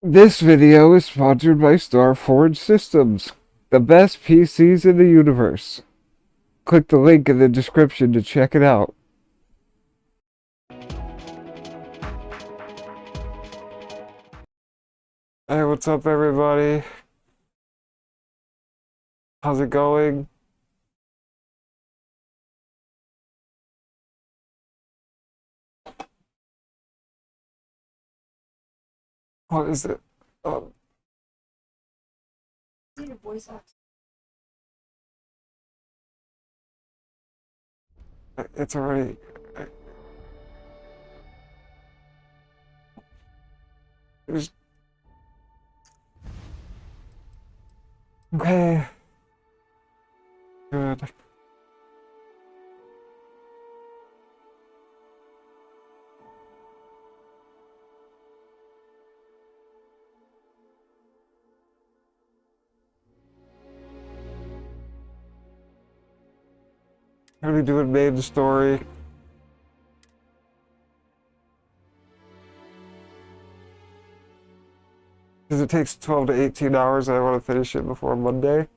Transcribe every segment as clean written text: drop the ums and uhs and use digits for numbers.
This video is sponsored by Starforge Systems, the best PCs in the universe. Click the link in the description to check it out. Hey, what's up everybody? How's it going? What is it? Um, it's already... There's... Okay. Good. Gonna be doing main story. Because it takes 12 to 18 hours and I want to finish it before Monday.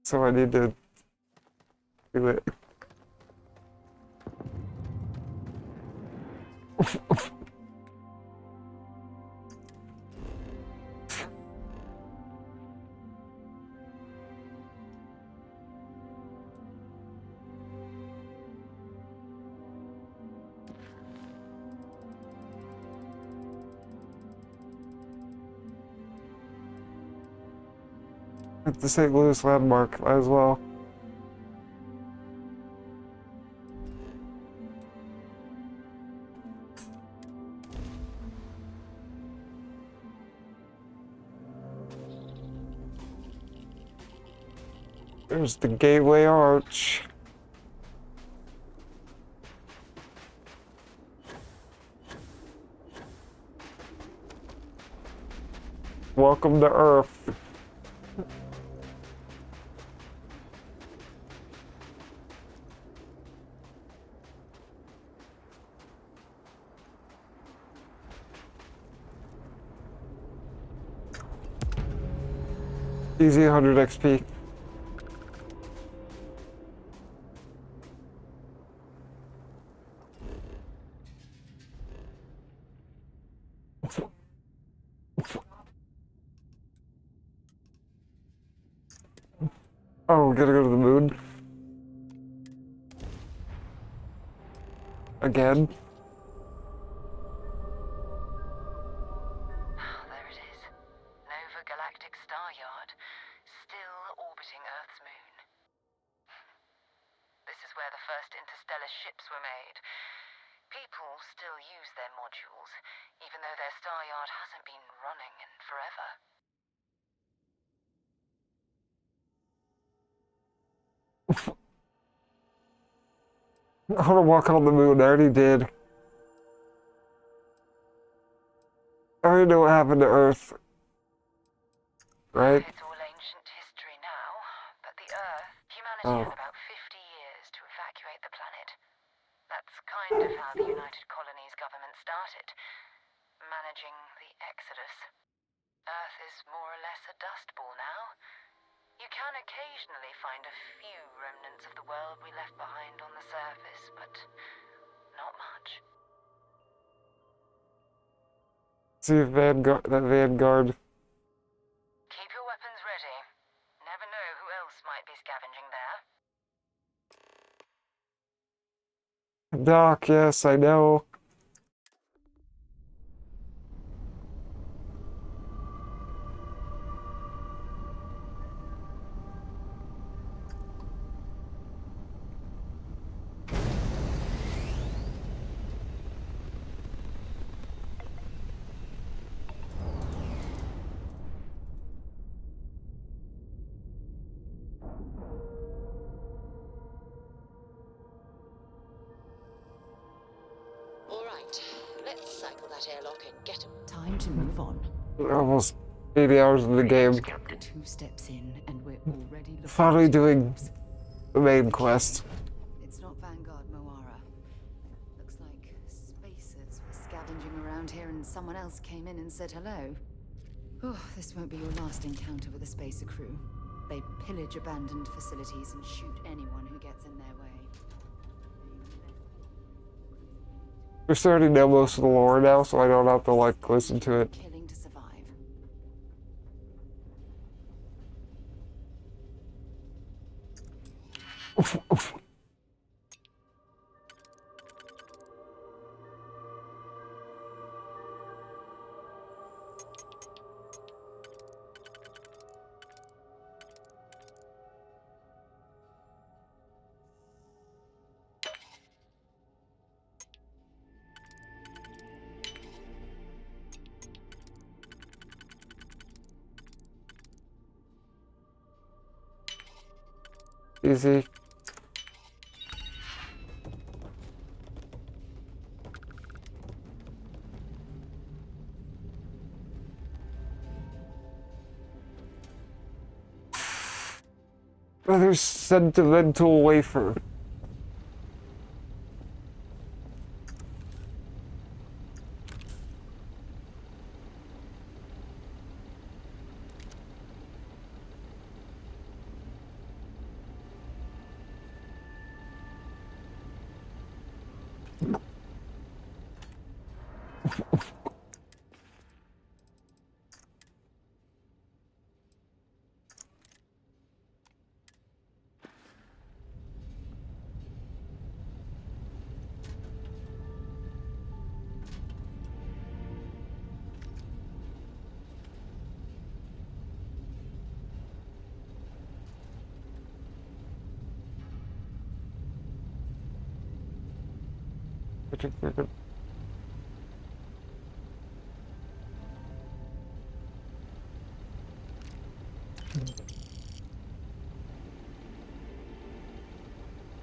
So I need to do it. It's the St. Louis landmark, might as well. There's the Gateway Arch. Welcome to Earth. Easy 100 XP. Oh, we're gonna go to the moon. Again. There it is. Nova Galactic Star Yard, still orbiting Earth's moon. This is where the first interstellar ships were made. People still use their modules, even though their star yard hasn't been running in forever. I wanna walk on the moon, I already did. I already know what happened to Earth. Right? It's all ancient history now, but the Earth, humanity has about 50 years to evacuate the planet. That's kind of how the United Colonies government started, managing the exodus. Earth is more or less a dust ball now. You can occasionally find a few remnants of the world we left behind on the surface, but not much. See if that Vanguard. Keep your weapons ready. Never know who else might be scavenging there. Doc, yes, I know. Let's cycle that airlock and get him. Time to move on. Almost 80 hours in the game. 2 steps in, and we're already looking. Finally doing the main quest. It's not Vanguard Moara. Looks like spacers were scavenging around around here and someone else came in and said hello. Oh, this won't be your last encounter with a spacer crew. They pillage abandoned facilities and shoot anyone who gets in their way. We're starting to know most of the lore now, so I don't have to, like, listen to it. Killing to survive. Easy. Another sentimental wafer.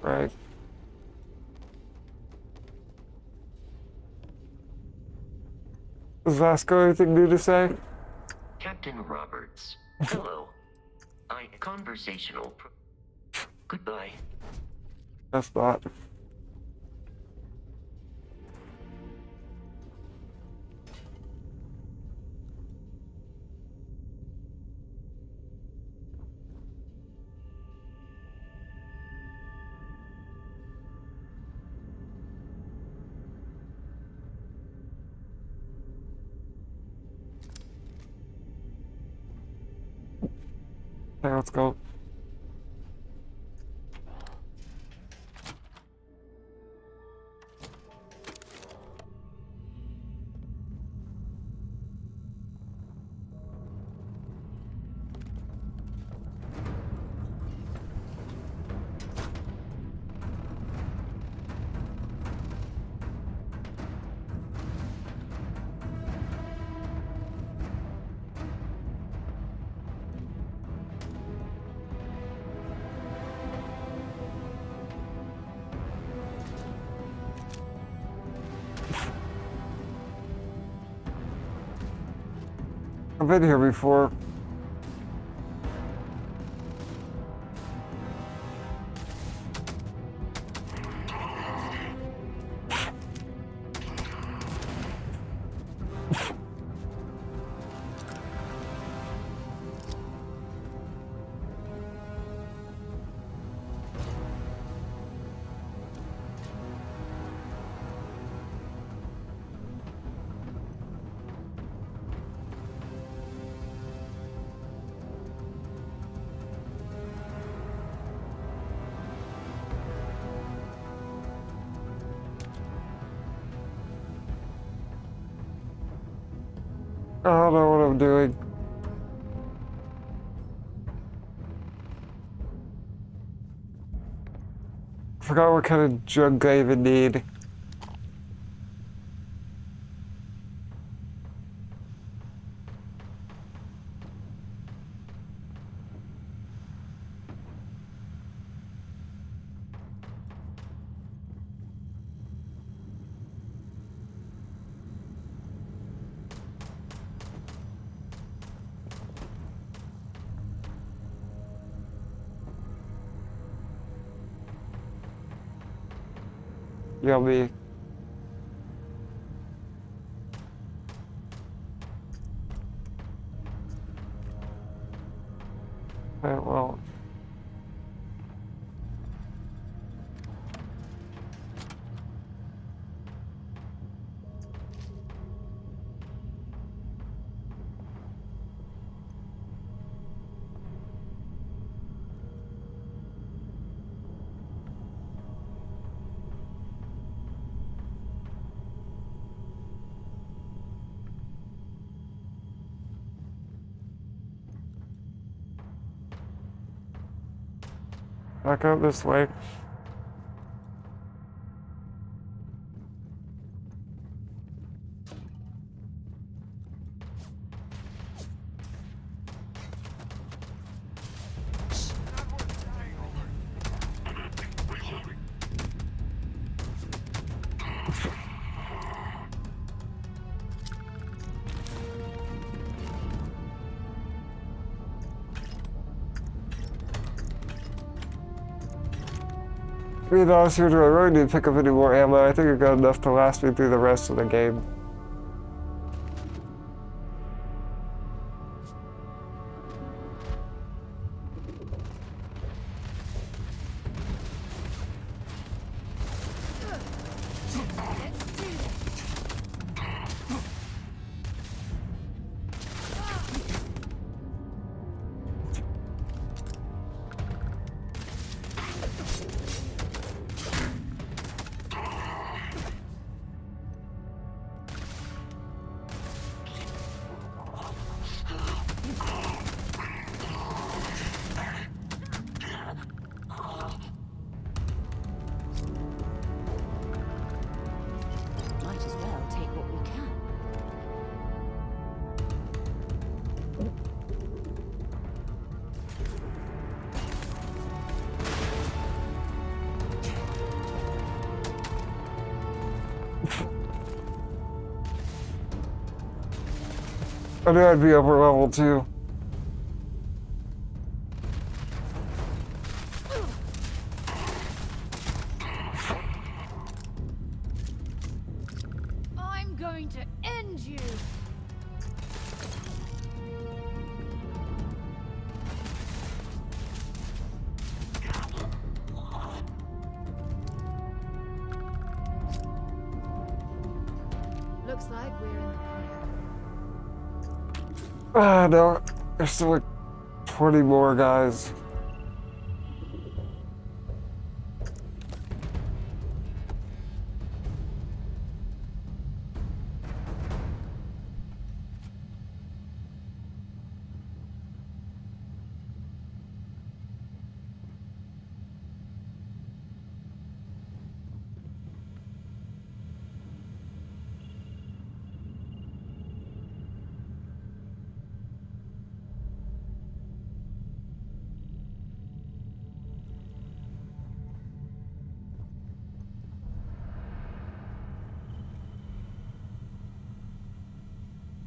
Right. Does Vasco anything new to say? Captain Roberts. Hello. Conversational. Goodbye. That's not. Okay, let's go. I've been here before. I don't know what I'm doing. I forgot what kind of junk I even need. Yummy. Okay, well. Back out this way. To be honest here, do I really need to pick up any more ammo? I think I got enough to last me through the rest of the game. Might as well take what we can. I knew I'd be over level too. I'm going to end you! Looks like we're in the clear. Ah, no. There's still like 20 more guys.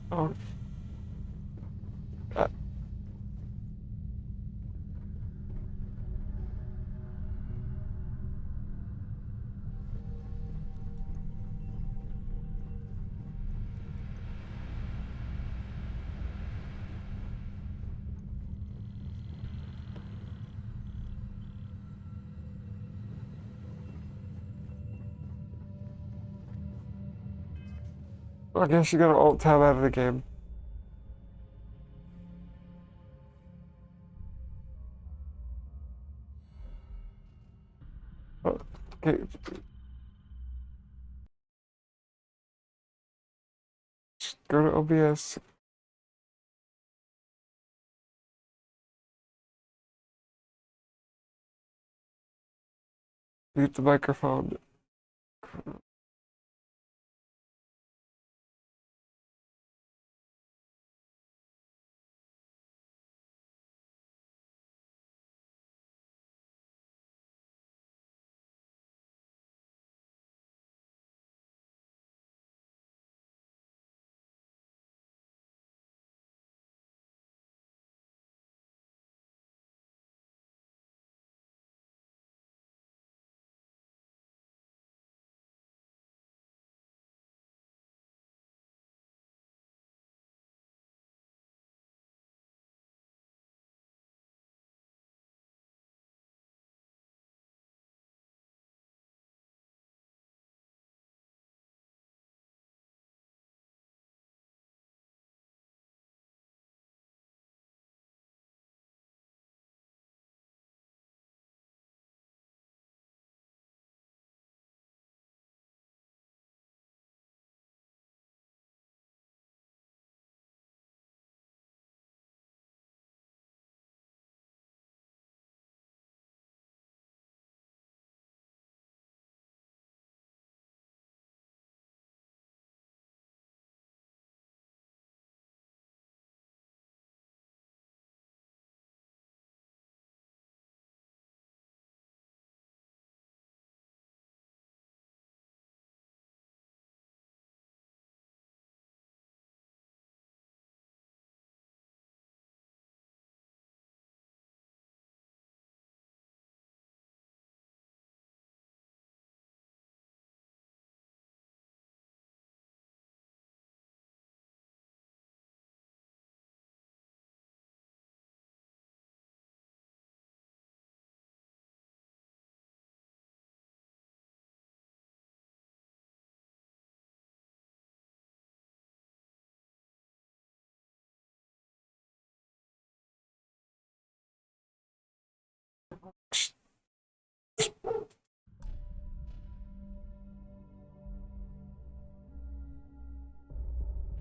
Oh. I guess you gotta alt tab out of the game. Okay. Go to OBS. Mute the microphone.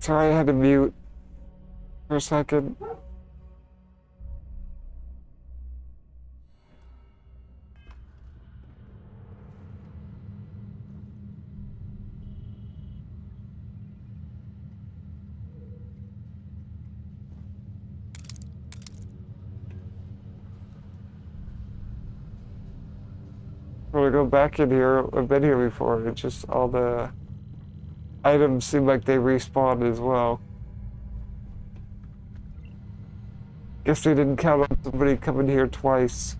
Sorry, I had to mute for a second. When I go back in here, I've been here before. It's just all the items seem like they respawn as well. Guess they didn't count on somebody coming here twice.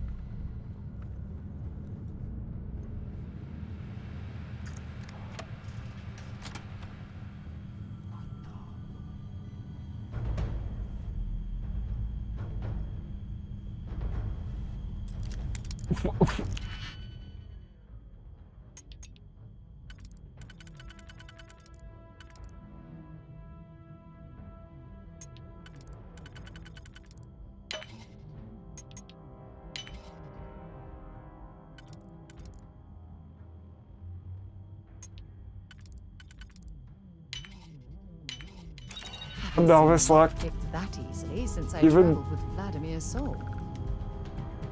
Novice luck. Picked that easily since I Even- traveled with Vladimir's soul.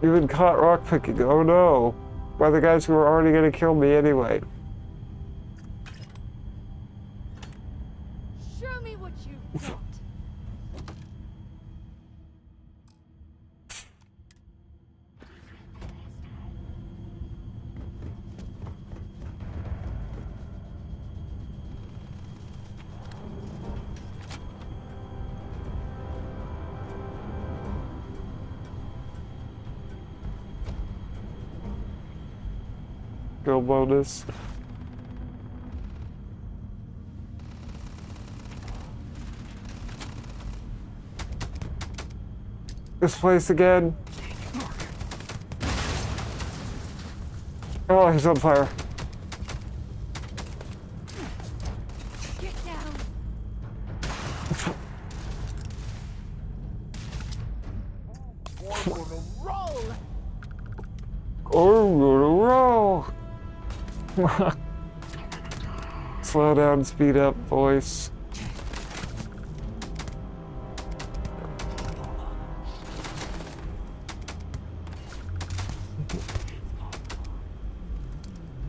Even caught rock picking. Oh no. By the guys who were already gonna kill me anyway. Show me what you've got. Skill bonus. This place again. Oh, he's on fire. Get down. Oh, roll. Slow down, speed up, voice.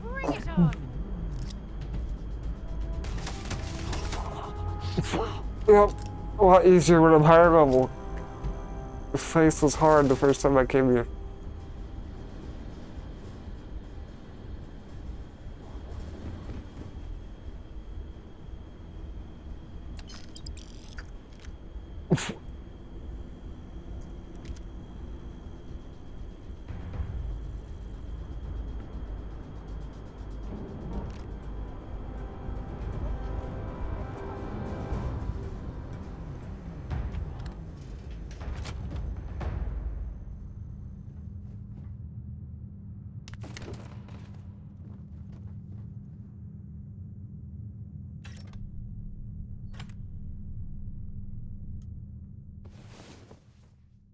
Bring it on. Yep, a lot easier when I'm higher level. This place was hard the first time I came here.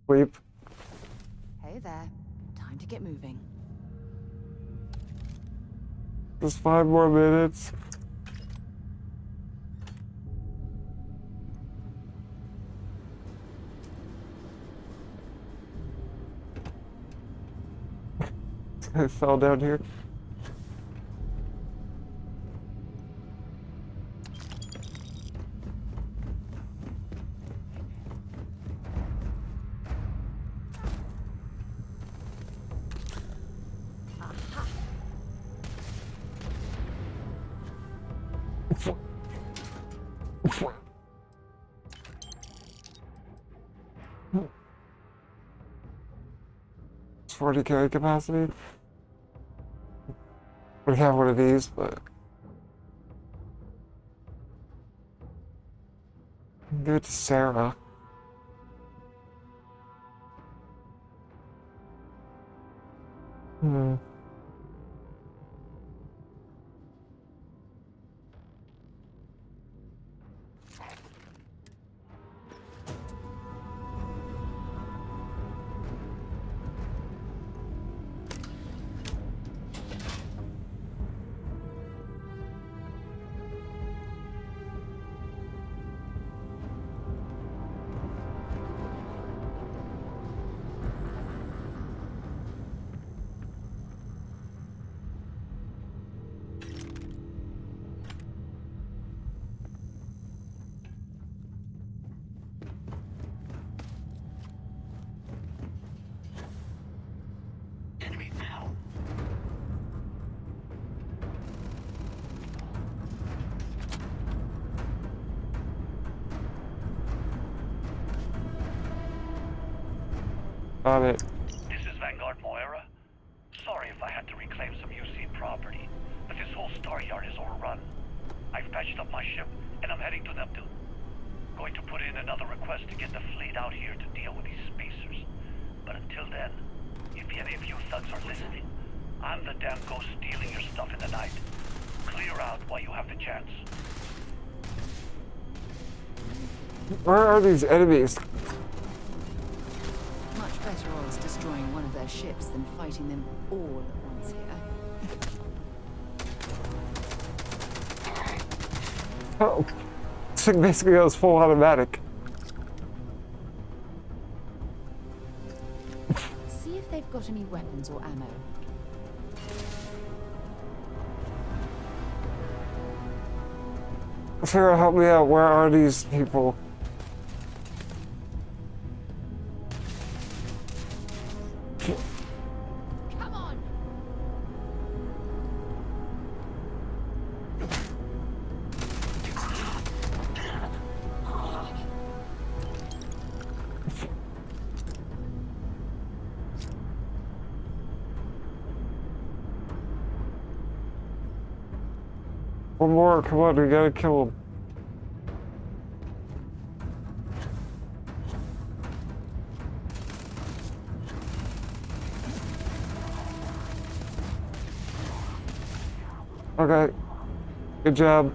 Sleep. Hey there. Time to get moving. Just 5 more minutes. I fell down here. It's 40 carry capacity. We have one of these, but give it to Sarah. Hmm. Got it. This is Vanguard Moira. Sorry if I had to reclaim some UC property, but this whole star yard is overrun. I've patched up my ship, and I'm heading to Neptune. Going to put in another request to get the fleet out here to deal with these spacers. But until then, if any of you thugs are listening, I'm the damn ghost stealing your stuff in the night. Clear out while you have the chance. Where are these enemies? Much better odds destroying one of their ships than fighting them all at once here. Oh, so basically it was full automatic. See if they've got any weapons or ammo. Sarah, help me out. Where are these people? Come on! One more. Come on, we gotta kill him. Okay. Good job.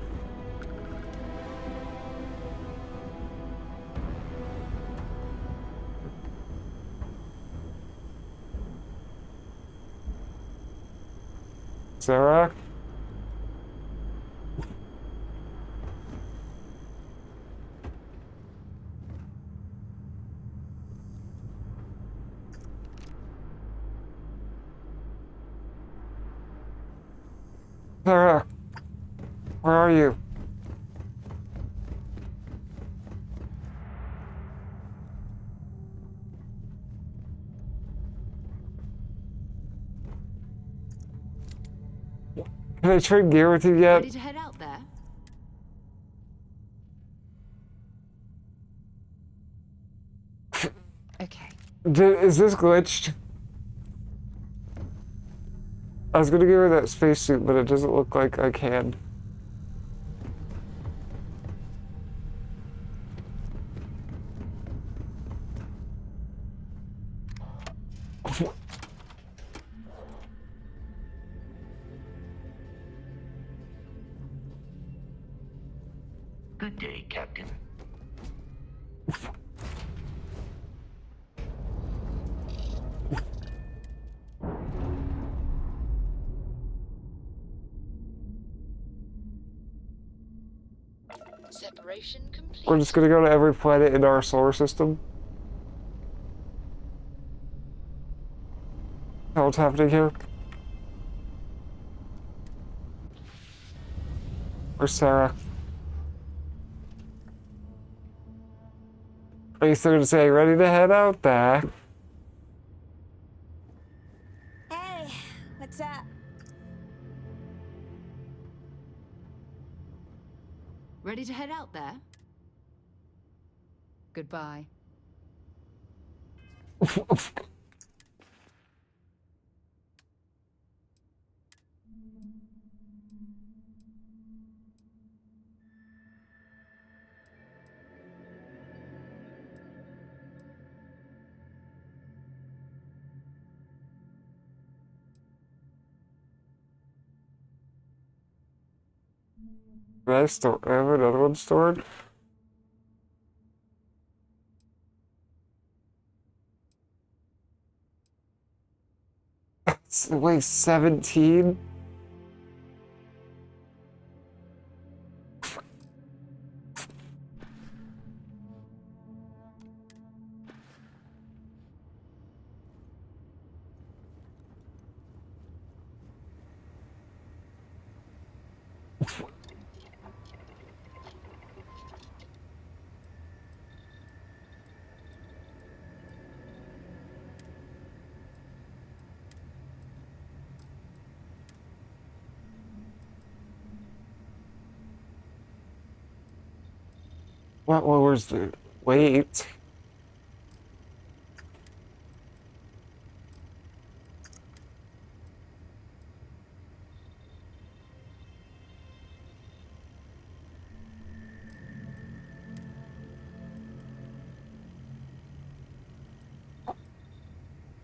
Sarah? Sarah? Where are you? Can I trade gear with you yet? Ready to head out there? Okay. Is this glitched? I was gonna give her that spacesuit, but it doesn't look like I can. Good day, Captain. Separation complete. We're just gonna go to every planet in our solar system. That's what's happening here. Where's Sarah? Are you still gonna say ready to head out there? Hey, what's up? Ready to head out there? Goodbye. I still have another one stored. It's like 17. What was the wait?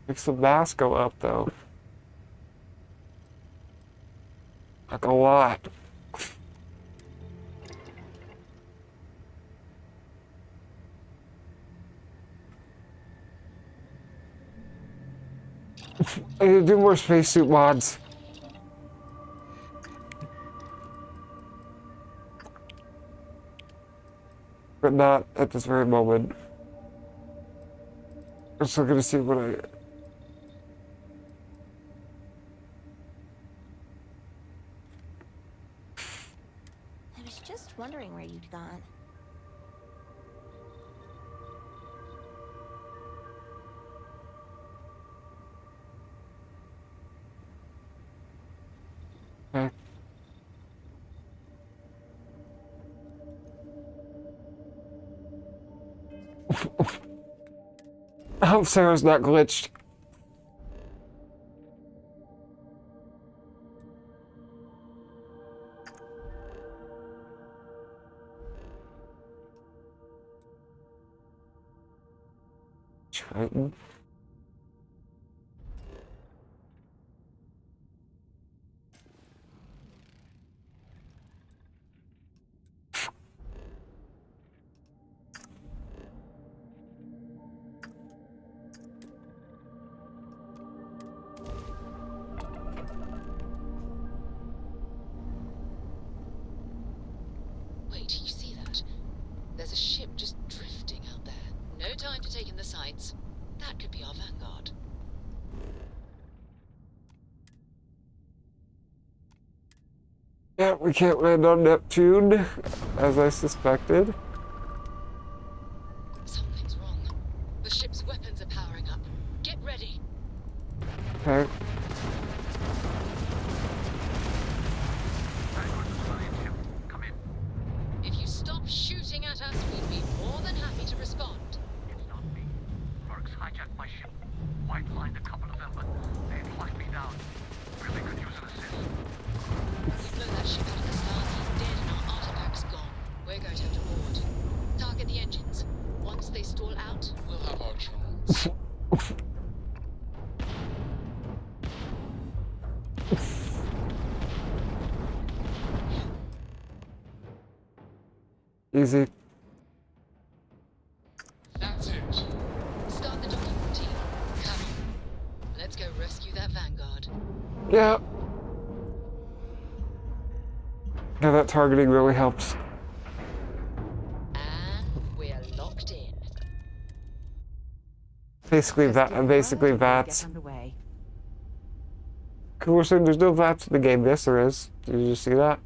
Makes the mass go up, though. Like a lot. I need to do more spacesuit mods. But not at this very moment. I'm still gonna see what I... I was just wondering where you'd gone. Okay. I hope Sarah's not glitched. Triton. Wait, you see that? There's a ship just drifting out there. No time to take in the sights. That could be our vanguard. Yeah, we can't land on Neptune, as I suspected. Something's wrong. The ship's weapons are powering up. Get ready. Okay. If you stop shooting at us, we'd be more than happy to respond. It's not me. Mercs hijacked my ship. White lined a couple of them, but they locked me down. Really could use an assist. We blow that ship out of the star, he's dead and our artifact's gone. We're going to have to board. Target the engines. Once they stall out, we'll have our chance. Easy. That's it. Start the docking routine. Come on. Let's go rescue that vanguard. Yeah. Yeah, that targeting really helps. And we're locked in. Basically, Just get basically quiet and VATS. get underway. Cool, we're saying there's no VATS in the game. Yes, there is. Did you see that?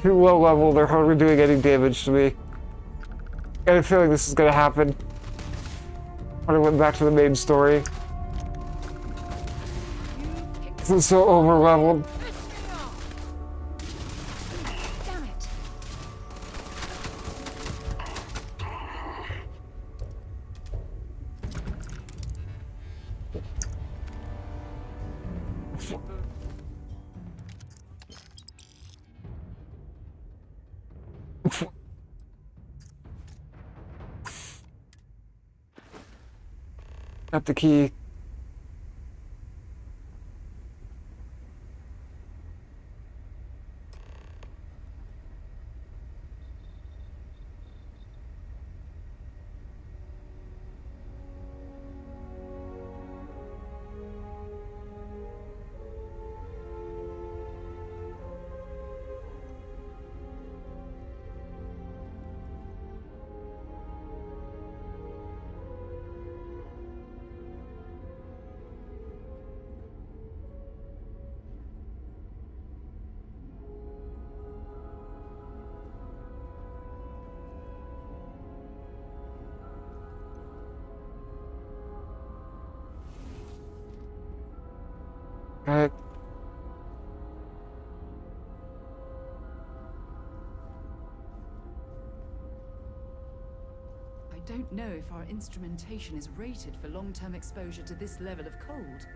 Too low level, they're hardly doing any damage to me. I had a feeling this is gonna happen when I went back to the main story. This is so over leveled. Damn it! Got the key. don't know if our instrumentation is rated for long-term exposure to this level of cold.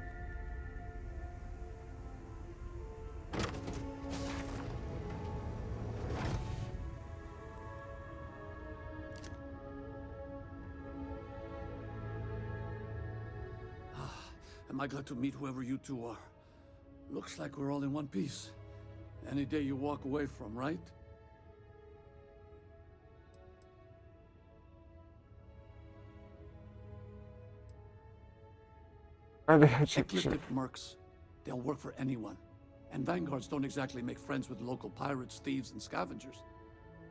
Am I glad to meet whoever you two are? Looks like we're all in one piece. Any day you walk away from, right? Ecliptic mercs. They'll work for anyone. And vanguards don't exactly make friends with local pirates, thieves, and scavengers.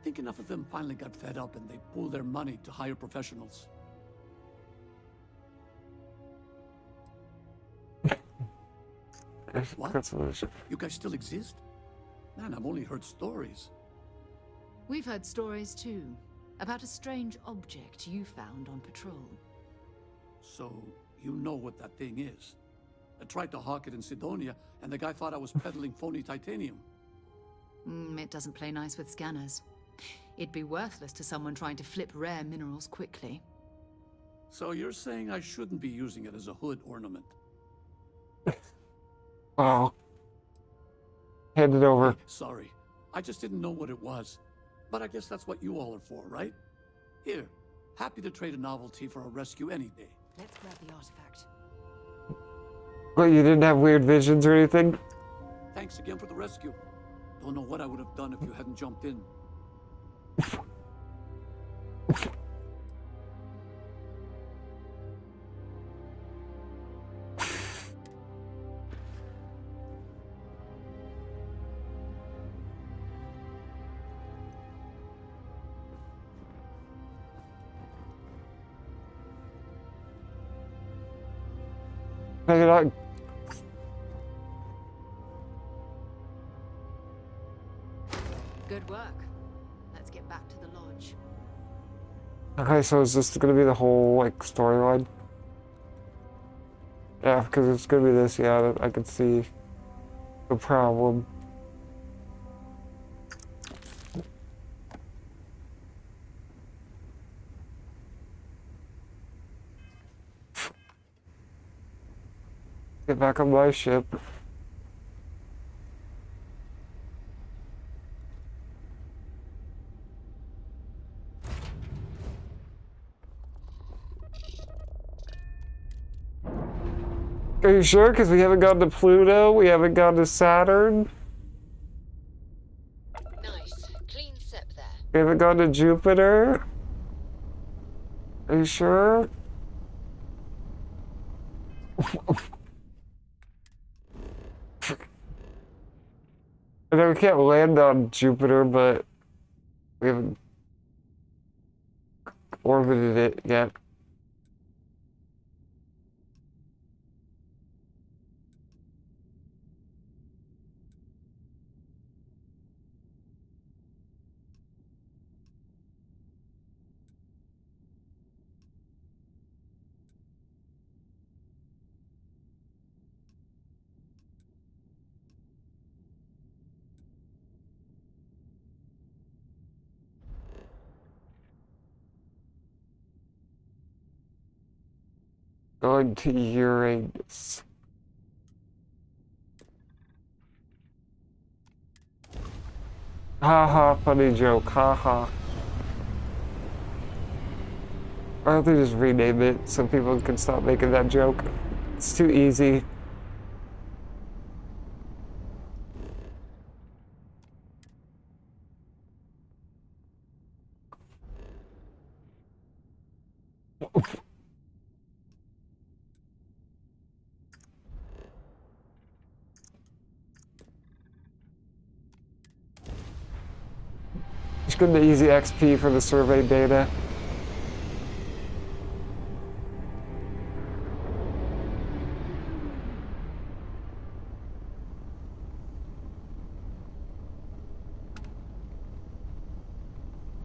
Think enough of them finally got fed up and they pooled their money to hire professionals. What? You guys still exist? Man, I've only heard stories. We've heard stories too, about a strange object you found on patrol. So, you know what that thing is? I tried to hawk it in Sidonia, and the guy thought I was peddling phony titanium. It doesn't play nice with scanners. It'd be worthless to someone trying to flip rare minerals quickly. So you're saying I shouldn't be using it as a hood ornament? Wow. Hand it over. Hey, sorry. I just didn't know what it was. But I guess that's what you all are for, right? Here. Happy to trade a novelty for a rescue any day. Let's grab the artifact. What, you didn't have weird visions or anything? Thanks again for the rescue. Don't know what I would have done if you hadn't jumped in. Check it out. Good work. Let's get back to the lodge. Okay, so is this gonna be the whole, like, storyline? Yeah, because it's gonna be this, yeah, I can see the problem. Get back on my ship. Are you sure? Because we haven't gone to Pluto, we haven't gone to Saturn, Nice. Clean sep there. we haven't gone to Jupiter. Are you sure? I know we can't land on Jupiter, but we haven't orbited it yet. Going to Uranus. Haha, funny joke, haha. Why don't they just rename it so people can stop making that joke? It's too easy. Just get the easy XP for the survey data.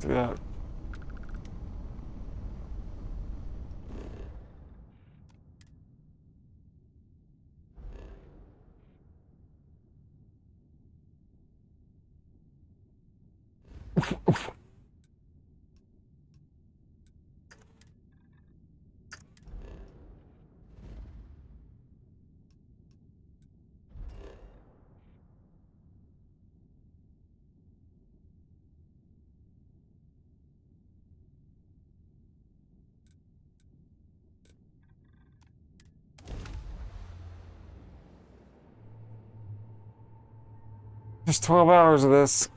Yeah. Just 12 hours of this.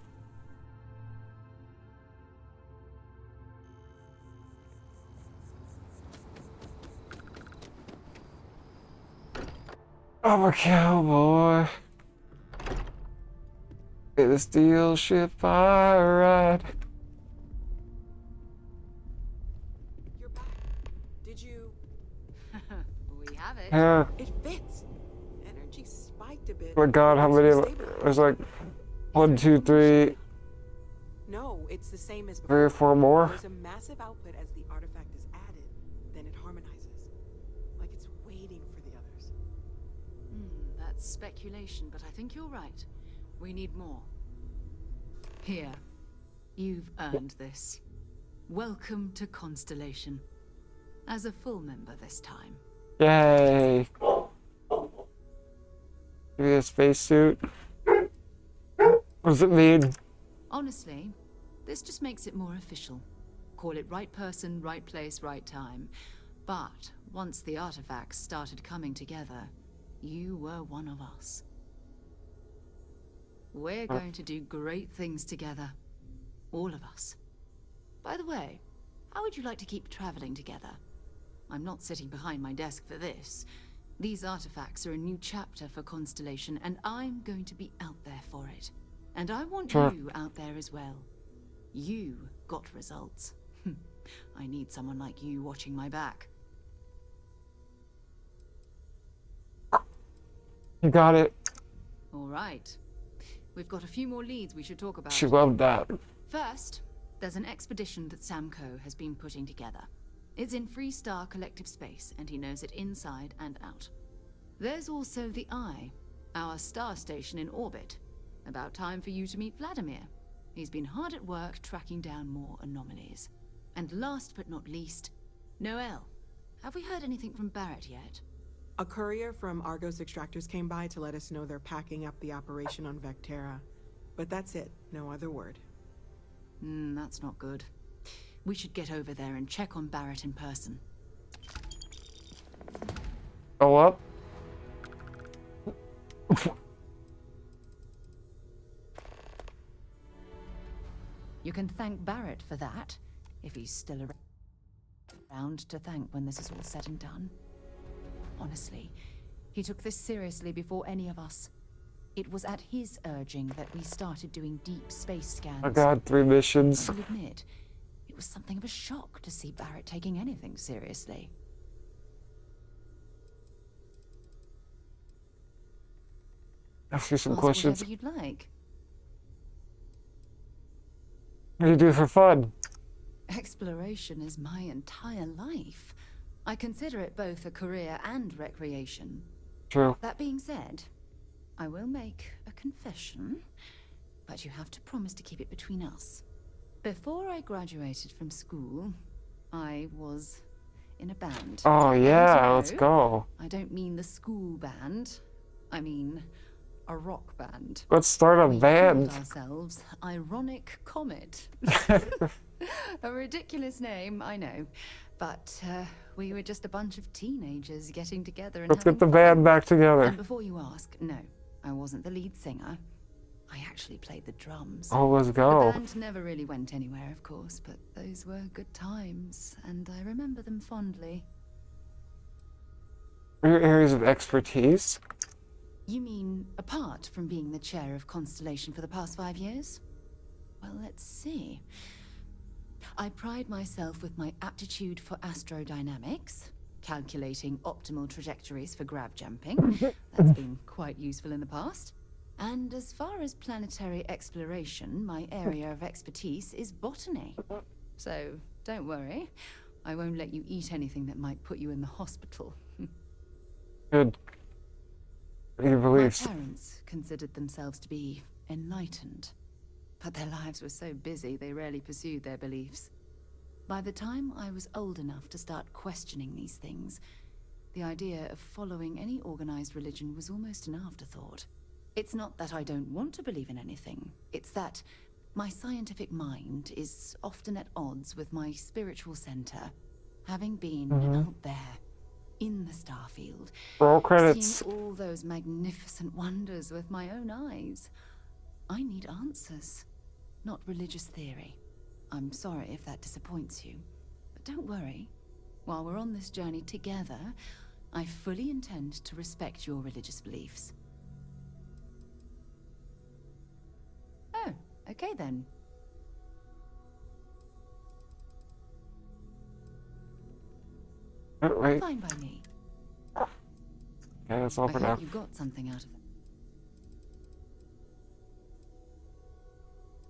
I'm a cowboy. In a steel ship I ride. You're back. Did you? We have it. Yeah. It fits. Energy spiked a bit. Oh my god, how many? There's like 1, 2, 3, No, it's the same as 3 before. or 4 more. There's a massive output as the artifact is added, then it harmonizes. Like it's waiting for the others. That's speculation, but I think you're right. We need more. Here. You've earned this. Welcome to Constellation. As a full member this time. Yay. Give me a spacesuit. What does it mean? Honestly, this just makes it more official. Call it right person, right place, right time. But once the artifacts started coming together, you were one of us. We're going to do great things together. All of us. By the way, how would you like to keep traveling together? I'm not sitting behind my desk for this. These artifacts are a new chapter for Constellation, and I'm going to be out there for it. And I want you out there as well. You got results. I need someone like you watching my back. You got it. All right. We've got a few more leads we should talk about. She loved that. First, there's an expedition that Samco has been putting together. It's in Freestar Collective Space, and he knows it inside and out. There's also the Eye, our star station in orbit. About time for you to meet Vladimir. He's been hard at work tracking down more anomalies. And last but not least, Noel. Have we heard anything from Barrett yet? A courier from Argos Extractors came by to let us know they're packing up the operation on Vectera. But that's it, no other word. That's not good. We should get over there and check on Barrett in person. Go up. You can thank Barrett for that, if he's still around to thank when this is all said and done. Honestly, he took this seriously before any of us. It was at his urging that we started doing deep space scans. I got 3 missions. I'll admit, it was something of a shock to see Barrett taking anything seriously. Ask you some Ask questions. whatever you'd like. What do you do for fun? Exploration is my entire life. I consider it both a career and recreation. True. That being said, I will make a confession, but you have to promise to keep it between us. Before I graduated from school, I was in a band. Oh And yeah, no, let's go. I don't mean the school band. I mean a rock band. Let's start a We band. called ourselves Ironic Comet. A ridiculous name, I know. But we were just a bunch of teenagers getting together and Let's get the having band fun. back together. And before you ask, no, I wasn't the lead singer. I actually played the drums. Oh, let's The go. band never really went anywhere, of course, but those were good times, and I remember them fondly. Your areas of expertise? You mean, apart from being the chair of Constellation for the past 5 years? Well, let's see. I pride myself with my aptitude for astrodynamics, calculating optimal trajectories for grav jumping. That's been quite useful in the past. And as far as planetary exploration, my area of expertise is botany. So, don't worry. I won't let you eat anything that might put you in the hospital. Good. Your My beliefs. parents considered themselves to be enlightened, but their lives were so busy they rarely pursued their beliefs. By the time I was old enough to start questioning these things, the idea of following any organized religion was almost an afterthought. It's not that I don't want to believe in anything, it's that my scientific mind is often at odds with my spiritual center, having been out there, in the Starfield, Roll credits. seeing all those magnificent wonders with my own eyes. I need answers, not religious theory. I'm sorry if that disappoints you, but don't worry. While we're on this journey together, I fully intend to respect your religious beliefs. Oh, okay then. Oh, wait. Fine by me. Okay, that's all I for now. hope you got something out of it.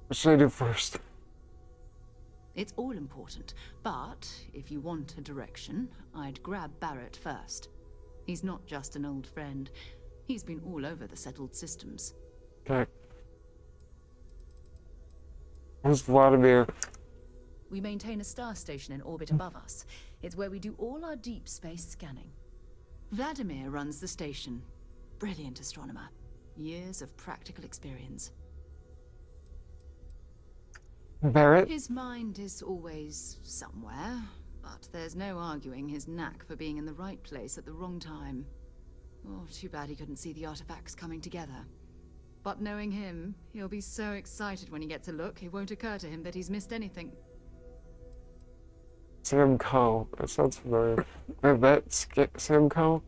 What should I do first? It's all important, but if you want a direction, I'd grab Barrett first. He's not just an old friend. He's been all over the settled systems. Okay. Who's Vladimir? We maintain a star station in orbit above us. It's where we do all our deep space scanning. Vladimir runs the station. Brilliant astronomer. Years of practical experience. Barrett? His mind is always somewhere, but there's no arguing his knack for being in the right place at the wrong time. Oh, too bad he couldn't see the artifacts coming together. But knowing him, he'll be so excited when he gets a look, it won't occur to him that he's missed anything. Sam Cole. That sounds familiar. I bet Sam Cole.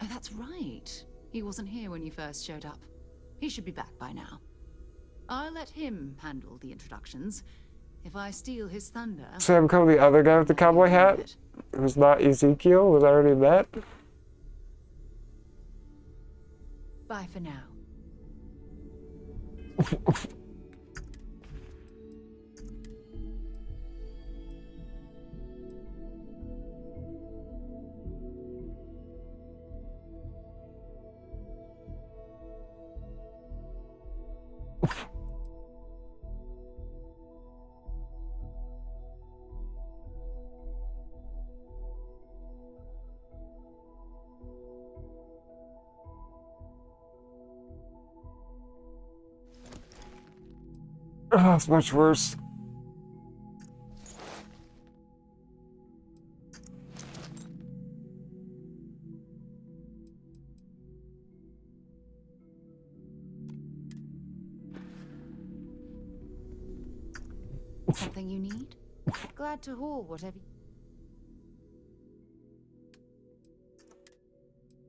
Oh, that's right. He wasn't here when you first showed up. He should be back by now. I'll let him handle the introductions. If I steal his thunder... Sam Cole, the other guy with the cowboy hat? Who's not Ezekiel? Was I already met? Bye for now. Oh, it's much worse. Something you need? Glad to haul whatever...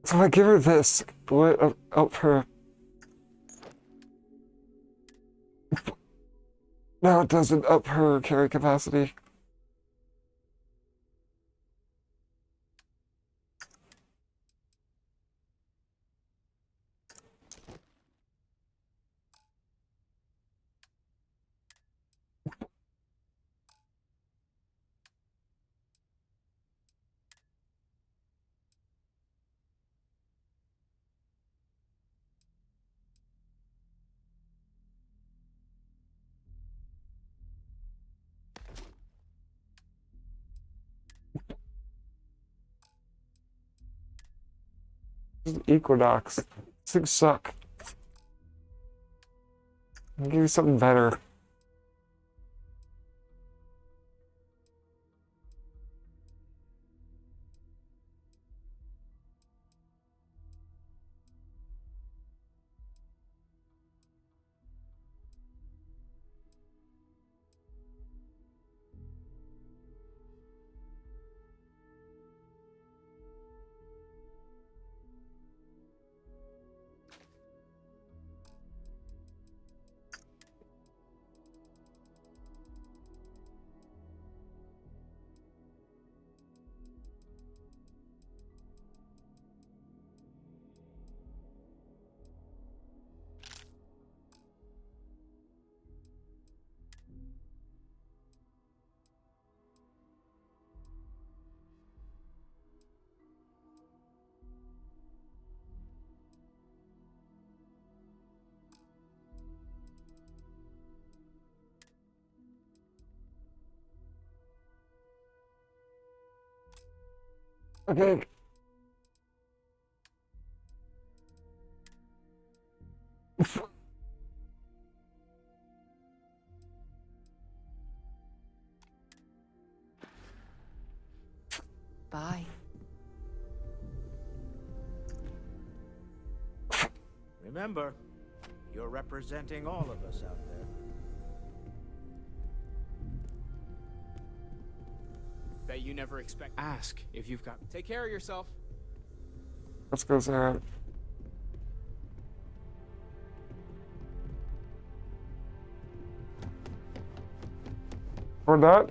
So I give her this. What up her? No, it doesn't up her carry capacity. This is Equinox. These things suck. I'll give you something better. Okay. Bye. Remember, You're representing all of us out there. Bet you never expect. Ask if you've got. Take care of yourself. Let's go, Sarah. Or not?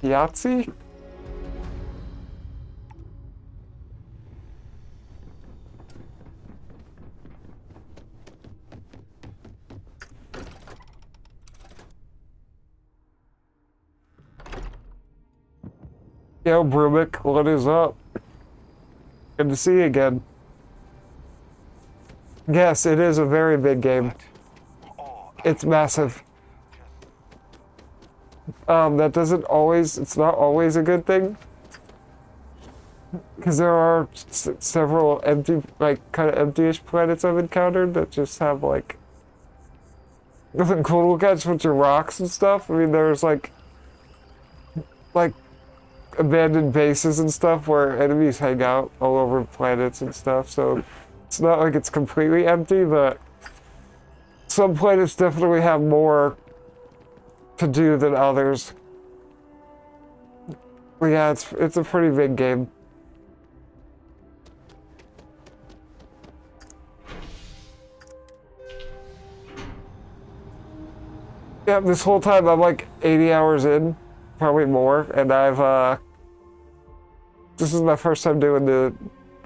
Yahtzee? Yo, Brumick, what is up? Good to see you again. Yes, it is a very big game. It's massive. That doesn't always, it's not always a good thing. Because there are several empty, like, kind of empty-ish planets I've encountered that just have, like, nothing cool to look at, just a bunch of rocks and stuff. I mean, there's, like, abandoned bases and stuff where enemies hang out all over planets and stuff, so it's not like it's completely empty, but some planets definitely have more to do than others. But yeah, it's a pretty big game. Yeah, this whole time I'm like 80 hours in, probably more, and this is my first time doing the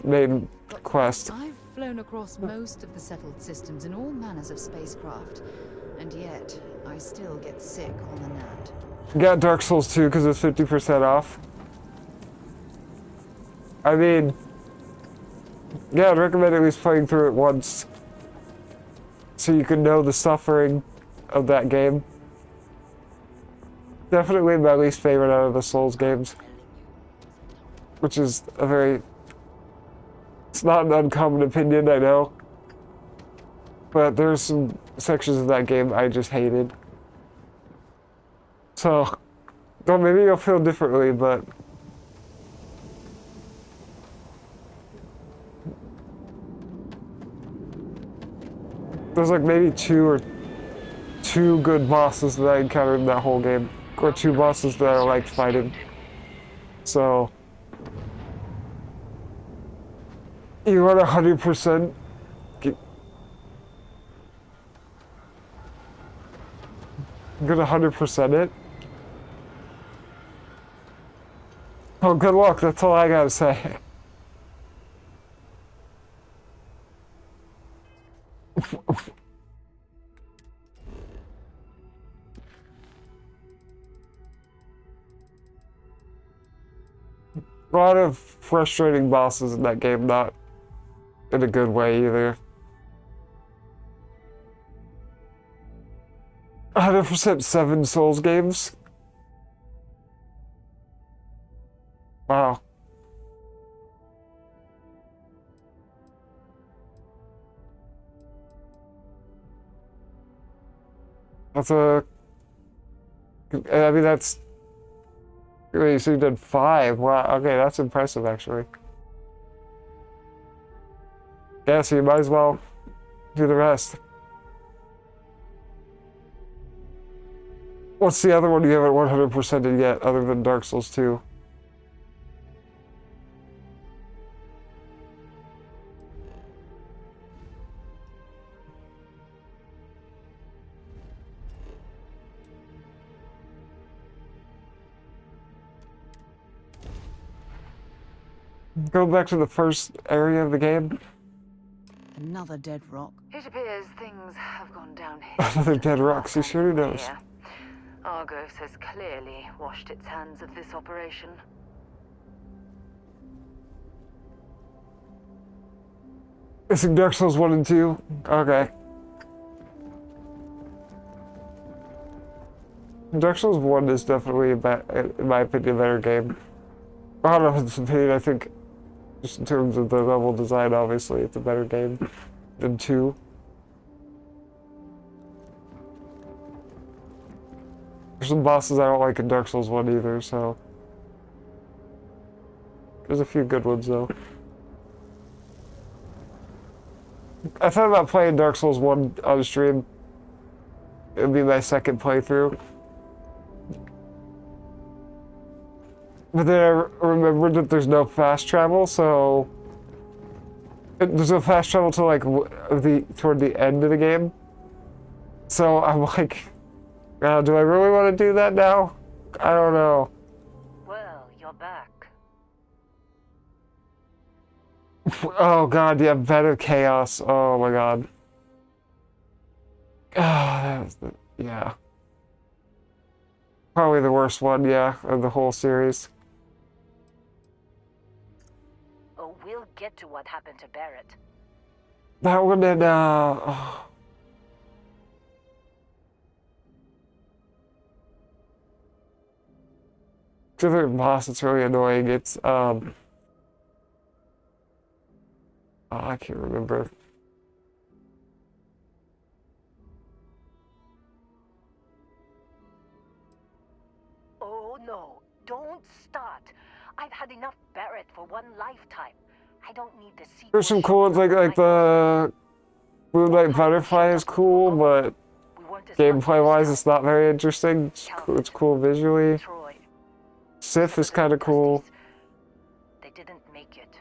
main quest. I've flown across most of the settled systems in all manners of spacecraft, and yet I still get sick on the NAT. Got Dark Souls 2 because it's 50% off. I mean, yeah, I'd recommend at least playing through it once so you can know the suffering of that game. Definitely my least favorite out of the Souls games. Which is a very... It's not an uncommon opinion, I know. But there's some sections of that game I just hated. So, well, maybe you'll feel differently, but... There's like maybe two good bosses that I encountered in that whole game. Or two bosses that I liked fighting. So... You want 100%? I'm gonna 100% it? Oh, good luck, that's all I gotta say. A lot of frustrating bosses in that game, not in a good way either. 100% 7 Souls games? Wow. That's a... I mean, that's... Wait, so you did 5. Wow, okay, that's impressive, actually. Yeah, so you might as well do the rest. What's the other one you haven't 100%ed yet, other than Dark Souls 2? Go back to the first area of the game. Another dead rock. It appears things have gone downhill. Another dead rock, she surely knows. Yeah. Argos has clearly washed its hands of this operation. It's in Dark Souls 1 and 2? Okay. Dark Souls 1 is definitely, in my opinion, a better game. I don't know if it's an opinion, I think, just in terms of the level design, obviously, it's a better game than 2. There's some bosses I don't like in Dark Souls 1 either, so... There's a few good ones, though. I thought about playing Dark Souls 1 on stream. It would be my second playthrough. But then I remembered that there's no fast travel, so... There's no fast travel to, like, toward the end of the game. So I'm like, do I really want to do that now? I don't know. Well, you're back. Oh god, yeah, better chaos. Oh my god. That was yeah. Probably the worst one, yeah, of the whole series. Oh, we'll get to what happened to Barrett. That one and, the other boss, it's really annoying. It's, oh, I can't remember. Oh no, don't start. I've had enough Barrett for one lifetime. I don't need the sequel. There's some cool ones, like the Moonlight Butterfly is cool, but gameplay-wise, it's not very interesting. It's cool visually. Sith is kind of cool. They didn't make it.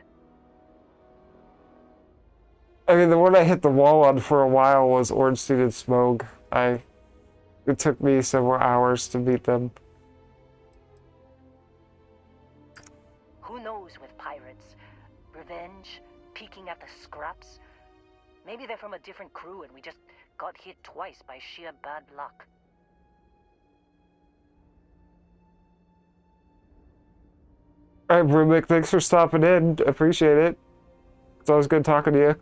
I mean, the one I hit the wall on for a while was Ornstein and Smoke. It took me several hours to beat them. Who knows with pirates? Revenge? Peeking at the scraps? Maybe they're from a different crew and we just got hit twice by sheer bad luck. Alright, Brumik, thanks for stopping in. Appreciate it. It's always good talking to you.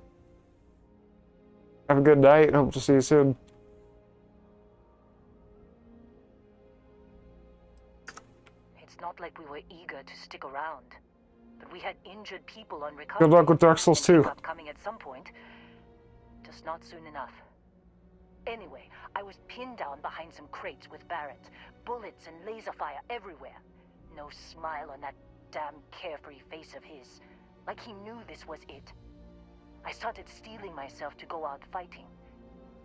Have a good night. Hope to see you soon. It's not like we were eager to stick around, but we had injured people on recovery. Good luck with Dark Souls 2. Coming at some point, just not soon enough. Anyway, I was pinned down behind some crates with Barrett, bullets and laser fire everywhere. No smile on that damn carefree face of his, like he knew this was it. I started steeling myself to go out fighting.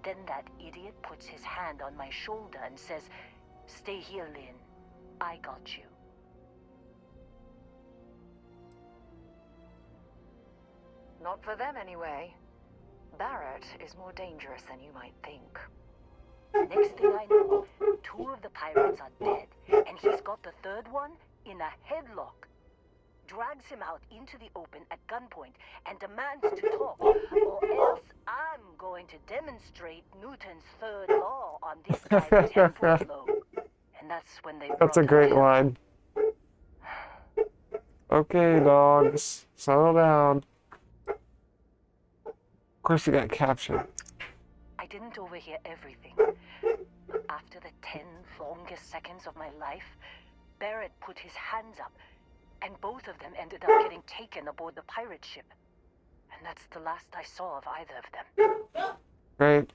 Then that idiot puts his hand on my shoulder and says, "Stay here, Lynn. I got you." Not for them, anyway. Barrett is more dangerous than you might think. Next thing I know, 2 of the pirates are dead, and he's got the 3rd one in a headlock. Drags him out into the open at gunpoint and demands to talk, or else I'm going to demonstrate Newton's 3rd law on this guy's temporal lobe. And that's when they That's a great line. Okay, dogs. Settle down. Of course you got captured. I didn't overhear everything, but after the 10 longest seconds of my life, Barrett put his hands up, and both of them ended up getting taken aboard the pirate ship. And that's the last I saw of either of them. Right.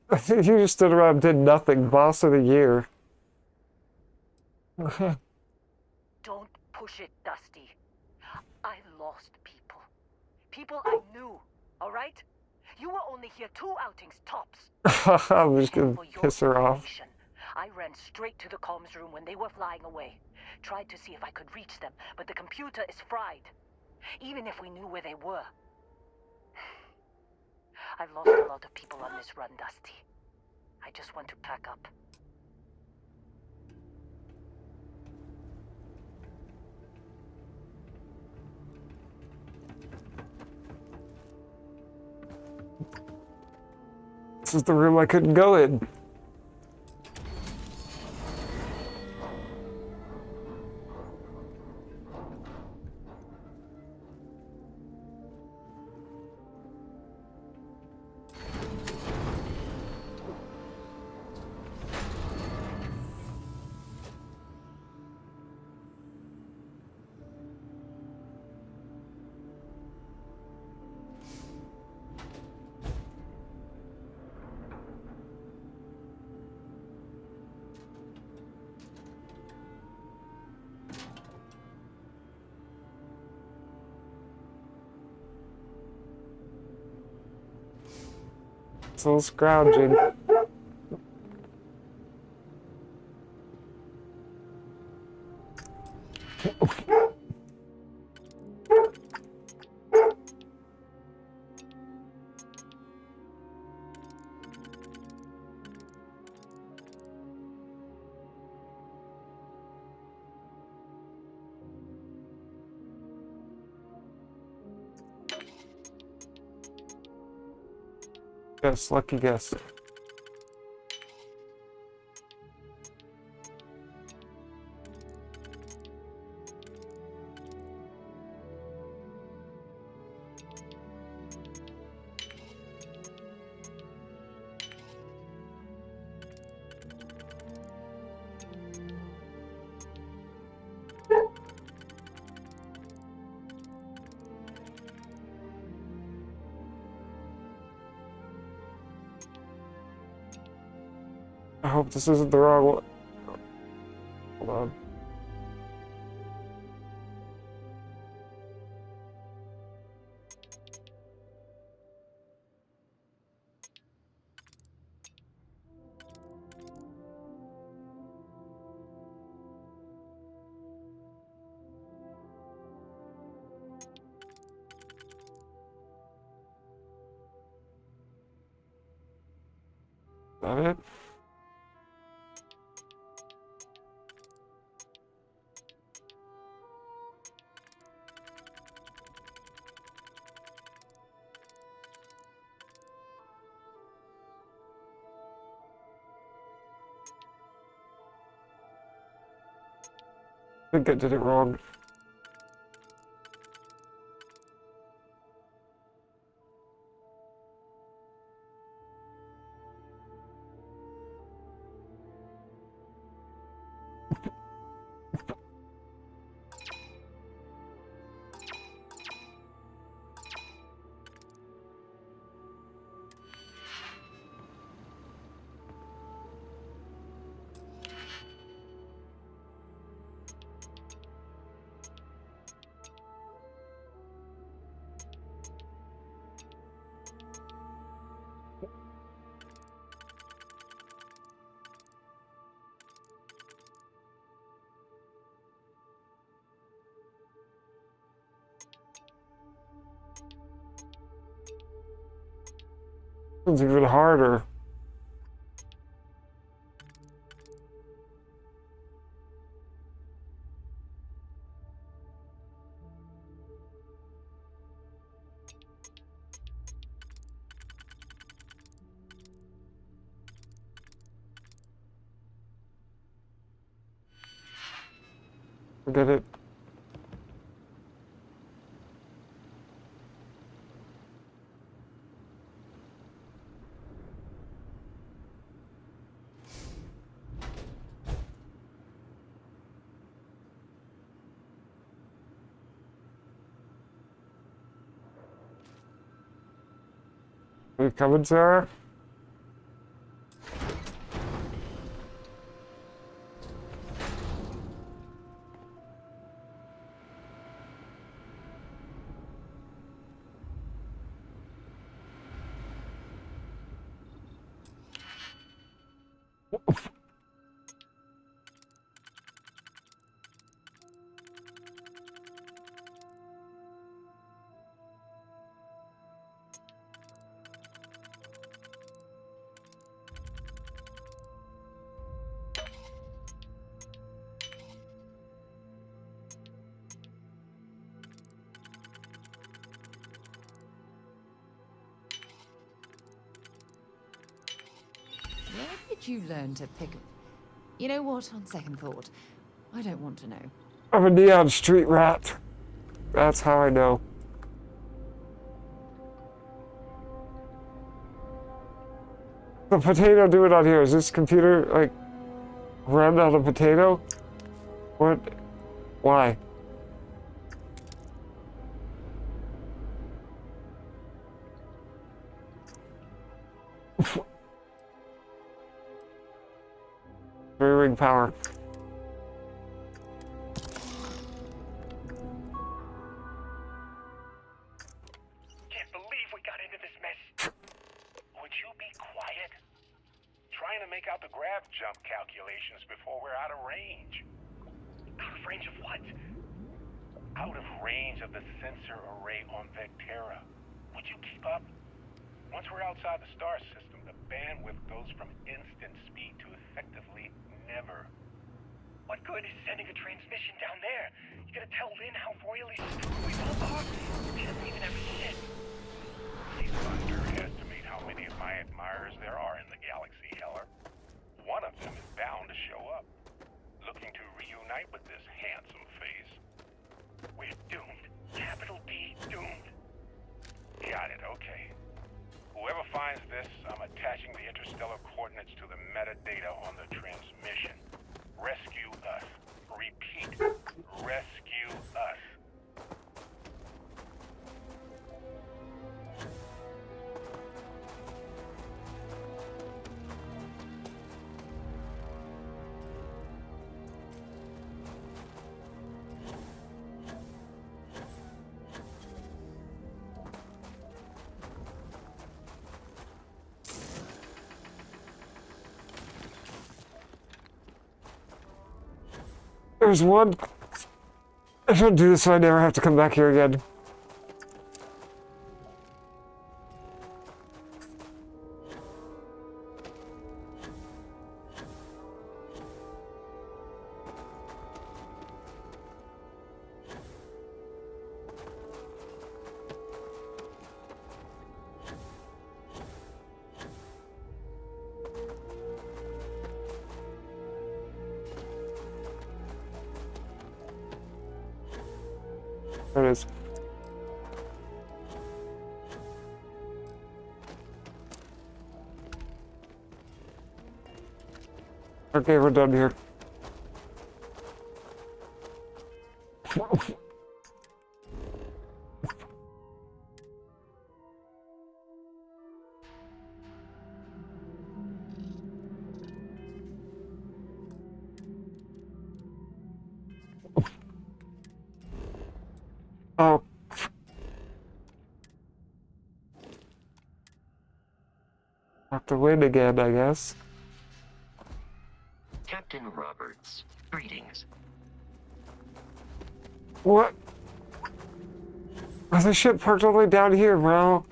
I think you just stood around and did nothing. Boss of the year. Don't push it, Dusty. I lost people. People I knew, all right? You were only here 2 outings tops. I'm just gonna piss her off. I ran straight to the comms room when they were flying away. Tried to see if I could reach them, but the computer is fried. Even if we knew where they were. I've lost a lot of people on this run, Dusty. I just want to pack up. This is the room I couldn't go in. Still scrounging. Yes, lucky guess. I hope this isn't the wrong one. Hold on. Is that it? I think I did it wrong. It's even harder. Forget it. Are you coming, Sarah? Where did you learn to pick? You know what? On second thought, I don't want to know. I'm a neon street rat. That's how I know. The potato doing on here? Is this computer like run on a potato? What? Why? Rearing power. Can't believe we got into this mess. Would you be out the grav jump calculations before we're out of range. Out of range of what? Out of range of the sensor array on Vectera. Would you keep up? Once we're outside the star system, the bandwidth goes from instant speed to effectively never. What good is sending a transmission down there? You gonna tell Lynn how royally screwed we both are? She doesn't even ever sit. Please underestimate how many of my admirers there are in the galaxy, Heller. One of them is bound to show up, looking to reunite with this handsome face. We're doomed. Capital D doomed. Got it, okay. Whoever finds this, I'm attaching the interstellar coordinates to the metadata on the transmission. Rescue us. Repeat. Rescue us. There's one. I should do this so I never have to come back here again. There it is. Okay, we're done here. Oh. Have to win again, I guess. Captain Roberts, greetings. What? Oh, the ship parked all the way down here, bro.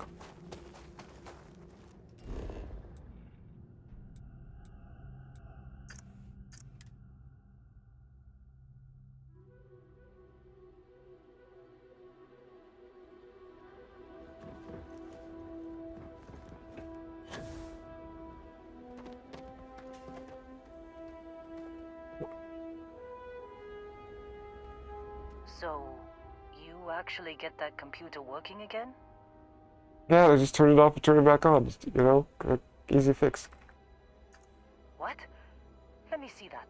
So, you actually get that computer working again? Yeah, I just turn it off and turn it back on. Just, you know, easy fix. What? Let me see that.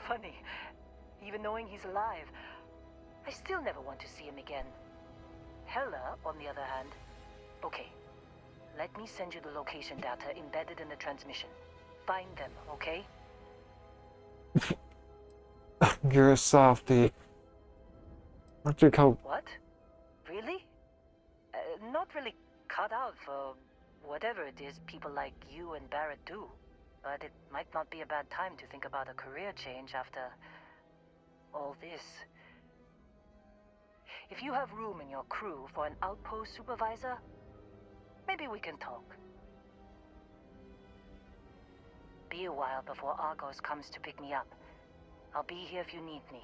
Funny. Even knowing he's alive, I still never want to see him again. Hella, on the other hand. Okay. Let me send you the location data embedded in the transmission. Find them, okay? You're a softie. What'd you call? What? Really? Not really cut out for whatever it is people like you and Barrett do. But it might not be a bad time to think about a career change after all this. If you have room in your crew for an outpost supervisor, maybe we can talk. Be a while before Argos comes to pick me up. I'll be here if you need me.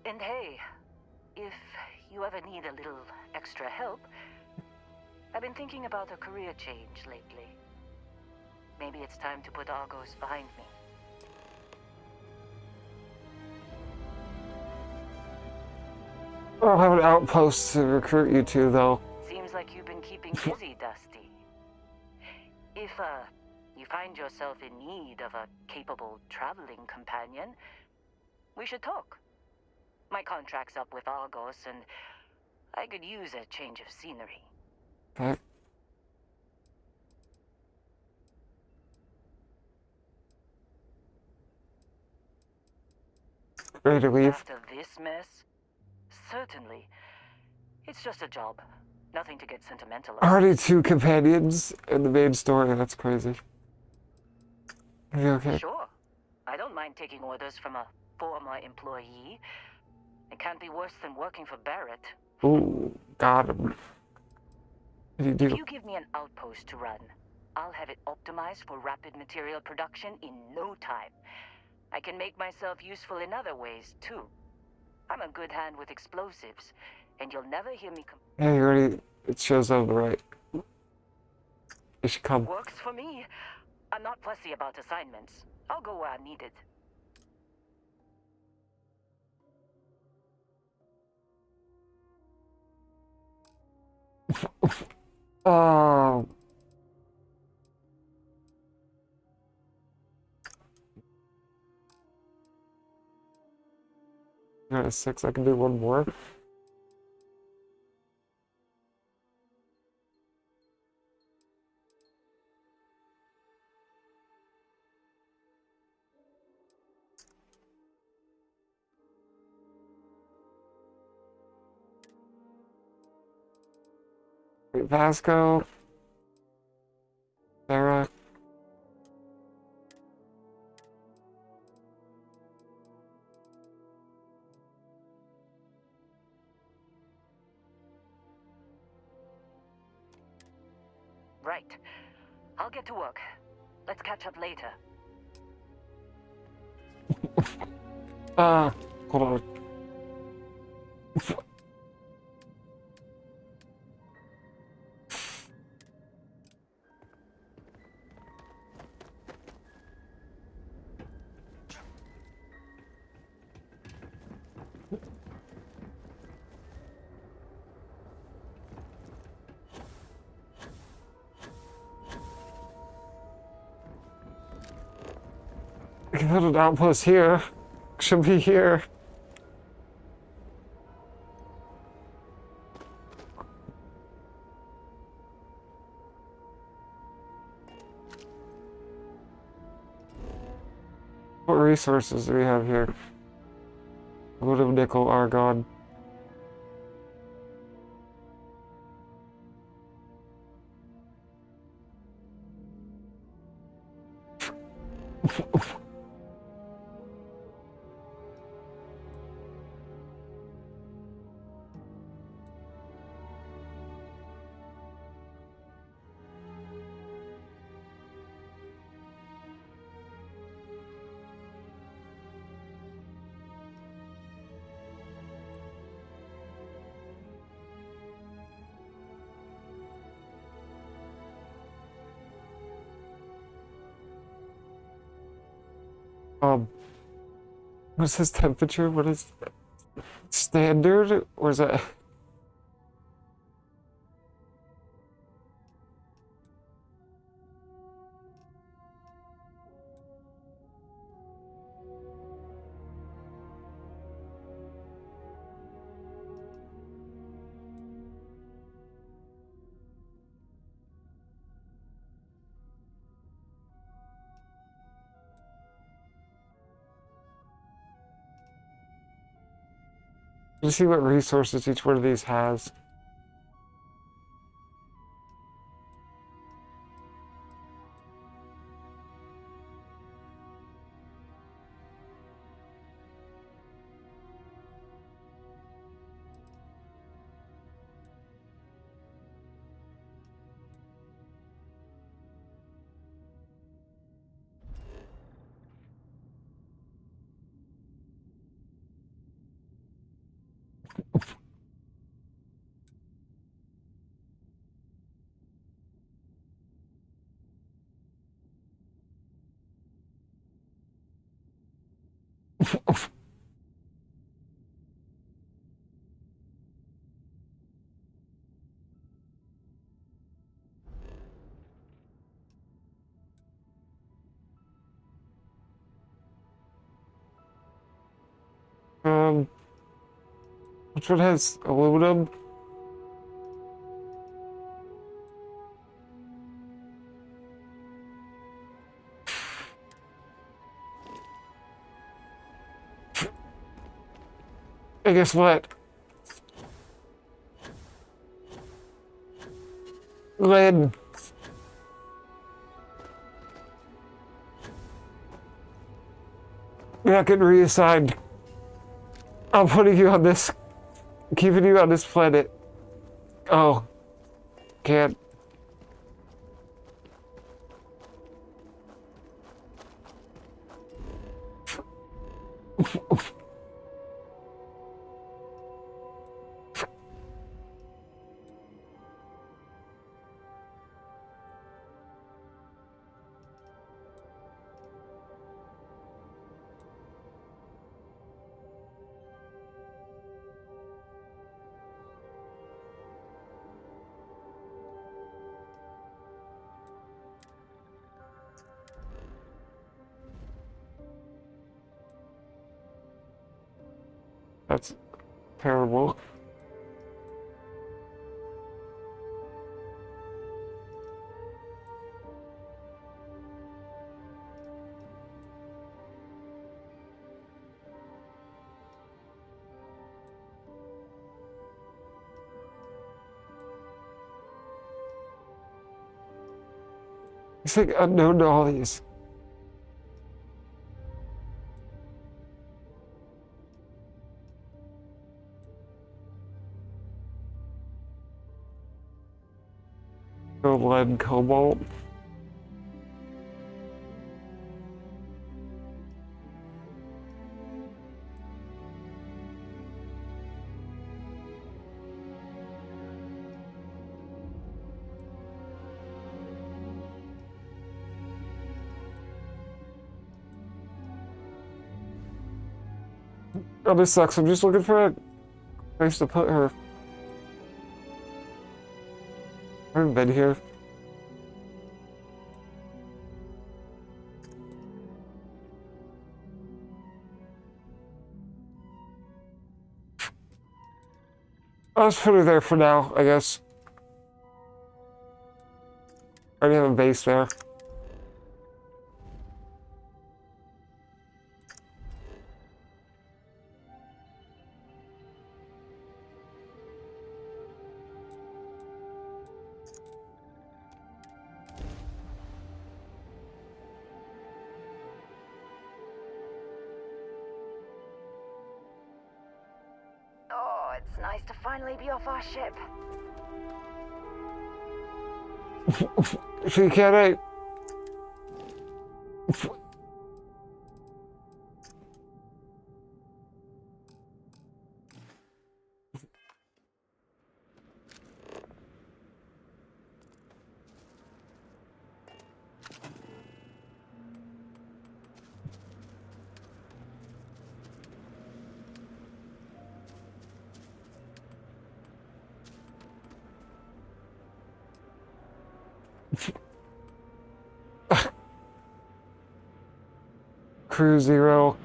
And hey, if you ever need a little extra help, I've been thinking about a career change lately. Maybe it's time to put Argos behind me. I'll have an outpost to recruit you to, though. Seems like you've been keeping busy, Dusty. If, you find yourself in need of a capable traveling companion, we should talk. My contract's up with Argos, and I could use a change of scenery. Okay. Ready to leave? After this mess? Certainly. It's just a job. Nothing to get sentimental about. Already 2 companions in the main story. That's crazy. Are you okay? Sure. I don't mind taking orders from a former employee. It can't be worse than working for Barrett. Ooh, got him. What do you If do? you give me an outpost to run, I'll have it optimized for rapid material production in no time. I can make myself useful in other ways, too. I'm a good hand with explosives, and you'll never hear me Yeah, you already. It shows on the right. You should come. Works for me. I'm not fussy about assignments. I'll go where I'm needed. Oh. You're at 6. I can do one more. Wait, Vasco. Sarah. Right. I'll get to work. Let's catch up later. Hold on. I can put an outpost here. Should be here. What resources do we have here? Aluminum, nickel, argon. What's his temperature? What is standard? Or is that? You see what resources each one of these has. Which one has aluminum? And guess what? Lynn. You're not getting reassigned. I'm putting you on this, keeping you on this planet. Oh, can't. That's terrible. It's like unknown dollies. Gold, lead, cobalt. Oh, this sucks. I'm just looking for a place to put her. I haven't been here. I'll just put her there for now, I guess. I already have a base there. Oh, it's nice to finally be off our ship. See, can I? Crew 0.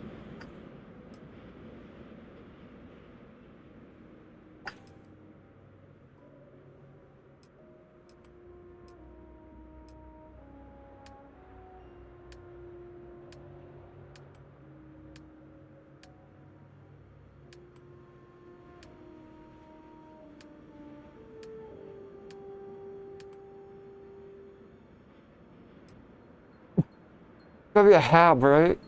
Gotta be a hab, right?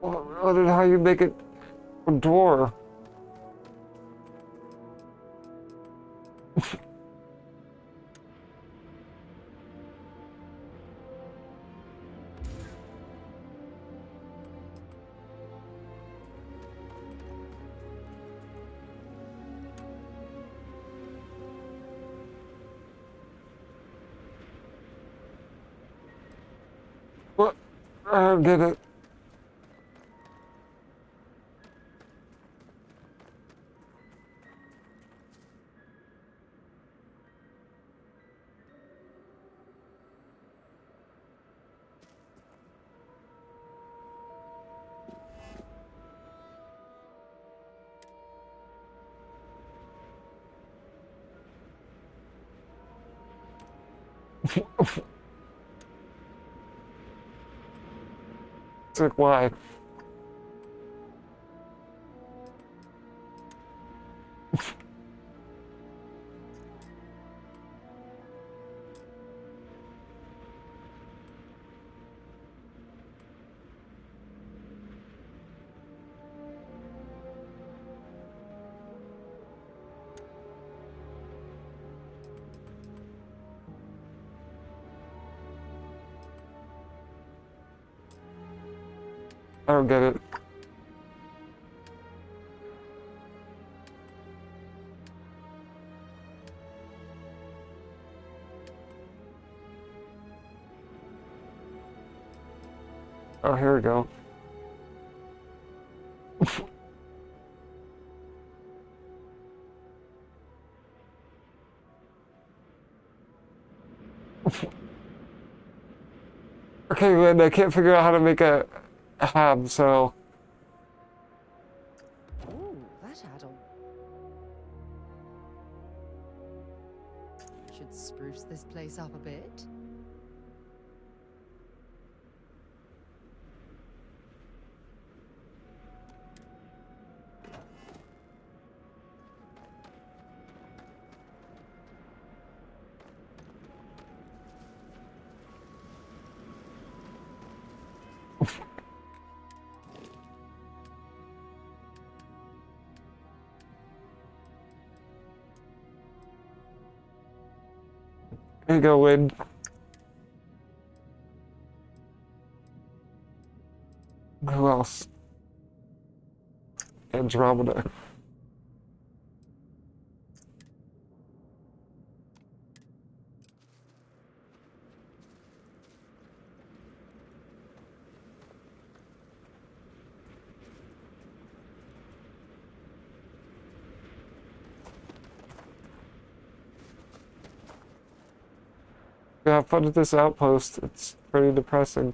What and how you make it a door? What? I don't get it. It's like, why? I don't get it. Oh, here we go. Okay, Lynn, I can't figure out how to make a ham, so... Ooh, that add-on. Should spruce this place up a bit. Here you go, Lynn. Who else? Andromeda. Have fun at this outpost. It's pretty depressing.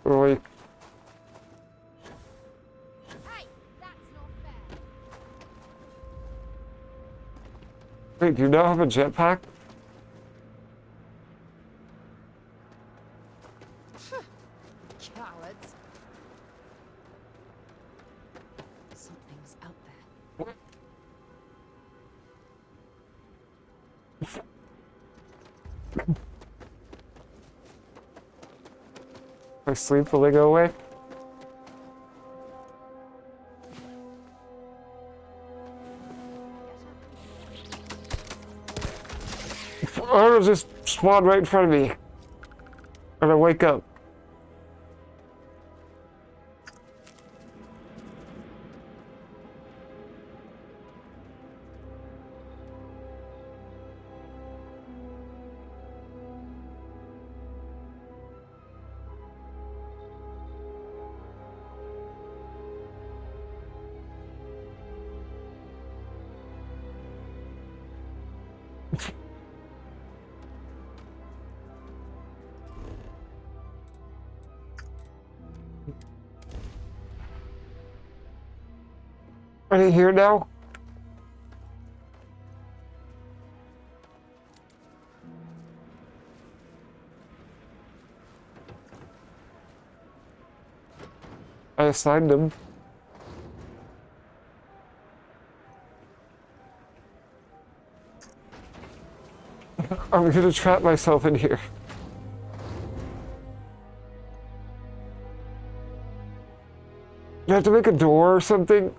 Really? Hey, that's not fair. Wait, do you now have a jetpack? Cowards. Something's out there. I sleep, will they go away? Oh, it'll just spawn right in front of me. And I wake up. Are they here now? I assigned them. I'm gonna trap myself in here. You have to make a door or something?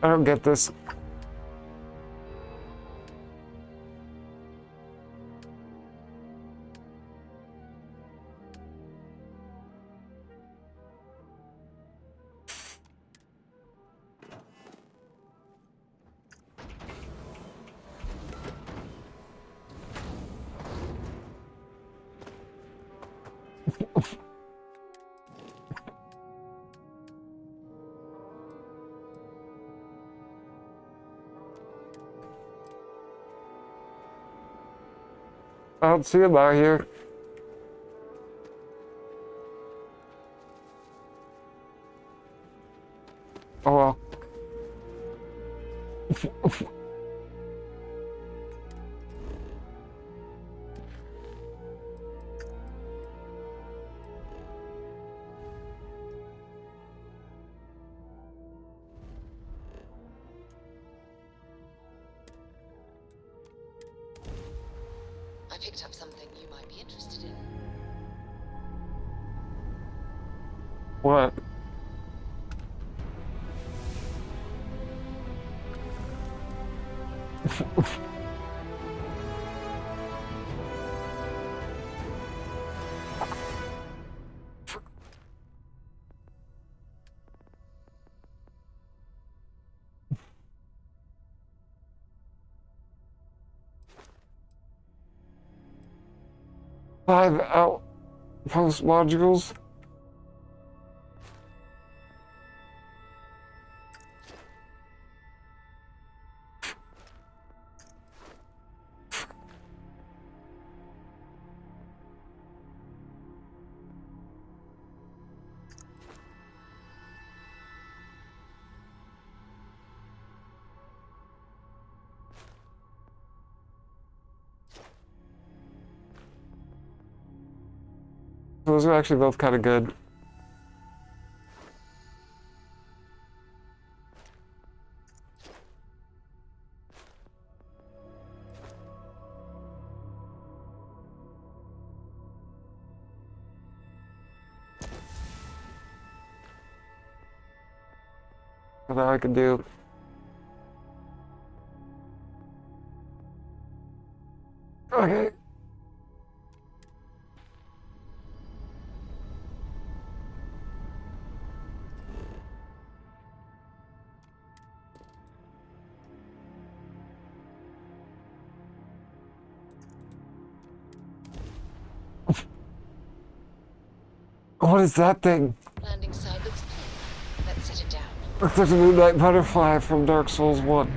I don't get this. I don't see him out here. Oh well. I picked up something you might be interested in. What? Five outpost modules. Those are actually both kind of good. So now I can do. Okay. What is that thing? Landing site looks clean. Let's set it down. Looks like a Midnight Butterfly from Dark Souls 1.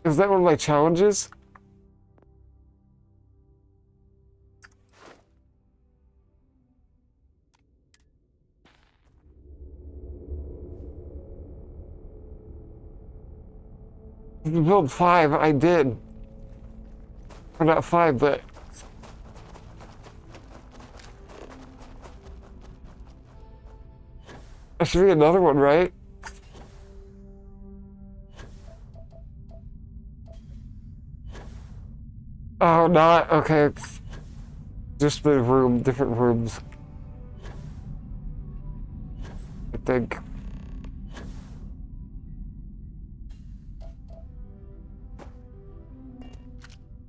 Is that one of my challenges? Build 5, I did. Or not 5, but... There should be another one, right? Oh, not, okay. Just the room, different rooms. I think.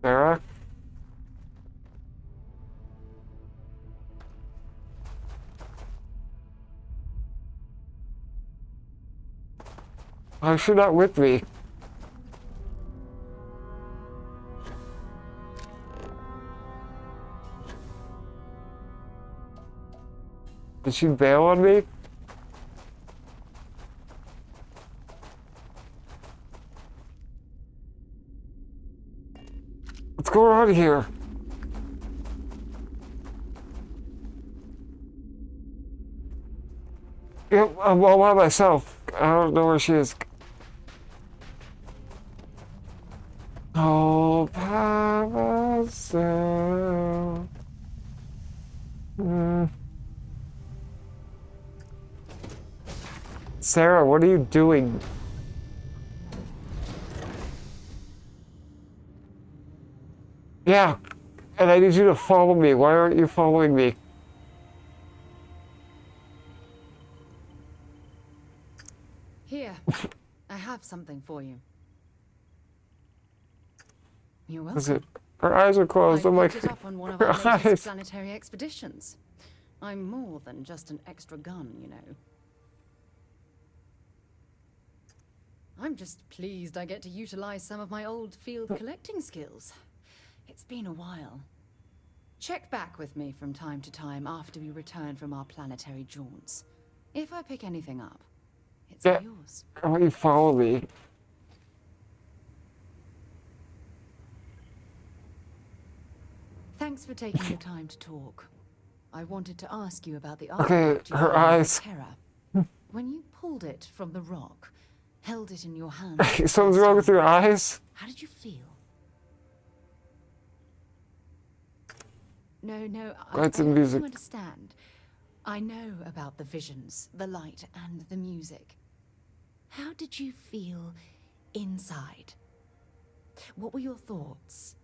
Sarah? Why is she not with me? Did she bail on me? What's going on here? Yep, I'm all by myself. I don't know where she is. All by myself. Sarah, what are you doing? Yeah, and I need you to follow me. Why aren't you following me? Here, I have something for you. You're welcome. Is it? Her eyes are closed. I I'm like, picked it up on one of her our latest eyes. planetary expeditions. I'm more than just an extra gun, you know. I'm just pleased I get to utilize some of my old field collecting skills. It's been a while. Check back with me from time to time after we return from our planetary jaunts. If I pick anything up, it's all yours. Why don't you follow me? Thanks for taking the time to talk. I wanted to ask you about the Okay, artifact you her found in eyes. Terra. When you pulled it from the rock, held it in your hand. Something's wrong with your eyes? How did you feel? No, I Lights and want music. to understand. I know about the visions, the light, and the music. How did you feel inside? What were your thoughts?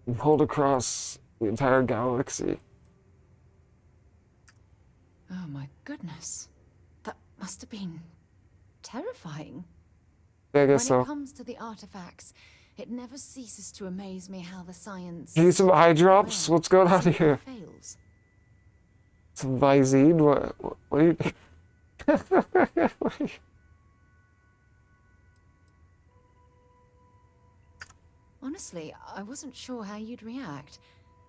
You pulled across the entire galaxy. Oh my goodness. That must have been terrifying. Yeah, I guess so. When it comes to the artifacts, it never ceases to amaze me how the science... Need some eye drops? What's going on here? Fails. Some Visine? What are you... Honestly, I wasn't sure how you'd react.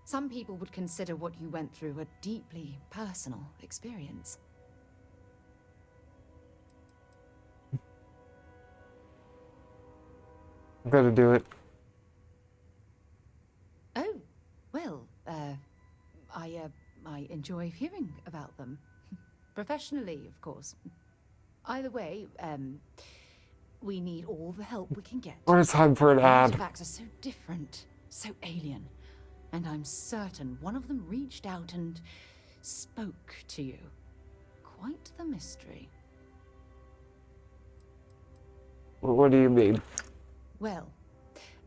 Some people would consider what you went through a deeply personal experience. I'm gonna do it. Oh, well, I enjoy hearing about them. Professionally, of course. Either way, we need all the help we can get. What a time for an ad. Artifacts are so different, so alien. And I'm certain one of them reached out and spoke to you. Quite the mystery. What do you mean? Well,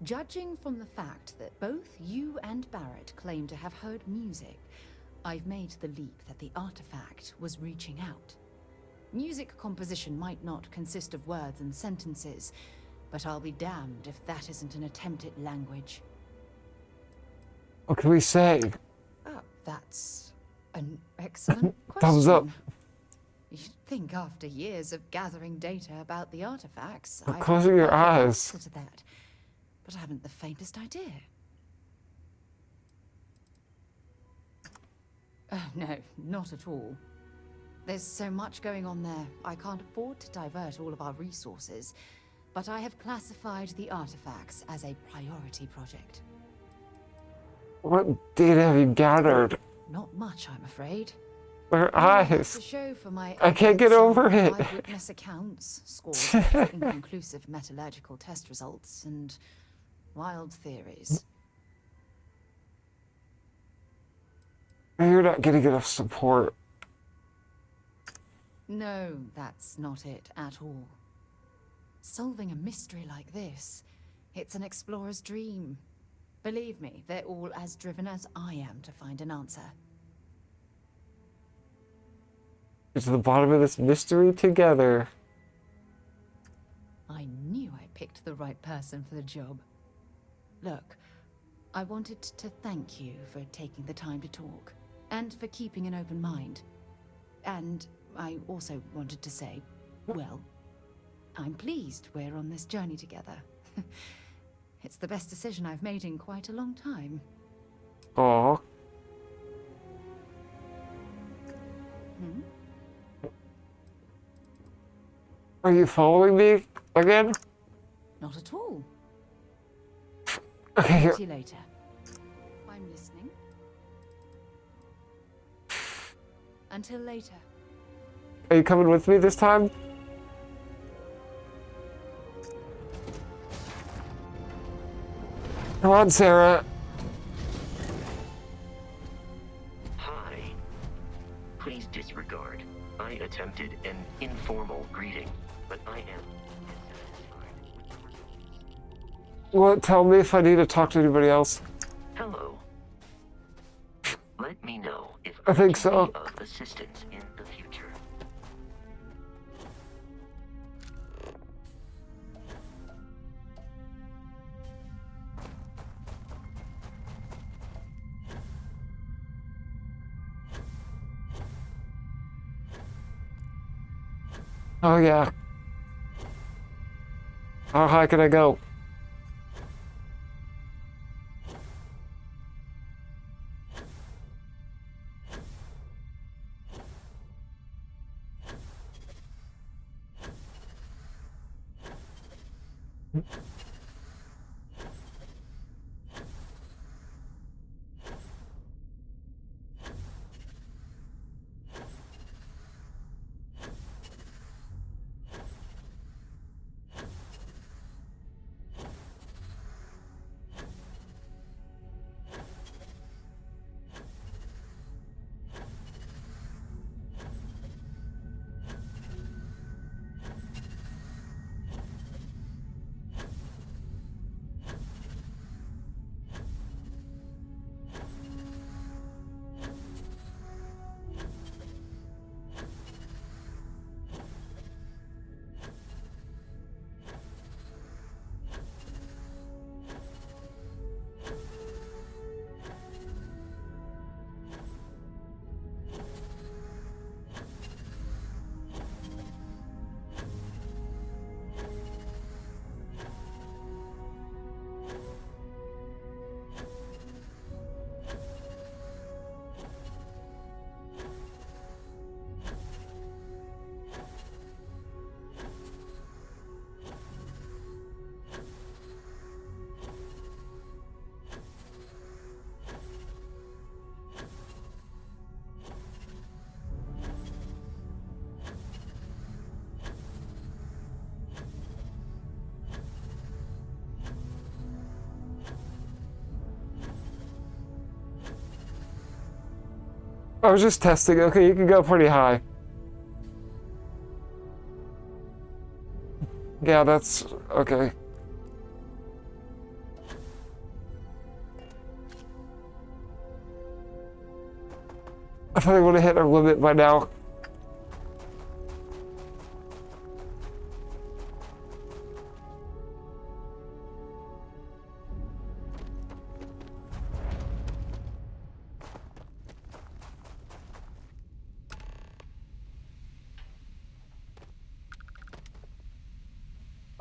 judging from the fact that both you and Barrett claim to have heard music, I've made the leap that the artifact was reaching out. Music composition might not consist of words and sentences, but I'll be damned if that isn't an attempt at language. What can we say? That's an excellent question. Thumbs up. You'd think after years of gathering data about the artifacts, But I'd closing have a your perfect eyes. answer to that, but I haven't the faintest idea. Oh, no, not at all. There's so much going on there, I can't afford to divert all of our resources, but I have classified the artifacts as a priority project. What data have you gathered? Not much, I'm afraid. Her All I have eyes. to show for my I can't get efforts over are it. eyewitness accounts, scores of inconclusive metallurgical test results, and wild theories. You're not getting enough support. No, that's not it at all. Solving a mystery like this, it's an explorer's dream. Believe me, they're all as driven as I am to find an answer. Get to the bottom of this mystery together. I knew I picked the right person for the job. Look, I wanted to thank you for taking the time to talk, and for keeping an open mind. And I also wanted to say, well, I'm pleased we're on this journey together. It's the best decision I've made in quite a long time. Aww. Are you following me again? Not at all. Okay, See you later. I'm listening. Until later. Are you coming with me this time? Come on, Sarah. Hi. Please disregard. I attempted an informal greeting, but I am dissatisfied. What? Tell me if I need to talk to anybody else. Hello. Let me know if I think can so. be of assistance in the future. Oh yeah. How high can I go? I was just testing. Okay, you can go pretty high. Yeah, that's okay. I thought I would have hit our limit by now.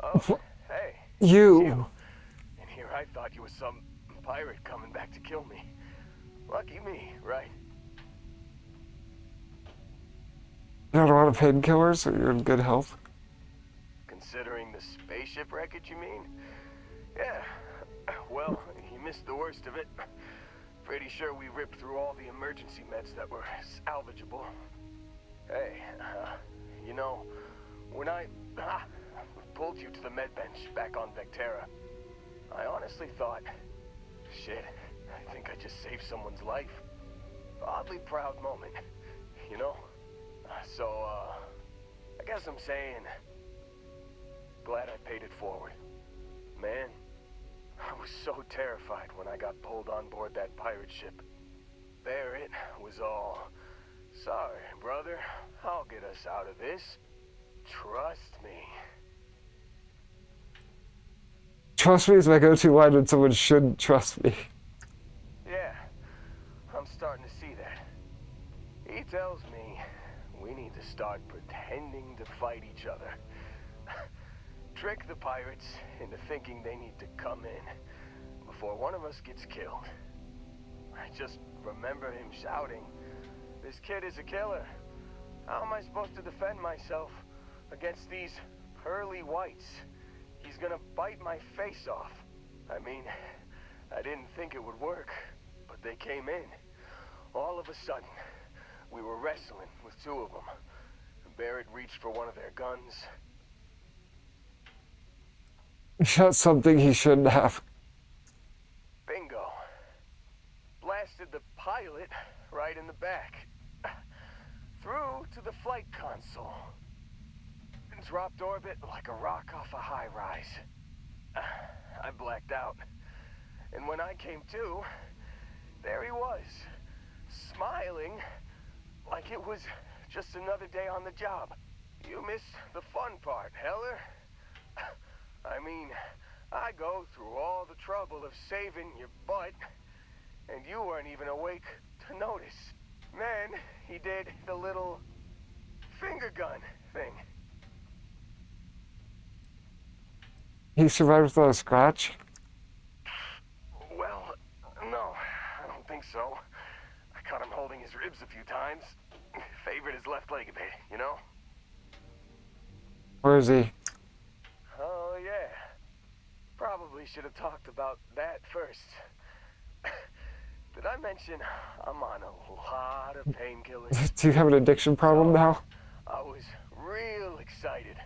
Oh, hey. You. And here I thought you was some pirate coming back to kill me. Lucky me, right? You got a lot of painkillers, or you're in good health? Considering the spaceship wreckage, you mean? Yeah. Well, you missed the worst of it. Pretty sure we ripped through all the emergency meds that were salvageable. Hey, you know, when I pulled you to the med bench back on Vectera, I honestly thought, shit, I think I just saved someone's life. Oddly proud moment, you know? So, I guess I'm saying, glad I paid it forward. Man, I was so terrified when I got pulled on board that pirate ship. There it was all, sorry, brother, I'll get us out of this. Trust me. Trust me is my go-to line when someone should trust me. Yeah, I'm starting to see that. He tells me we need to start pretending to fight each other. Trick the pirates into thinking they need to come in before one of us gets killed. I just remember him shouting, "This kid is a killer. How am I supposed to defend myself against these pearly whites? He's gonna bite my face off." I mean, I didn't think it would work, but they came in. All of a sudden, we were wrestling with two of them. Barrett reached for one of their guns. Shot something he shouldn't have. Bingo. Blasted the pilot right in the back. Through to the flight console. Dropped orbit like a rock off a high rise. I blacked out. And when I came to, there he was. Smiling like it was just another day on the job. You missed the fun part, Heller. I mean, I go through all the trouble of saving your butt, and you weren't even awake to notice. Then he did the little finger gun thing. He survived without a scratch? Well, no, I don't think so. I caught him holding his ribs a few times. Favored his left leg a bit, you know? Where is he? Oh, yeah. Probably should have talked about that first. Did I mention I'm on a lot of painkillers? Do you have an addiction problem now? I was real excited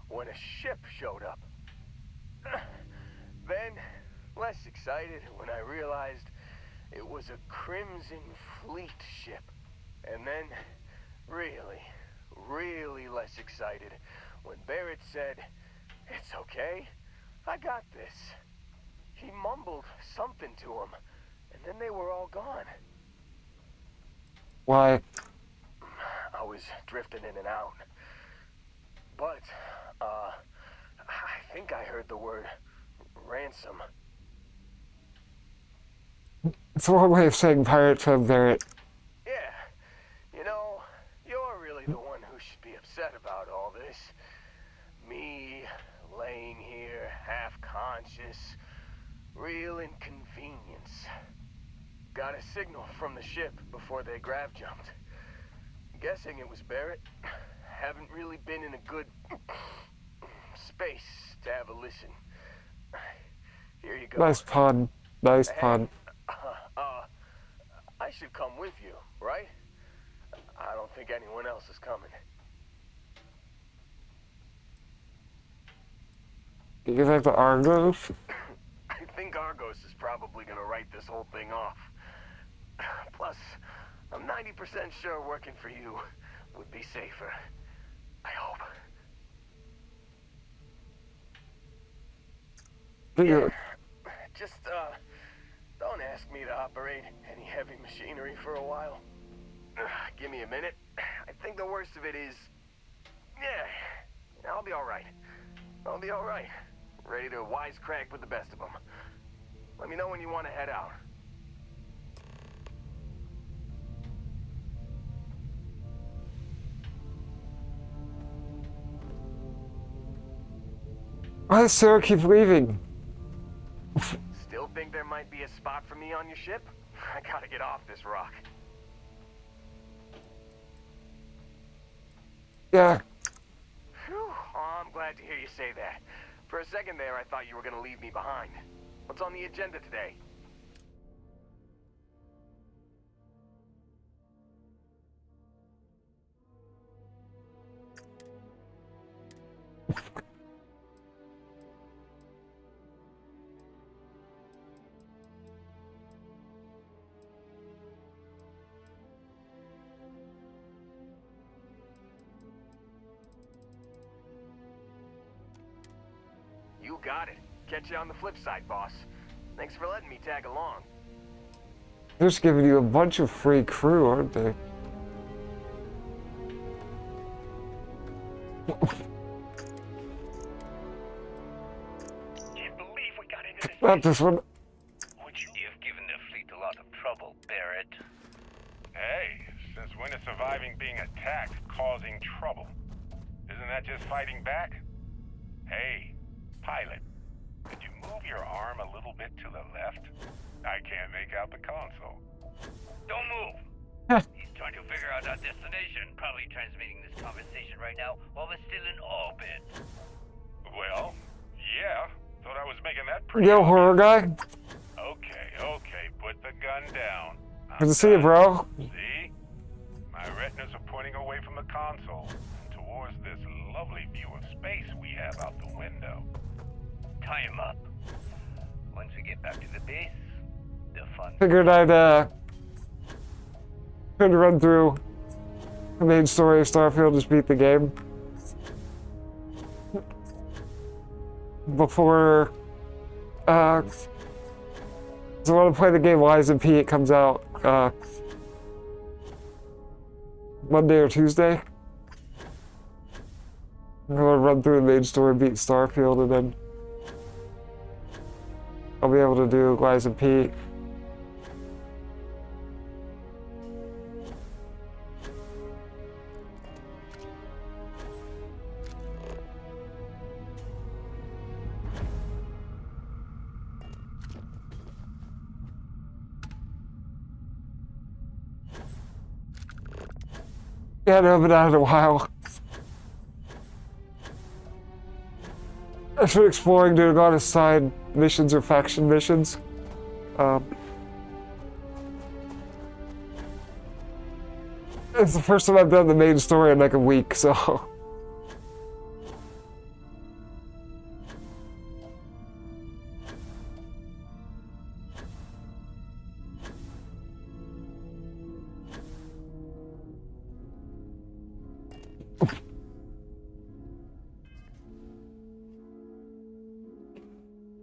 when a ship showed up. Then, less excited when I realized it was a Crimson Fleet ship. And then, really less excited when Barrett said, "It's okay, I got this." He mumbled something to him, and then they were all gone. Why? I was drifting in and out. But, I think I heard the word ransom. It's a long way of saying pirate to Barrett. Yeah, you know, you're really the one who should be upset about all this. Me, laying here, half-conscious, real inconvenience. Got a signal from the ship before they grav-jumped. Guessing it was Barrett. Haven't really been in a good space to have a listen. Here you go. Nice pun. Nice pun. I should come with you, right? I don't think anyone else is coming. You think the Argos? I think Argos is probably gonna write this whole thing off. Plus, I'm 90% sure working for you would be safer. I hope. Yeah. Just, don't ask me to operate any heavy machinery for a while. Give me a minute. I think the worst of it is... Yeah, I'll be alright. I'll be alright. Ready to wisecrack with the best of them. Let me know when you want to head out. Why does Sarah keep leaving? Still think there might be a spot for me on your ship? I gotta get off this rock. Yeah. Whew. Oh, I'm glad to hear you say that. For a second there, I thought you were gonna leave me behind. What's on the agenda today? You got it. Catch you on the flip side, boss. Thanks for letting me tag along. They're just giving you a bunch of free crew, aren't they? Can't believe we got into this. Not this one. You've given the fleet a lot of trouble, Barrett. Hey, since when is surviving being attacked causing trouble? Isn't that just fighting back? Hey, pilot, could you move your arm a little bit to the left? I can't make out the console. Don't move. He's trying to figure out our destination. Probably transmitting this conversation right now while we're still in orbit. Well, yeah. Thought I was making that pretty Yo, horror guy. Okay, put the gun down. Good to see you, bro. See? My retinas are pointing away from the console and towards this lovely view of space we have out the window. Tie him up. Once we get back to the base, the fun. Figured I'd could run through the main story of Starfield, just beat the game before. So I want to play the game Lies and P. It comes out Monday or Tuesday. I'm gonna run through the main story, beat Starfield, and then I'll be able to do Lies and P. Yeah, no, been out in a while. I've been exploring, doing a lot of side missions or faction missions. It's the first time I've done the main story in like a week, so.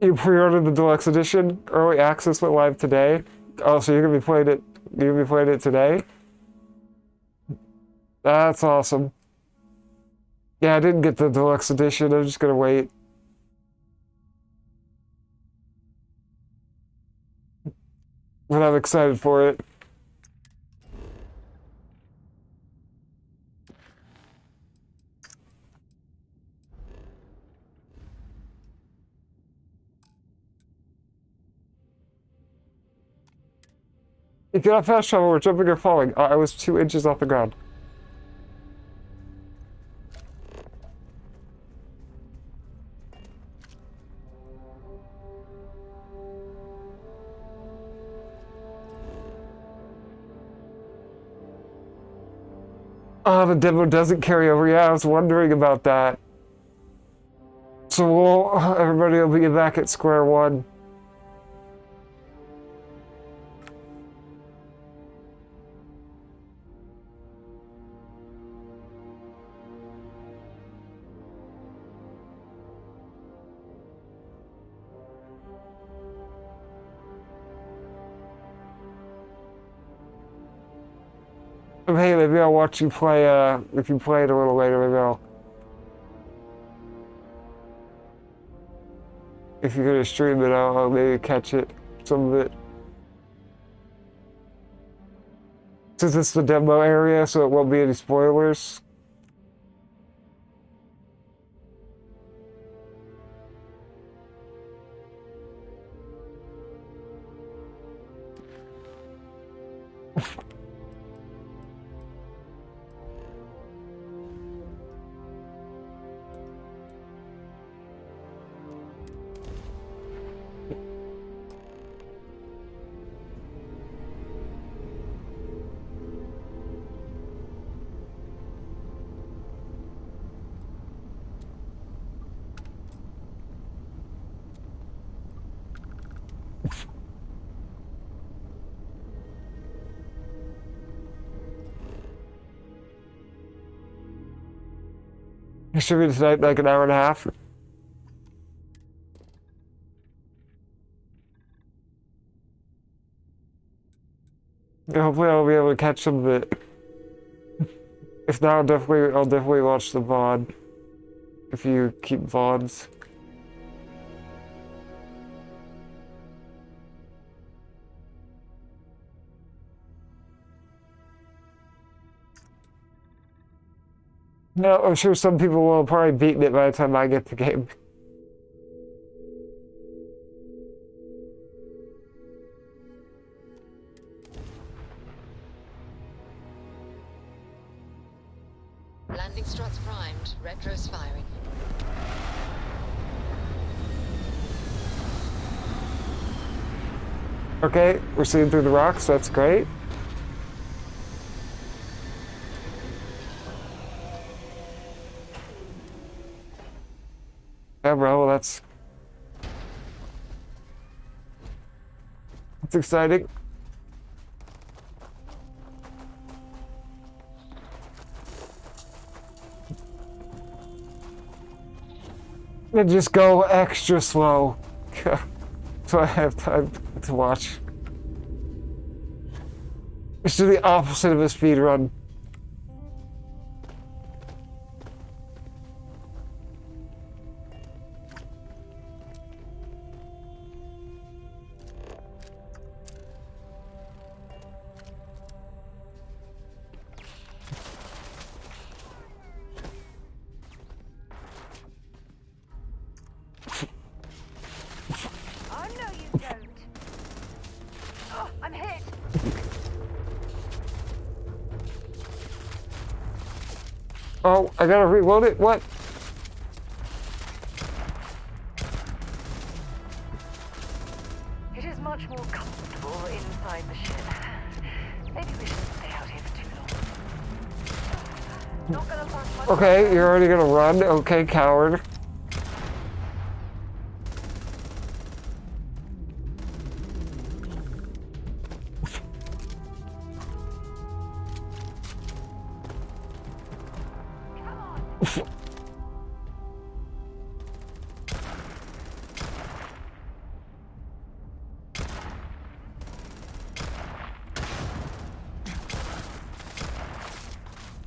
You pre-ordered the deluxe edition. Early access went live today. Oh, so you're gonna be playing it. You're gonna be playing it today. That's awesome. Yeah, I didn't get the deluxe edition. I'm just gonna wait. But I'm excited for it. You get off fast travel, we're jumping or falling. I was 2 inches off the ground. Oh, the demo doesn't carry over. Yeah, I was wondering about that. So everybody will be back at square one. Hey, maybe I'll watch you play, if you play it a little later, maybe I'll... If you're gonna stream it, I'll maybe catch it, some of it. Since it's the demo area, so it won't be any spoilers. It should be tonight, like an hour and a half. Yeah, hopefully I'll be able to catch some of it. If not, I'll definitely watch the VOD. If you keep VODs. No, I'm sure some people will probably beat it by the time I get the game. Landing struts primed. Retros firing. Okay, we're seeing through the rocks. That's great. Yeah, bro, that's exciting. And just go extra slow, so I have time to watch. Let's do the opposite of a speed run. Oh, no, you don't. Oh, I'm hit. Oh, I gotta reload it? What? It is much more comfortable inside the ship. Maybe we shouldn't stay out here for too long. Not gonna last much. Okay, you're already gonna run? Okay, coward.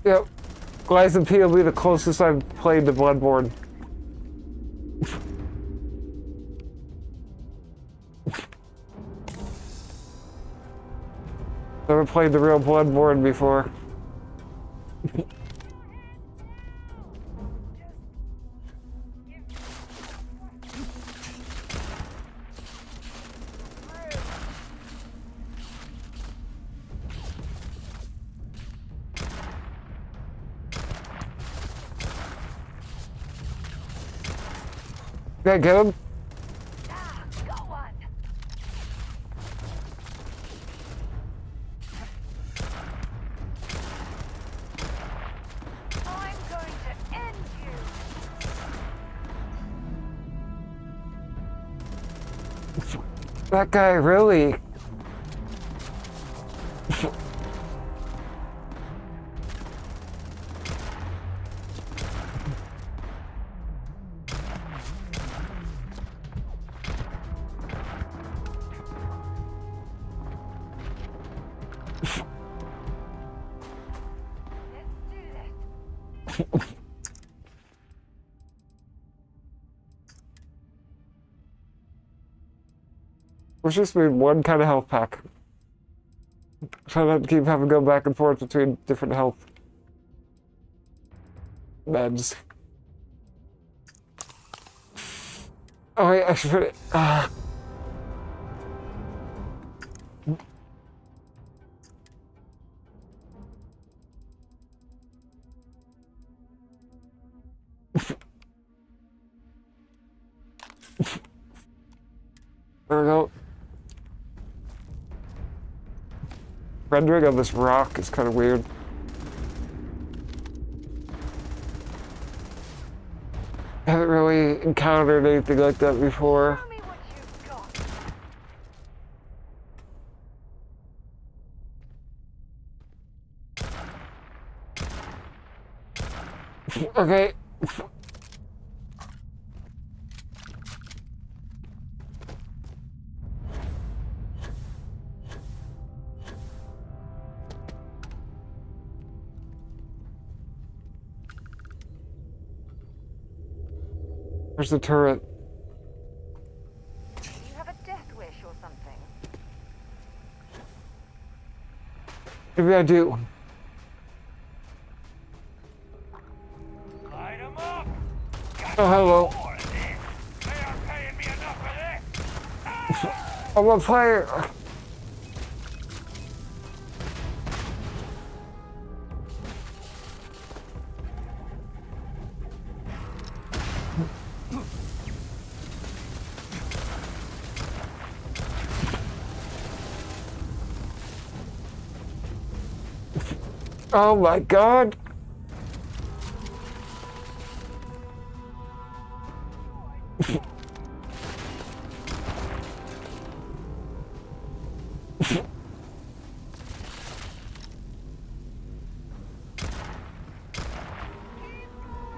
Yep. Glycine P will be the closest I've played to Bloodborne. Never played the real Bloodborne before. Did I get him? That guy really... Let's just move one kind of health pack. Try not to keep having to go back and forth between different health meds. Oh wait, I should put it. There we go. Rendering on this rock is kind of weird. I haven't really encountered anything like that before. Okay. Where's the turret? Do you have a death wish or something? Maybe I do. Light 'em up. Oh, hello. They aren't paying me enough for this. I'm a player. Oh my god!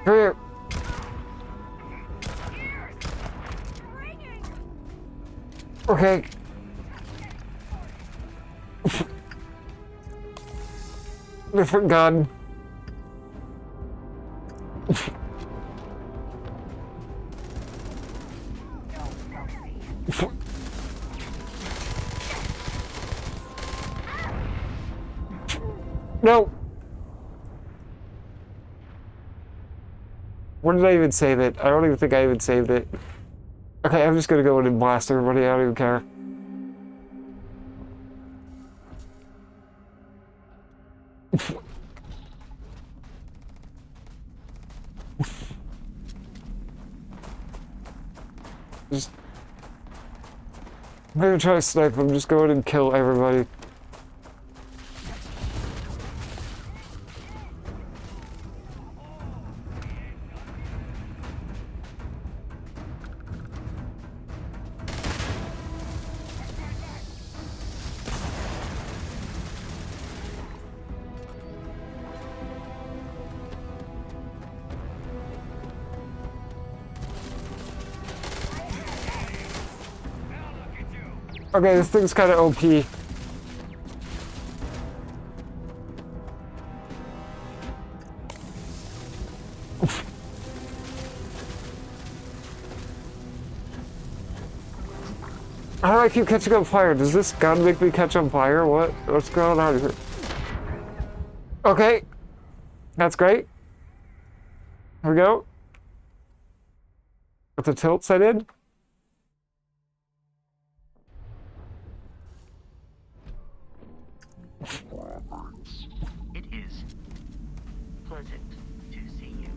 Here. Okay. Different gun. No. Where did I even save it? I don't even think I even saved it. Okay, I'm just gonna go in and blast everybody. I don't even care. Just, I'm gonna try to snipe him. Just go in and kill everybody. Okay, this thing's kind of OP. How do I keep catching on fire? Does this gun make me catch on fire? What's going on here? Okay. That's great. Here we go. With the tilt set in. It is pleasant to see you.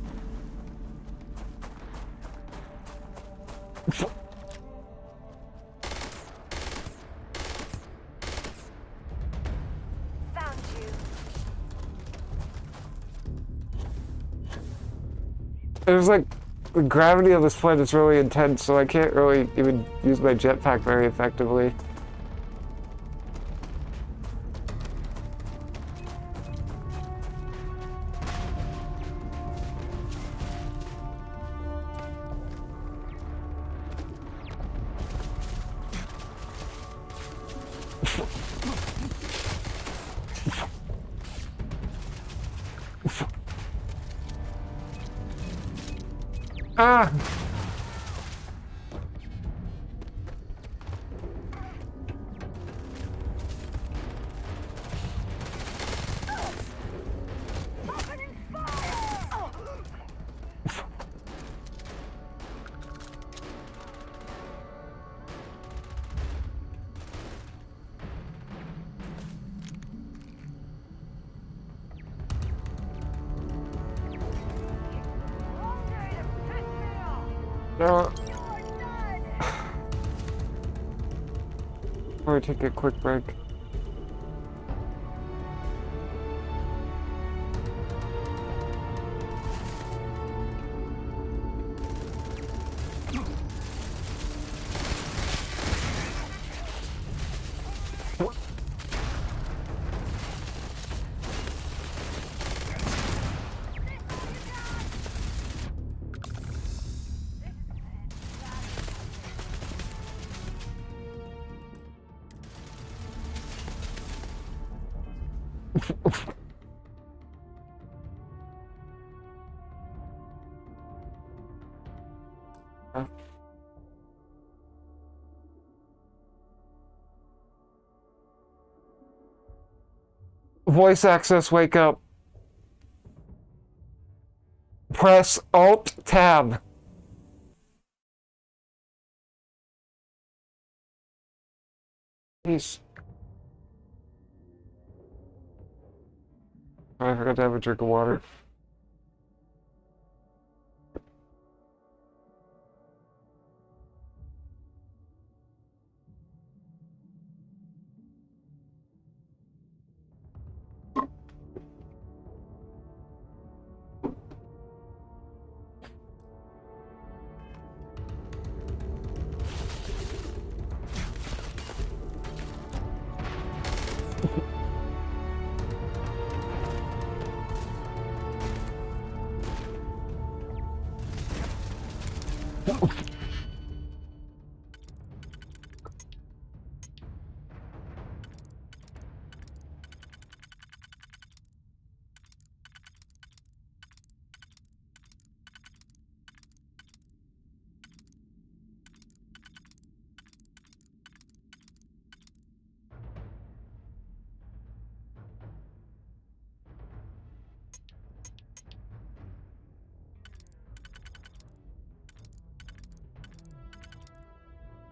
Found you. There's like the gravity of this planet is really intense, so I can't really even use my jetpack very effectively. Ah! No. Or take a quick break. Voice access, wake up. Press Alt-Tab. Jeez. Oh, I forgot to have a drink of water.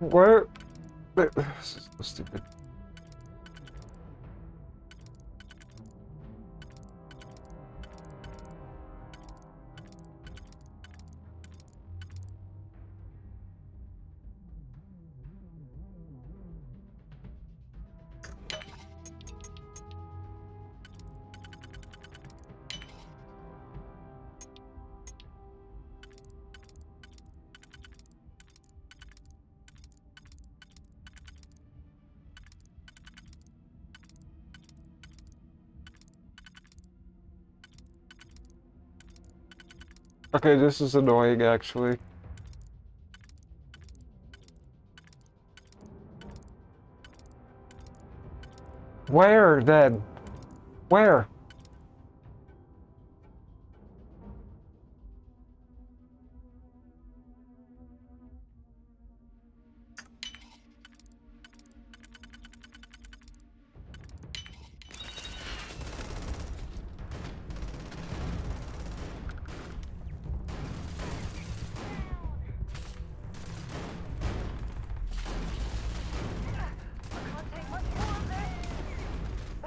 Where? This is so stupid. Okay, this is annoying, actually. Where, then? Where?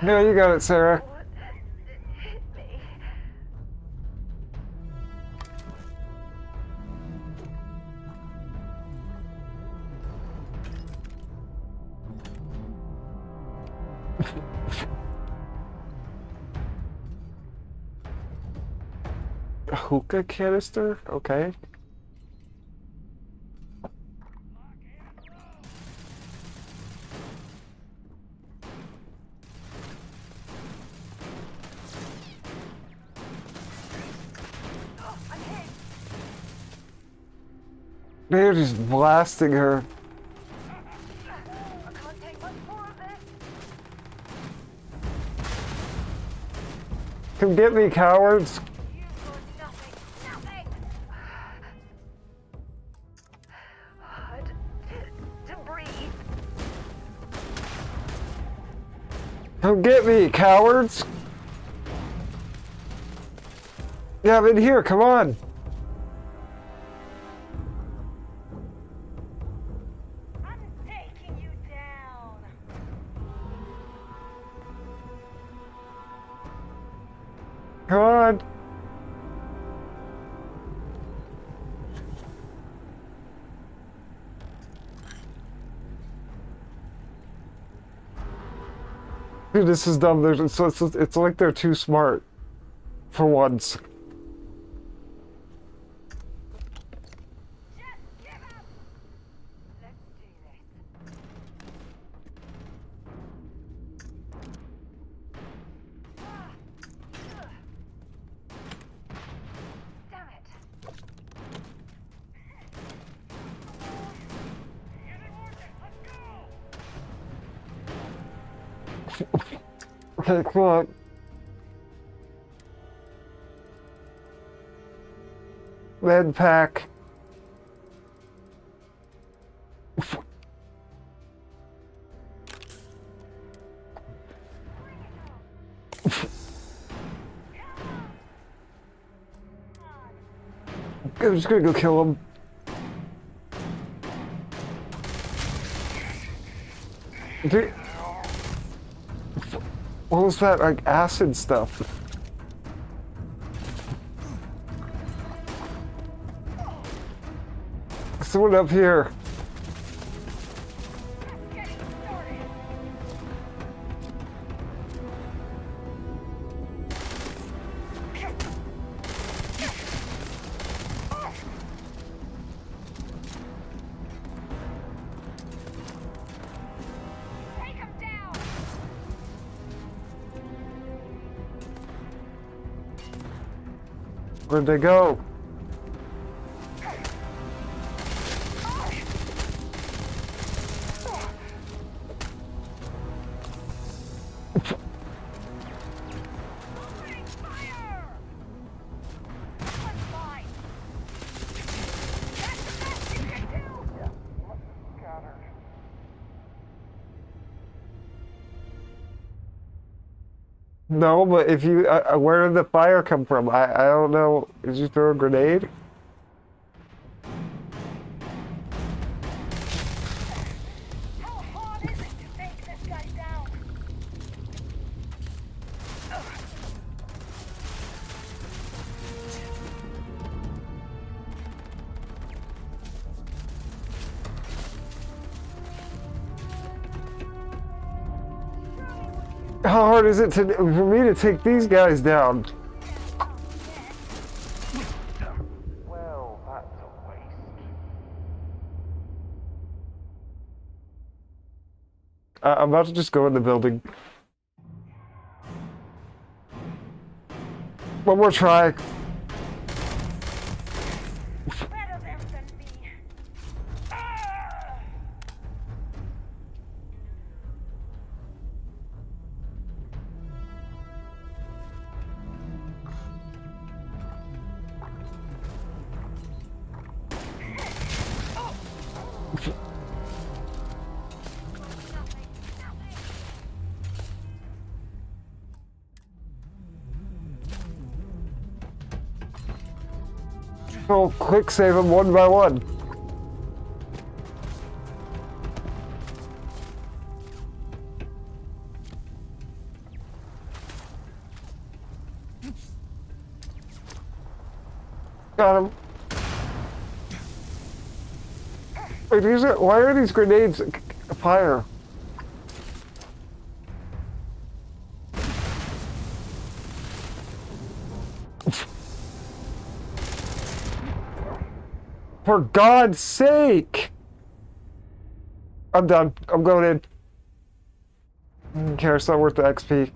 No, you got it, Sarah. A hookah canister? Okay. They're just blasting her. Come get me, cowards! Come get me, cowards! Yeah, I'm in here, come on! Come on! Dude, this is dumb. It's like they're too smart. For once. Okay, come on. Med pack. I'm just gonna go kill him. Dude, what was that, like, acid stuff? Someone up here. Where'd they go? No, but if you, where did the fire come from? I don't know. Did you throw a grenade? How hard is it to take this guy down? How hard is it for me to take these guys down? Well, that's a waste. I'm about to just go in the building. One more try. Oh, quick save them one by one. Got him. Wait, why are these grenades fire? For God's sake! I'm done. I'm going in. I don't care, it's not worth the XP.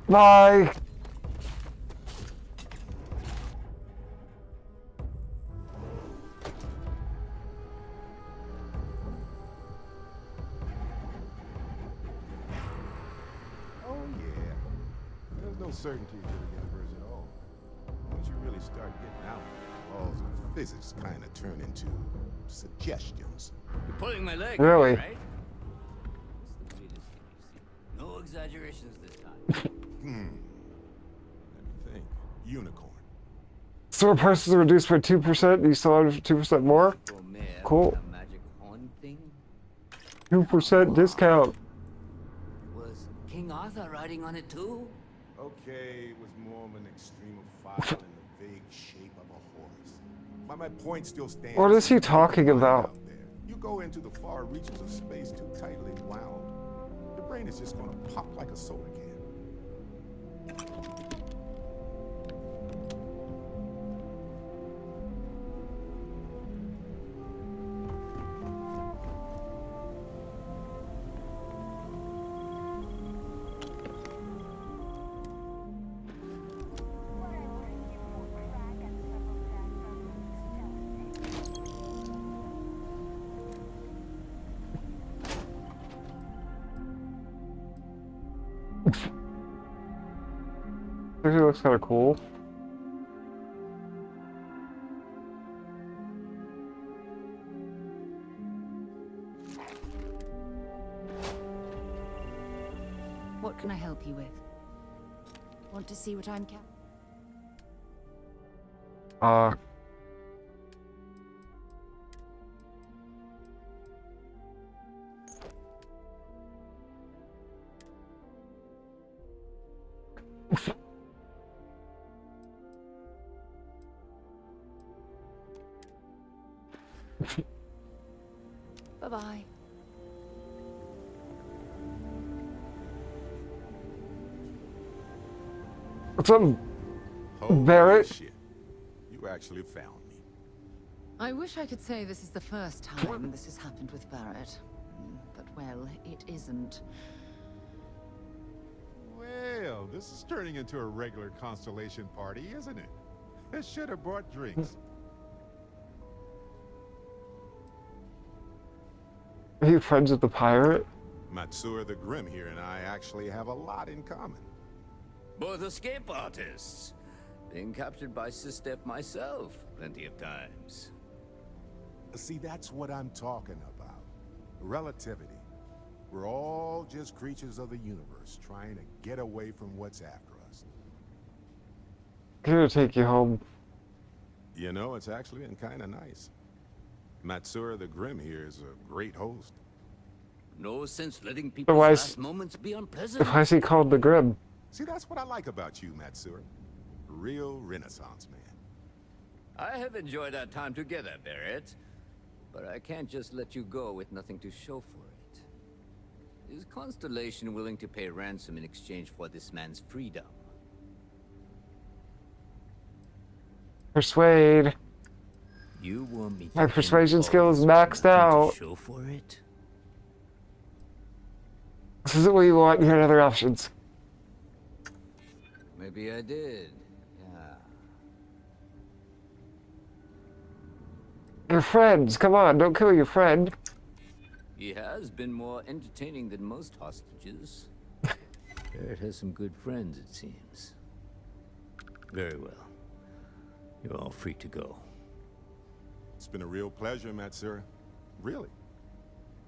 Bye! Oh yeah. There's no certainty to the universe at all. Once you really start getting out, the laws of physics kind of turn into suggestions. You're pulling my leg, Really? right? What's the greatest thing you've seen? No exaggerations this time. Let me think. Unicorn. Store prices are reduced by 2%. You still have 2% more? Cool. 2% discount. Was King Arthur riding on it too? Okay, it was more of an extreme of fire in the vague shape of a horse. But my point still stands. What is he talking about? You go into the far reaches of space too tightly wound, your brain is just gonna pop like a soda can. Actually looks kind of cool. What can I help you with? Want to see what I'm cap? Bye-bye. What's up, Holy Barrett? shit. You actually found me. I wish I could say this is the first time this has happened with Barrett. But, well, it isn't. Well, this is turning into a regular Constellation party, isn't it? I should have brought drinks. Are you friends with the pirate? Matsura the Grim here and I actually have a lot in common. Both escape artists. Being captured by Sistef myself plenty of times. See, that's what I'm talking about. Relativity. We're all just creatures of the universe trying to get away from what's after us. I'm gonna take you home. You know, it's actually been kind of nice. Matsura the Grim here is a great host. No sense letting So people's why last moments be unpleasant. is he called the Grim? See, that's what I like about you, Matsura. Real Renaissance man. I have enjoyed our time together, Barrett. But I can't just let you go with nothing to show for it. Is Constellation willing to pay ransom in exchange for this man's freedom? Persuade. You want me to My persuasion end skill all is this with maxed nothing to out. show for it? This isn't what you want. You had other options. Maybe I did. Yeah. Your friends. Come on, don't kill your friend. He has been more entertaining than most hostages. Barrett has some good friends, it seems. Very well. You're all free to go. It's been a real pleasure, Matsura. Really.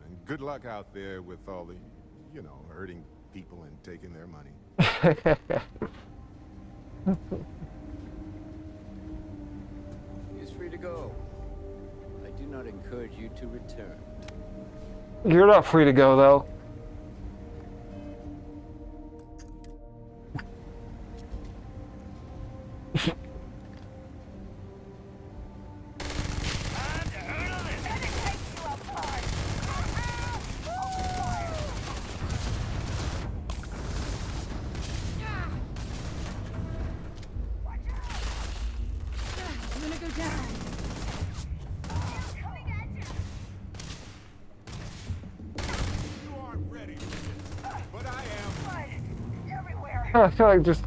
And good luck out there with all the, you know, hurting people and taking their money. He's free to go. I do not encourage you to return. You're not free to go, though. I'm gonna go down. You aren't ready for this, but I am. Everywhere. I feel like just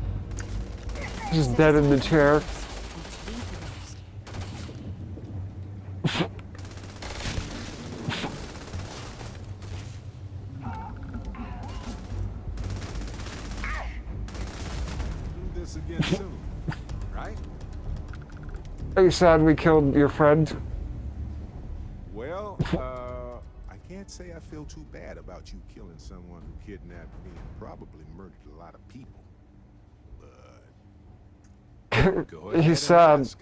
dead in the chair. Do this again soon, right? Are you sad we killed your friend? Well, I can't say I feel too bad about you killing someone who kidnapped me and probably murdered a lot of people. But go ahead He's and sad. ask.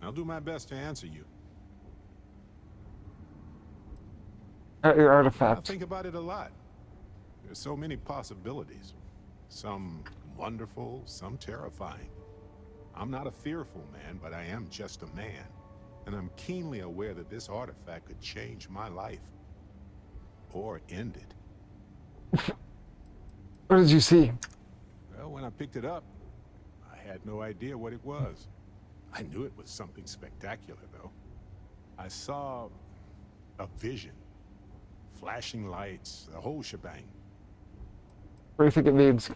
I'll do my best to answer you. Your I artifact. think about it a lot. There's so many possibilities. Some wonderful, some terrifying. I'm not a fearful man, but I am just a man. And I'm keenly aware that this artifact could change my life. Or end it. What did you see? Well, when I picked it up, I had no idea what it was. I knew it was something spectacular, though. I saw a vision. Flashing lights, the whole shebang. What do you think it means?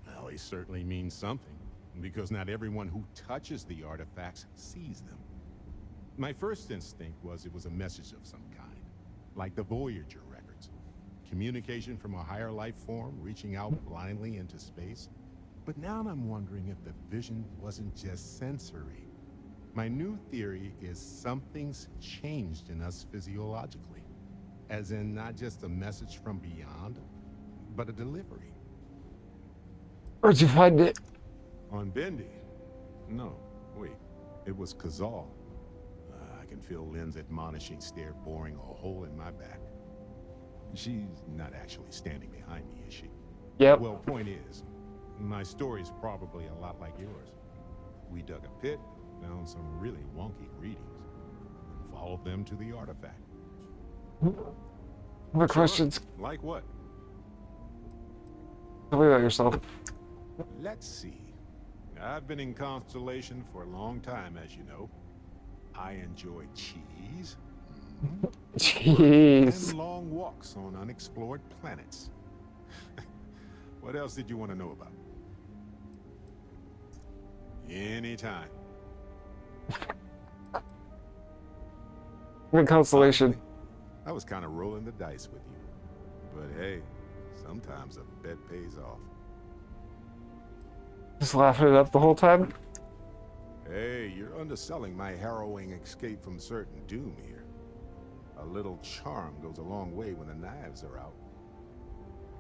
Well, it certainly means something, because not everyone who touches the artifacts sees them. My first instinct was it was a message of some kind, like the Voyager records. Communication from a higher life form reaching out blindly into space. But now I'm wondering if the vision wasn't just sensory. My new theory is something's changed in us physiologically. As in, not just a message from beyond, but a delivery. Where'd you find it? On Bendy? No, wait. It was Kazal. I can feel Lynn's admonishing stare boring a hole in my back. She's not actually standing behind me, is she? Yep. Well, point is, my story's probably a lot like yours. We dug a pit, found some really wonky readings, and followed them to the artifact. What questions? Like what? Tell me about yourself. Let's see. I've been in Constellation for a long time, as you know. I enjoy cheese. Jeez. And long walks on unexplored planets. What else did you want to know about? Anytime. Good Constellation. I was kind of rolling the dice with you. But hey, sometimes a bet pays off. Just laughing it up the whole time? Hey, you're underselling my harrowing escape from certain doom here. A little charm goes a long way when the knives are out.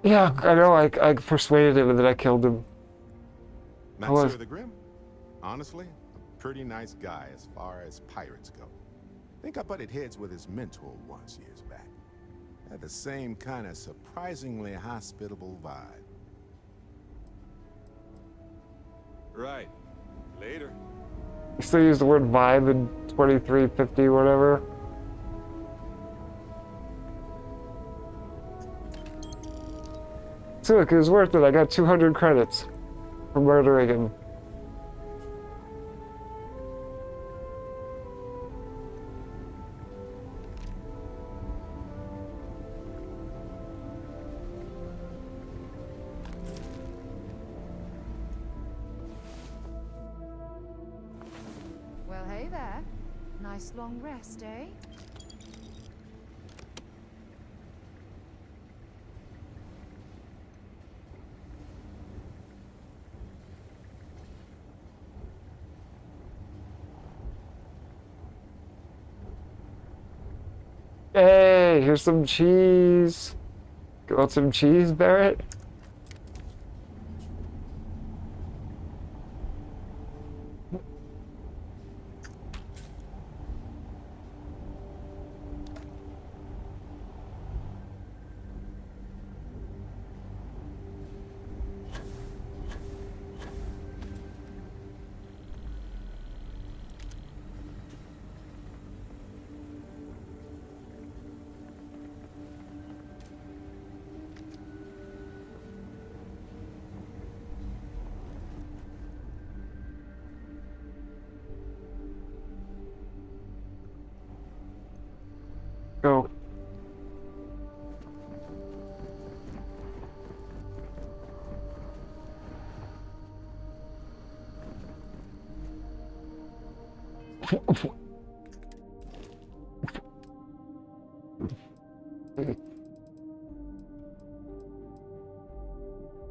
Yeah, I know. I persuaded him and then I killed him. Master of the Grim? Honestly, a pretty nice guy as far as pirates go. I think I butted heads with his mentor once years back. Had the same kind of surprisingly hospitable vibe. Right. Later. You still use the word vibe in 2350, whatever. So look, it was worth it. I got 200 credits for murdering him. Well, hey there. Nice long rest, eh? Hey, here's some cheese. You want some cheese, Barrett? Go.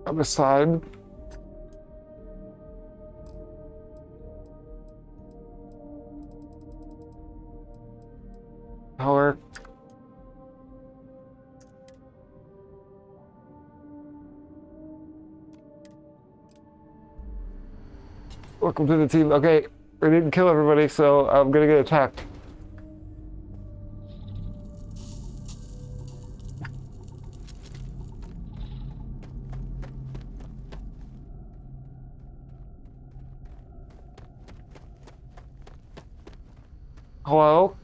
On the side. Color. Welcome to the team. Okay, we didn't kill everybody, so I'm gonna get attacked. Hello?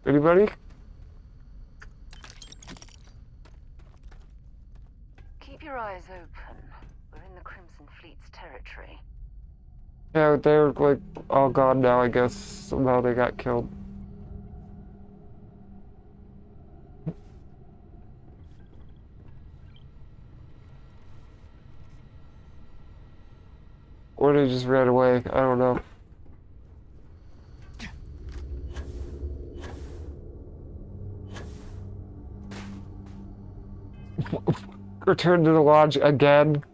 Anybody? Keep your eyes open. We're in the Crimson Fleet's territory. Yeah, they're like all gone now, I guess. Somehow they got killed. Or they just ran away. I don't know. Return to the lodge again.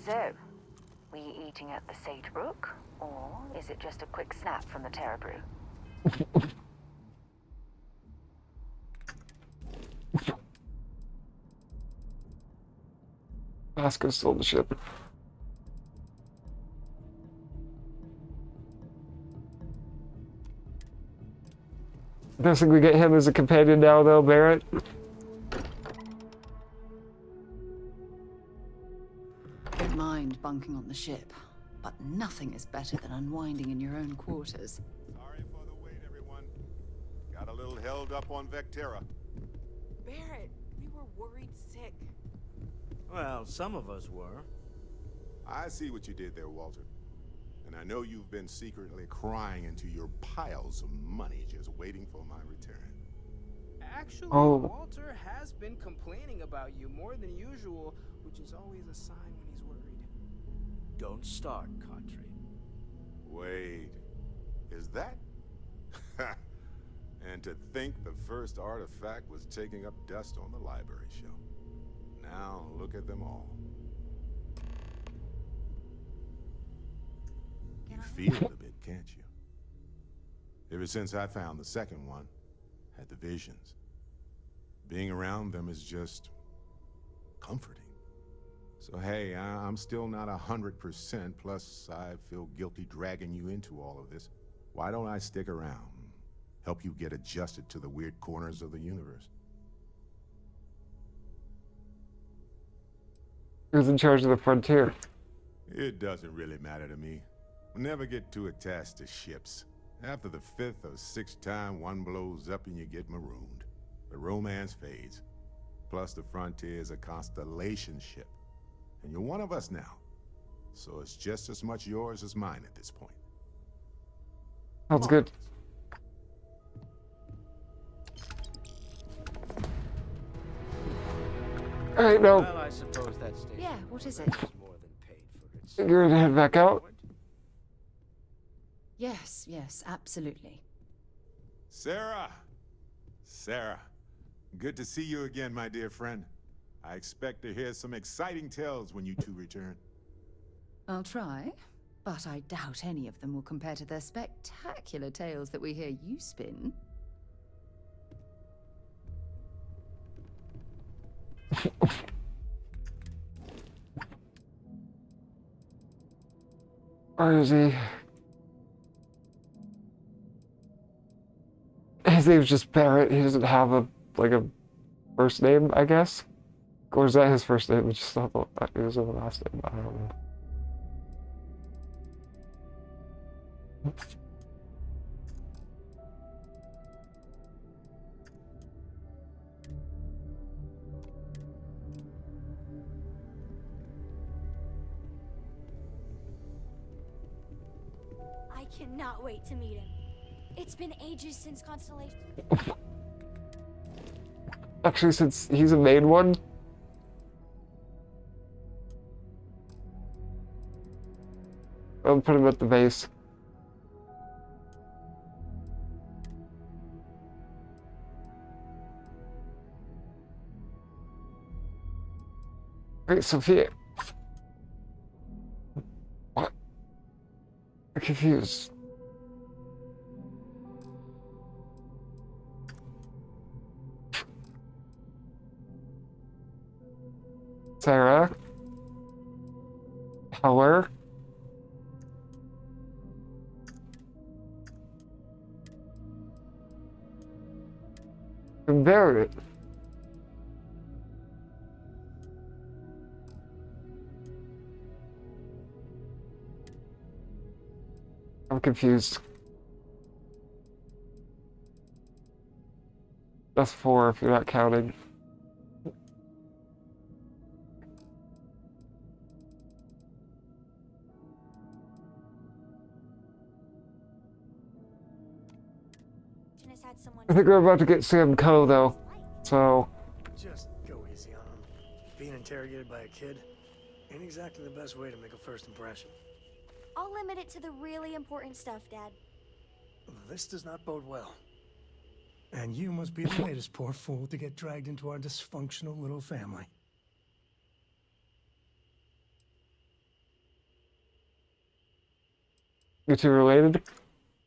So, were you eating at the Sage Brook, or is it just a quick snap from the Terra Brew? Vasco stole the ship. Guessing we get him as a companion now, though, Barrett. Don't mind bunking on the ship, but nothing is better than unwinding in your own quarters. Sorry for the wait, everyone. Got a little held up on Vectera. Barrett, we were worried sick. Well, some of us were. I see what you did there, Walter. And I know you've been secretly crying into your piles of money just waiting for my return. Actually, Oh. Walter has been complaining about you more than usual, which is always a sign when he's worried. Don't start, Country. Wait, is that? And to think the first artifact was taking up dust on the library shelf. Now look at them all. You feel it a bit, can't you? Ever since I found the second one, had the visions. Being around them is just comforting. So hey, I'm still not 100%, plus I feel guilty dragging you into all of this. Why don't I stick around? Help you get adjusted to the weird corners of the universe. Who's in charge of the frontier? It doesn't really matter to me. Never get too attached to ships. After the 5th or 6th time one blows up and you get marooned. The romance fades. Plus the frontier is a constellation ship. And you're one of us now. So it's just as much yours as mine at this point. Sounds good. Alright, no. Well, I suppose that station Yeah, what is it? more than paid for its. You're gonna head back out? Yes, yes, absolutely. Sarah! Sarah, good to see you again, my dear friend. I expect to hear some exciting tales when you two return. I'll try, but I doubt any of them will compare to the spectacular tales that we hear you spin. Where is he? His name's just Barrett. He doesn't have a first name, I guess. Or is that his first name? We just thought that it was the last name. I don't know. I cannot wait to meet him. It's been ages since Constellation. Actually, since he's a main one. I'll put him at the base. Wait, Sophia. What? I'm confused. Sarah? Heller? Barrett. I'm confused. That's 4 if you're not counting. I think we're about to get Sam Coe though, so. Just go easy on him. Being interrogated by a kid ain't exactly the best way to make a first impression. I'll limit it to the really important stuff, Dad. This does not bode well. And you must be the latest poor fool to get dragged into our dysfunctional little family. You two related?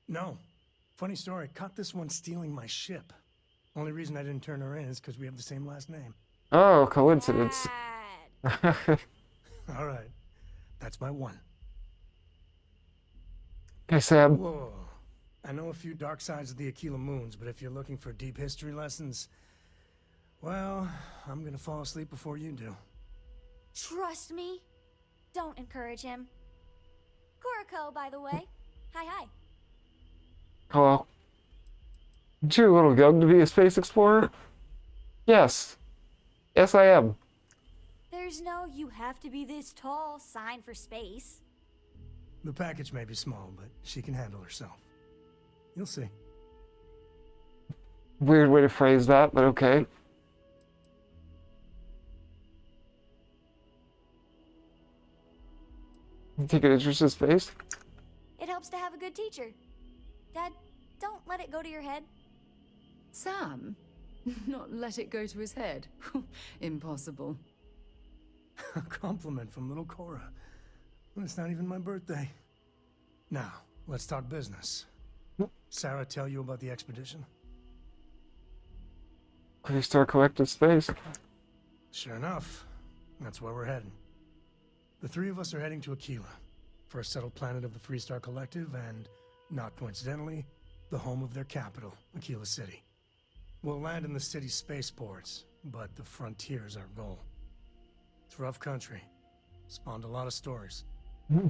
No. Funny story, caught this one stealing my ship. Only reason I didn't turn her in is because we have the same last name. Oh, coincidence. All right. That's my one. Hey, Sam. Whoa. I know a few dark sides of the Aquila Moons, but if you're looking for deep history lessons, well, I'm gonna fall asleep before you do. Trust me. Don't encourage him. Kuriko, by the way. Hi. Hello. Aren't you a little young to be a space explorer? Yes. Yes, I am. There's no "you have to be this tall" sign for space. The package may be small, but she can handle herself. You'll see. Weird way to phrase that, but okay. You take an interest in space? It helps to have a good teacher. Dad, don't let it go to your head. Sam? Not let it go to his head. Impossible. A compliment from little Cora. And it's not even my birthday. Now, let's talk business. Sarah tell you about the expedition? Freestar Collective Space. Sure enough. That's where we're heading. The three of us are heading to Aquila, first settled planet of the Freestar Collective and, not coincidentally, the home of their capital, Aquila City. We'll land in the city's spaceports, but the frontier's our goal. It's rough country. Spawned a lot of stories.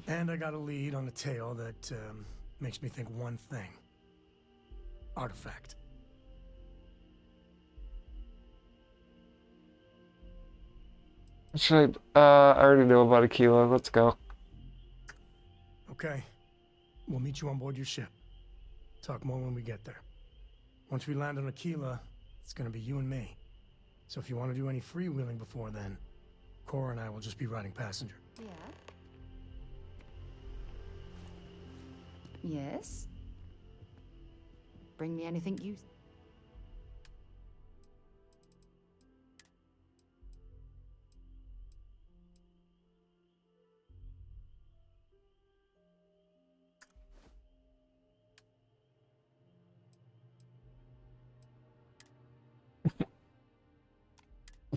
And I got a lead on a tale that makes me think one thing. Artifact. Should I already know about Aquila. Let's go. Okay. We'll meet you on board your ship. Talk more when we get there. Once we land on Aquila, it's gonna be you and me. So if you want to do any freewheeling before then, Cora and I will just be riding passenger. Yeah? Yes? Bring me anything you...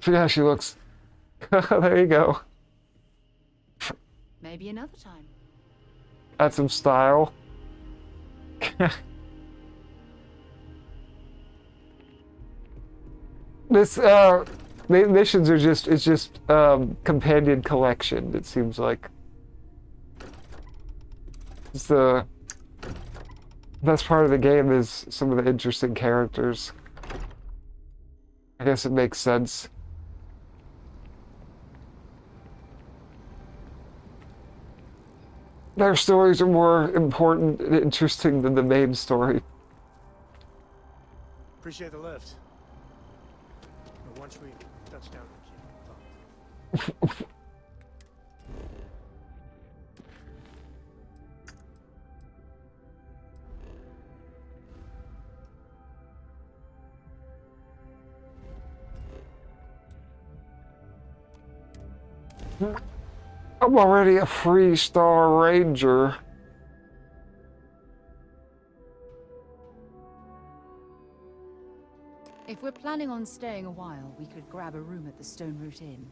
Yeah, she looks... There you go. Maybe another time. Add some style. This, missions are just, it's just, companion collection, it seems like. It's the best part of the game is some of the interesting characters. I guess it makes sense. Their stories are more important and interesting than the main story. Appreciate the lift. But once we touch down I'm already a Freestar Ranger. If we're planning on staying a while, we could grab a room at the Stone Root Inn.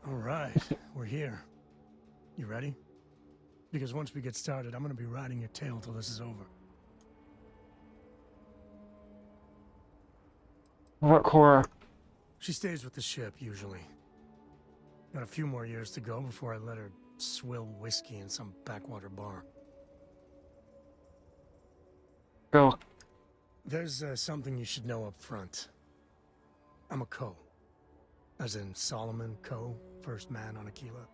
All right, we're here. You ready? Because once we get started, I'm gonna be riding your tail till this is over. What, Cora? She stays with the ship, usually. Got a few more years to go before I let her swill whiskey in some backwater bar. Go. There's something you should know up front. I'm a Co. As in Solomon Co., first man on Aquila.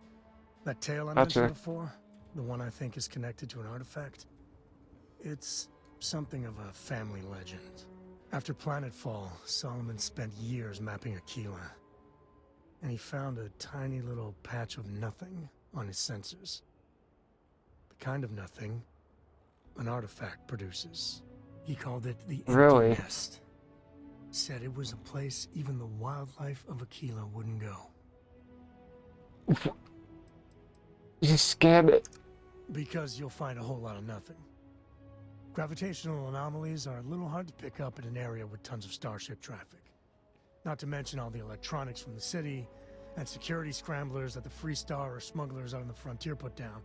That tale I mentioned before, the one I think is connected to an artifact, it's something of a family legend. After planetfall, Solomon spent years mapping Aquila, and he found a tiny little patch of nothing on his sensors. The kind of nothing an artifact produces. He called it the Empty Nest. Said it was a place even the wildlife of Aquila wouldn't go. Just scan it. Because you'll find a whole lot of nothing. Gravitational anomalies are a little hard to pick up in an area with tons of starship traffic. Not to mention all the electronics from the city, and security scramblers that the Freestar or smugglers out on the frontier put down.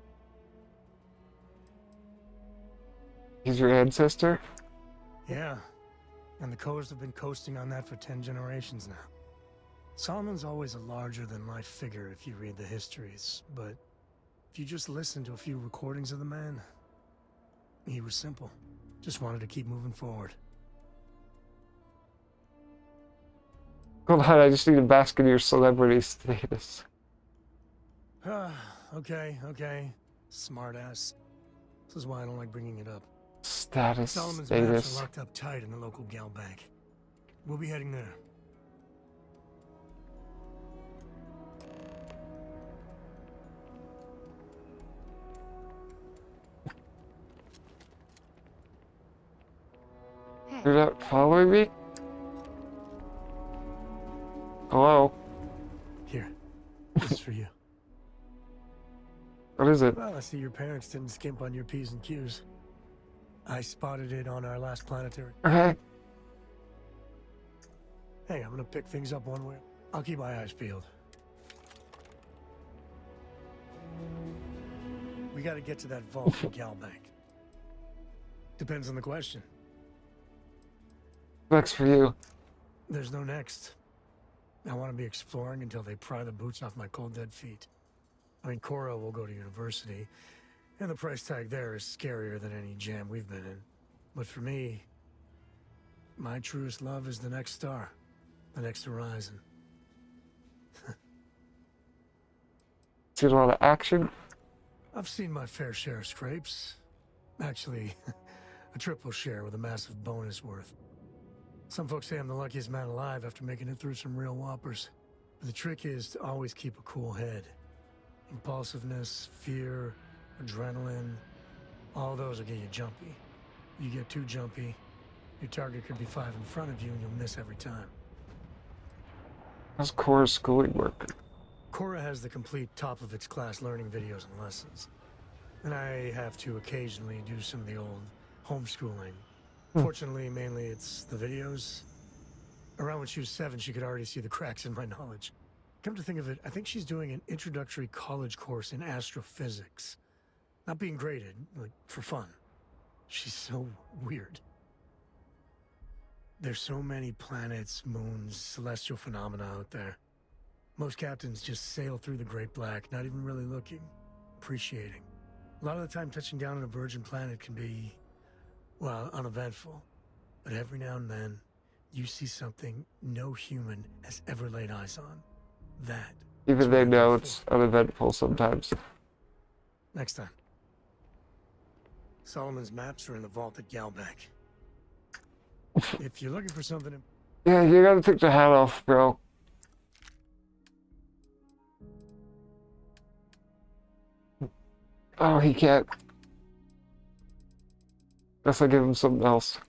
He's your ancestor? Yeah, and the Coors have been coasting on that for 10 generations now. Solomon's always a larger-than-life figure if you read the histories, but if you just listen to a few recordings of the man, he was simple. Just wanted to keep moving forward. Hold on, I just need to bask in your celebrity status. Okay. Smartass. This is why I don't like bringing it up. Status. Solomon's Status. maps are locked up tight in the local gal bank. We'll be heading there. You're not following me? Hello? Here. This is for you. What is it? Well, I see your parents didn't skimp on your P's and Q's. I spotted it on our last planetary. Okay. Hey, I'm gonna pick things up one way. I'll keep my eyes peeled. We gotta get to that vault in Galbank. Depends on the question. Next for you. There's no next. I want to be exploring until they pry the boots off my cold dead feet. I mean, Cora will go to university, and the price tag there is scarier than any jam we've been in. But for me, my truest love is the next star, the next horizon. Seen a lot of action? I've seen my fair share of scrapes. Actually, a triple share with a massive bonus worth. Some folks say I'm the luckiest man alive after making it through some real whoppers. But the trick is to always keep a cool head. Impulsiveness, fear, adrenaline, all those will get you jumpy. You get too jumpy, your target could be 5 in front of you and you'll miss every time. How's Cora's schooling work? Cora has the complete top-of-its-class learning videos and lessons. And I have to occasionally do some of the old homeschooling. Fortunately, mainly it's the videos. Around when she was 7, she could already see the cracks in my knowledge. Come to think of it, I think she's doing an introductory college course in astrophysics. Not being graded, like, for fun. She's so weird. There's so many planets, moons, celestial phenomena out there. Most captains just sail through the Great Black, not even really looking, appreciating. A lot of the time touching down on a virgin planet can be, well, uneventful. But every now and then, you see something no human has ever laid eyes on. That. Even they know it's uneventful sometimes. Next time. Solomon's maps are in the vault at Galbank. If you're looking for something... Yeah, you gotta take the hat off, bro. Oh, he can't. Guess I'll give him something else.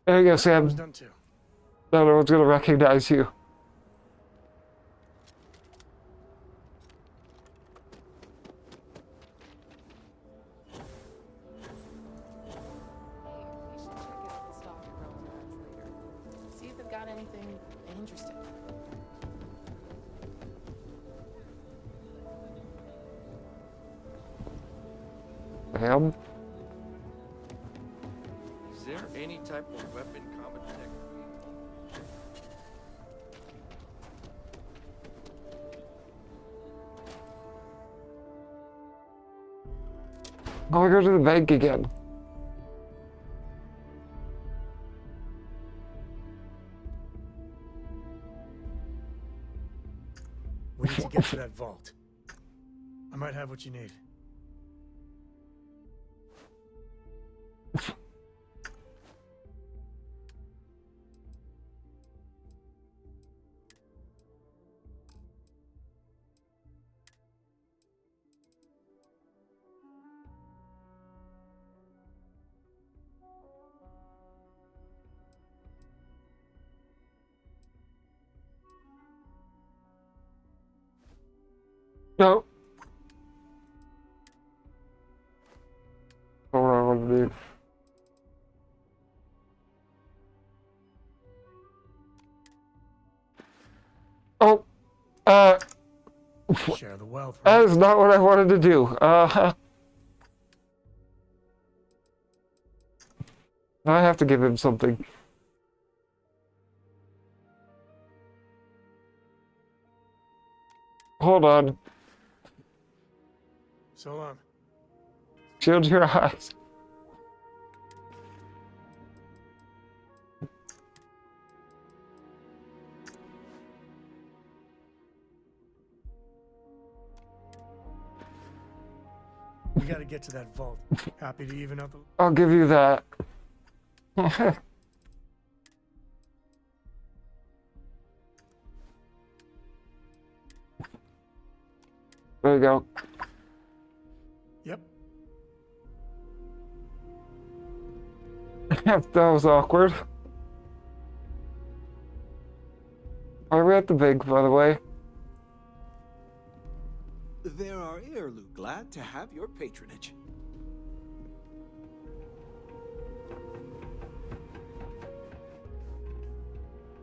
There you go, Sam. Done too. No one's gonna recognize you. See if they've got anything interesting. Ma'am? Is there any type of weapon combat tech? I'll go to the bank again. We need to get to that vault. I might have what you need. No. Hold on, what to do? Oh, Share the wealth. That is not what I wanted to do. I have to give him something. Hold on. So long. Shield your eyes. We gotta get to that vault. Happy to even up the... I'll give you that. There you go. Yep. That was awkward. Are we at the bank, by the way? There are heirloom. Glad to have your patronage.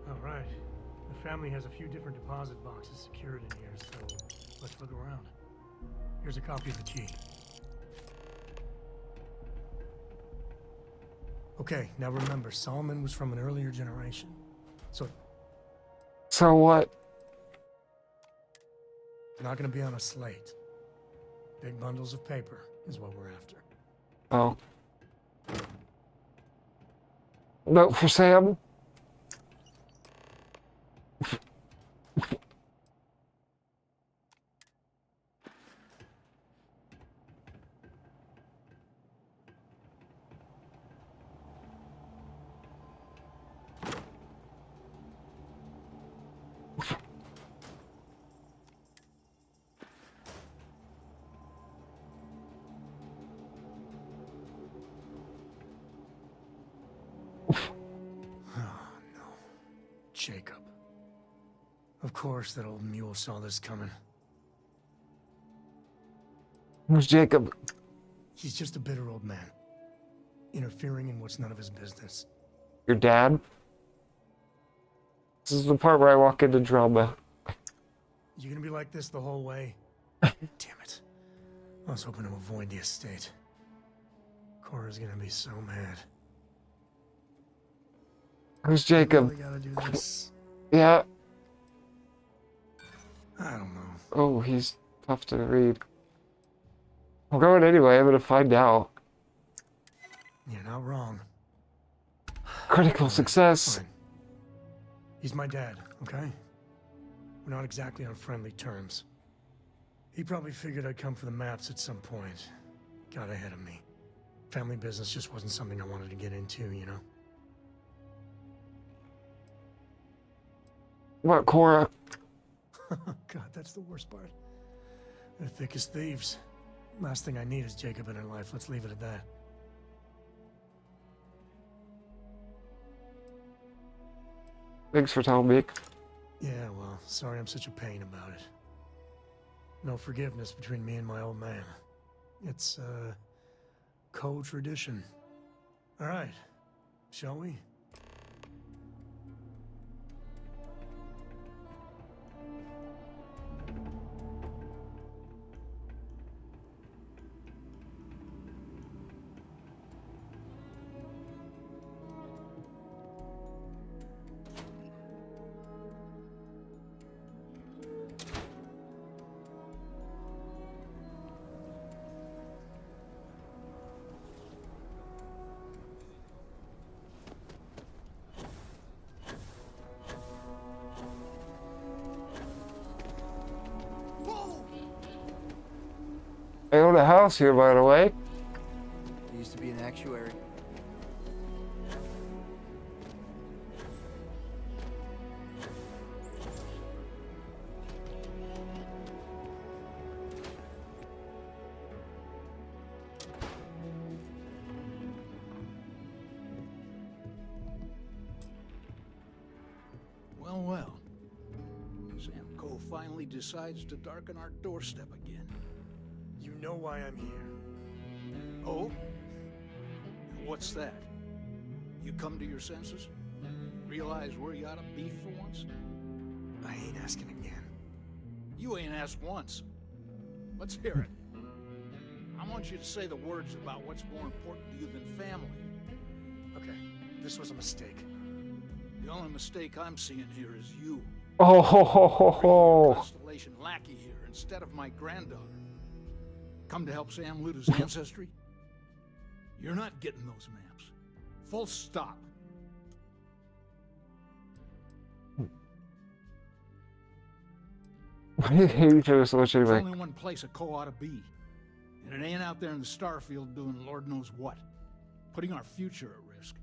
All right. The family has a few different deposit boxes secured in here, so let's look around. Here's a copy of the key. Okay, now remember, Solomon was from an earlier generation. So what? They're not gonna be on a slate. Big bundles of paper is what we're after. Oh. Note for Sam. Jacob. Of course that old mule saw this coming. Who's Jacob? He's just a bitter old man. Interfering in what's none of his business. Your dad? This is the part where I walk into drama. You gonna be like this the whole way? Damn it. I was hoping to avoid the estate. Cora's gonna be so mad. Who's Jacob? Really gotta do this. Yeah. I don't know. Oh, he's tough to read. I'm going anyway. I'm gonna find out. You're not wrong. Critical success. Fine. He's my dad, okay? We're not exactly on friendly terms. He probably figured I'd come for the maps at some point. Got ahead of me. Family business just wasn't something I wanted to get into, you know? What, Cora? God, that's the worst part. They're thick as thieves. Last thing I need is Jacob in her life. Let's leave it at that. Thanks for telling me. Yeah, well, sorry I'm such a pain about it. No forgiveness between me and my old man. It's, co-tradition. All right, shall we? I own a house here, by the way. I used to be an actuary. Well, well. Samco finally decides to darken our doorstep again. You know why I'm here. Oh? And what's that? You come to your senses? Realize where you ought to be for once? I ain't asking again. You ain't asked once. Let's hear it. I want you to say the words about what's more important to you than family. Okay, this was a mistake. The only mistake I'm seeing here is you. Oh. Constellation lackey here instead of my granddaughter. Come to help Sam loot his ancestry? You're not getting those maps. Full stop. He just literally There's like, only one place a co ought to be. And it ain't out there in the Starfield doing Lord knows what. Putting our future at risk.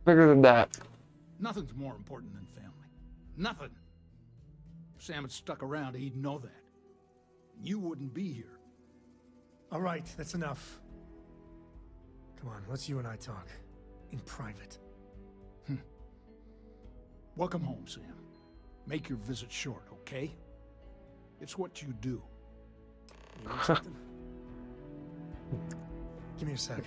bigger than that. Nothing's more important than family. Nothing. If Sam had stuck around, he'd know that. You wouldn't be here. All right, that's enough. Come on, let's you and I talk. In private. Welcome home, Sam. Make your visit short, okay? It's what you do. You want something? Give me a sec.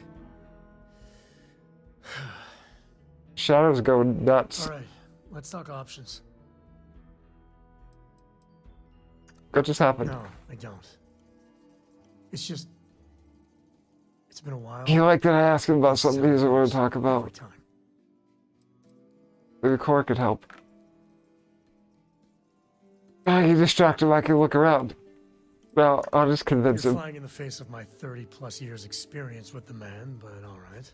Shadow's going nuts. All right, let's talk options. What just happened? No, I don't. It's just... It's been a while. He liked that I asked him about something he doesn't want to talk about. Maybe Cora could help. He distracted him, I can look around. Well, I'll just convince You're him. flying in the face of my 30+ years experience with the man, but all right.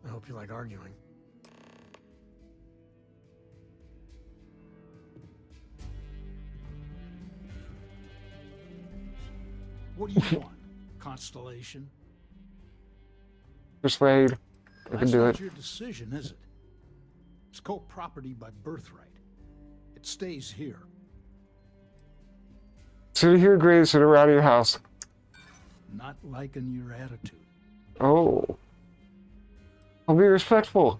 I hope you like arguing. What do you want? Constellation? Persuade. I can That's do not it. your decision, is it? It's co-property by birthright. It stays here. So you agree, sit around your house. Not liking your attitude. Oh. I'll be respectful.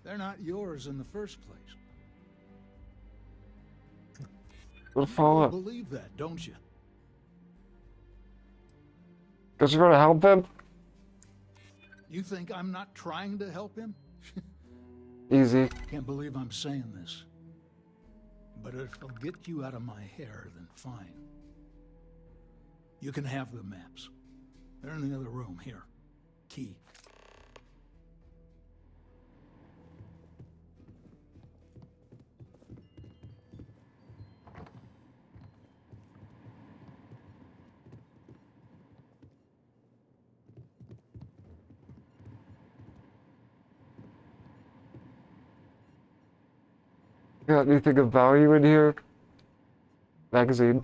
They're not yours in the first place. We'll follow You up. believe that, don't you? Because you're going to help him? You think I'm not trying to help him? Easy. Can't believe I'm saying this. But if it'll get you out of my hair, then fine. You can have the maps. They're in the other room, here. Key. Got anything of value in here? Magazine.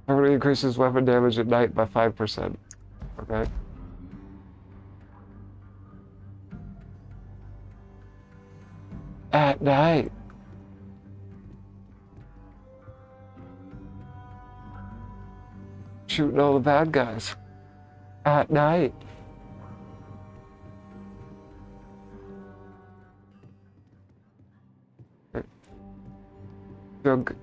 Permanently increases weapon damage at night by 5%. Okay. At night. Shooting all the bad guys. At night. Jug.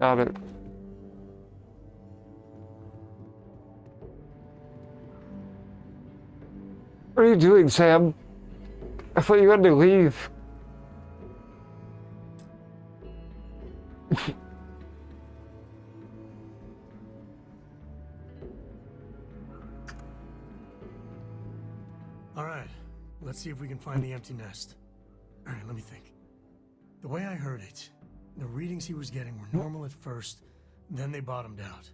Got it. What are you doing, Sam? I thought you had to leave. All right, let's see if we can find the empty nest. All right, let me think. The way I heard it, the readings he was getting were normal at first, then they bottomed out.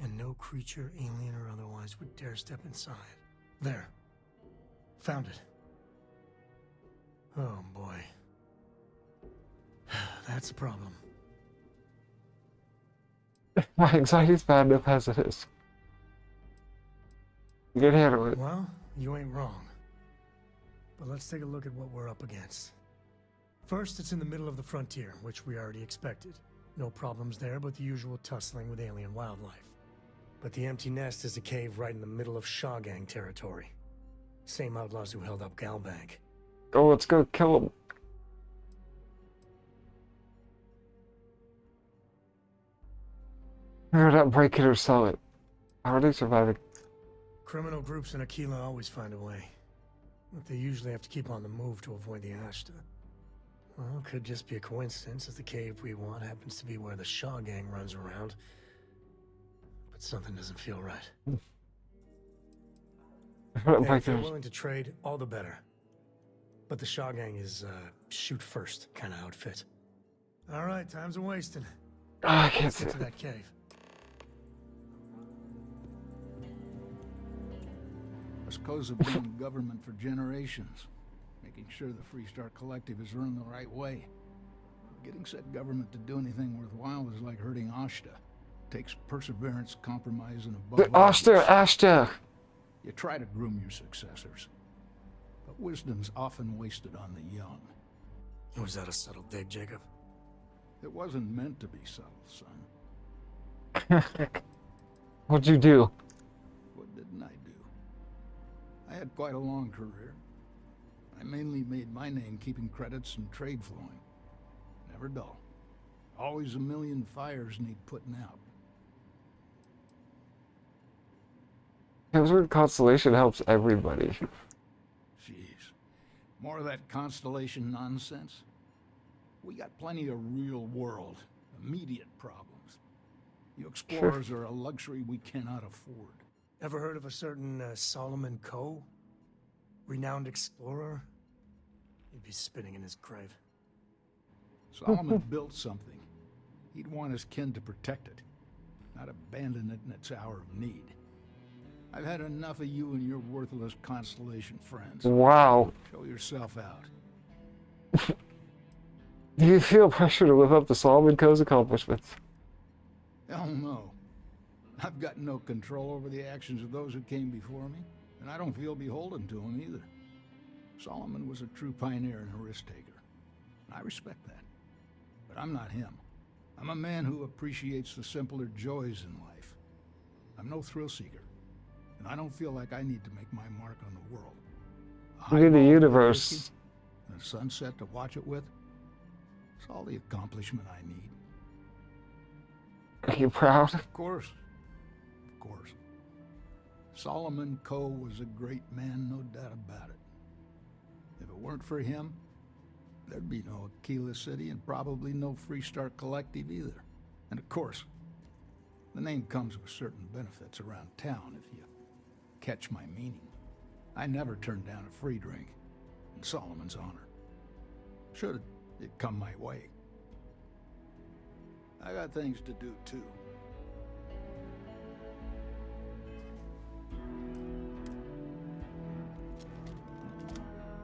And no creature, alien or otherwise, would dare step inside. There. Found it. Oh boy. That's a problem. My anxiety's bad enough as it is. You can handle it. Well, you ain't wrong. But let's take a look at what we're up against. First, it's in the middle of the frontier, which we already expected. No problems there, but the usual tussling with alien wildlife. But the empty nest is a cave right in the middle of Shaw Gang territory. Same outlaws who held up Galbank. Oh, let's go kill him. We're not break it or sell it. How are they surviving? Criminal groups in Aquila always find a way. But they usually have to keep on the move to avoid the Ashta. Well, it could just be a coincidence if the cave we want happens to be where the Shaw Gang runs around. Something doesn't feel right. Hey, Hey, if you're willing to trade, all the better. But the Shaw gang is shoot first kind of outfit. All right, time's a wasting. I can't Let's see get to it. that cave. Wesco's have been in government for generations, making sure the Freestar Collective is run the right way. Getting said government to do anything worthwhile is like hurting Ashta. Takes perseverance, compromise, and above all, Ashta! you try to groom your successors. But wisdom's often wasted on the young. Was that a subtle dig, Jacob? It wasn't meant to be subtle, son. What'd you do? What didn't I do? I had quite a long career. I mainly made my name keeping credits and trade flowing. Never dull. Always a million fires need putting out. Hemsworth Constellation helps everybody. Jeez. More of that Constellation nonsense? We got plenty of real world, immediate problems. You explorers are a luxury we cannot afford. Ever heard of a certain Solomon Coe? Renowned explorer? He'd be spinning in his grave. Solomon built something. He'd want his kin to protect it, not abandon it in its hour of need. I've had enough of you and your worthless Constellation friends. Wow. Show yourself out. Do you feel pressure to live up to Solomon Coe's accomplishments? Hell no. I've got no control over the actions of those who came before me, and I don't feel beholden to them either. Solomon was a true pioneer and a risk-taker. I respect that. But I'm not him. I'm a man who appreciates the simpler joys in life. I'm no thrill-seeker, and I don't feel like I need to make my mark on the world. Look at the universe. And a sunset to watch it with. It's all the accomplishment I need. Are you proud? Of course. Of course. Solomon Coe was a great man, no doubt about it. If it weren't for him, there'd be no Aquila City and probably no Freestar Collective either. And of course, the name comes with certain benefits around town if you catch my meaning. I never turned down a free drink in Solomon's honor. Should it come my way. I got things to do too.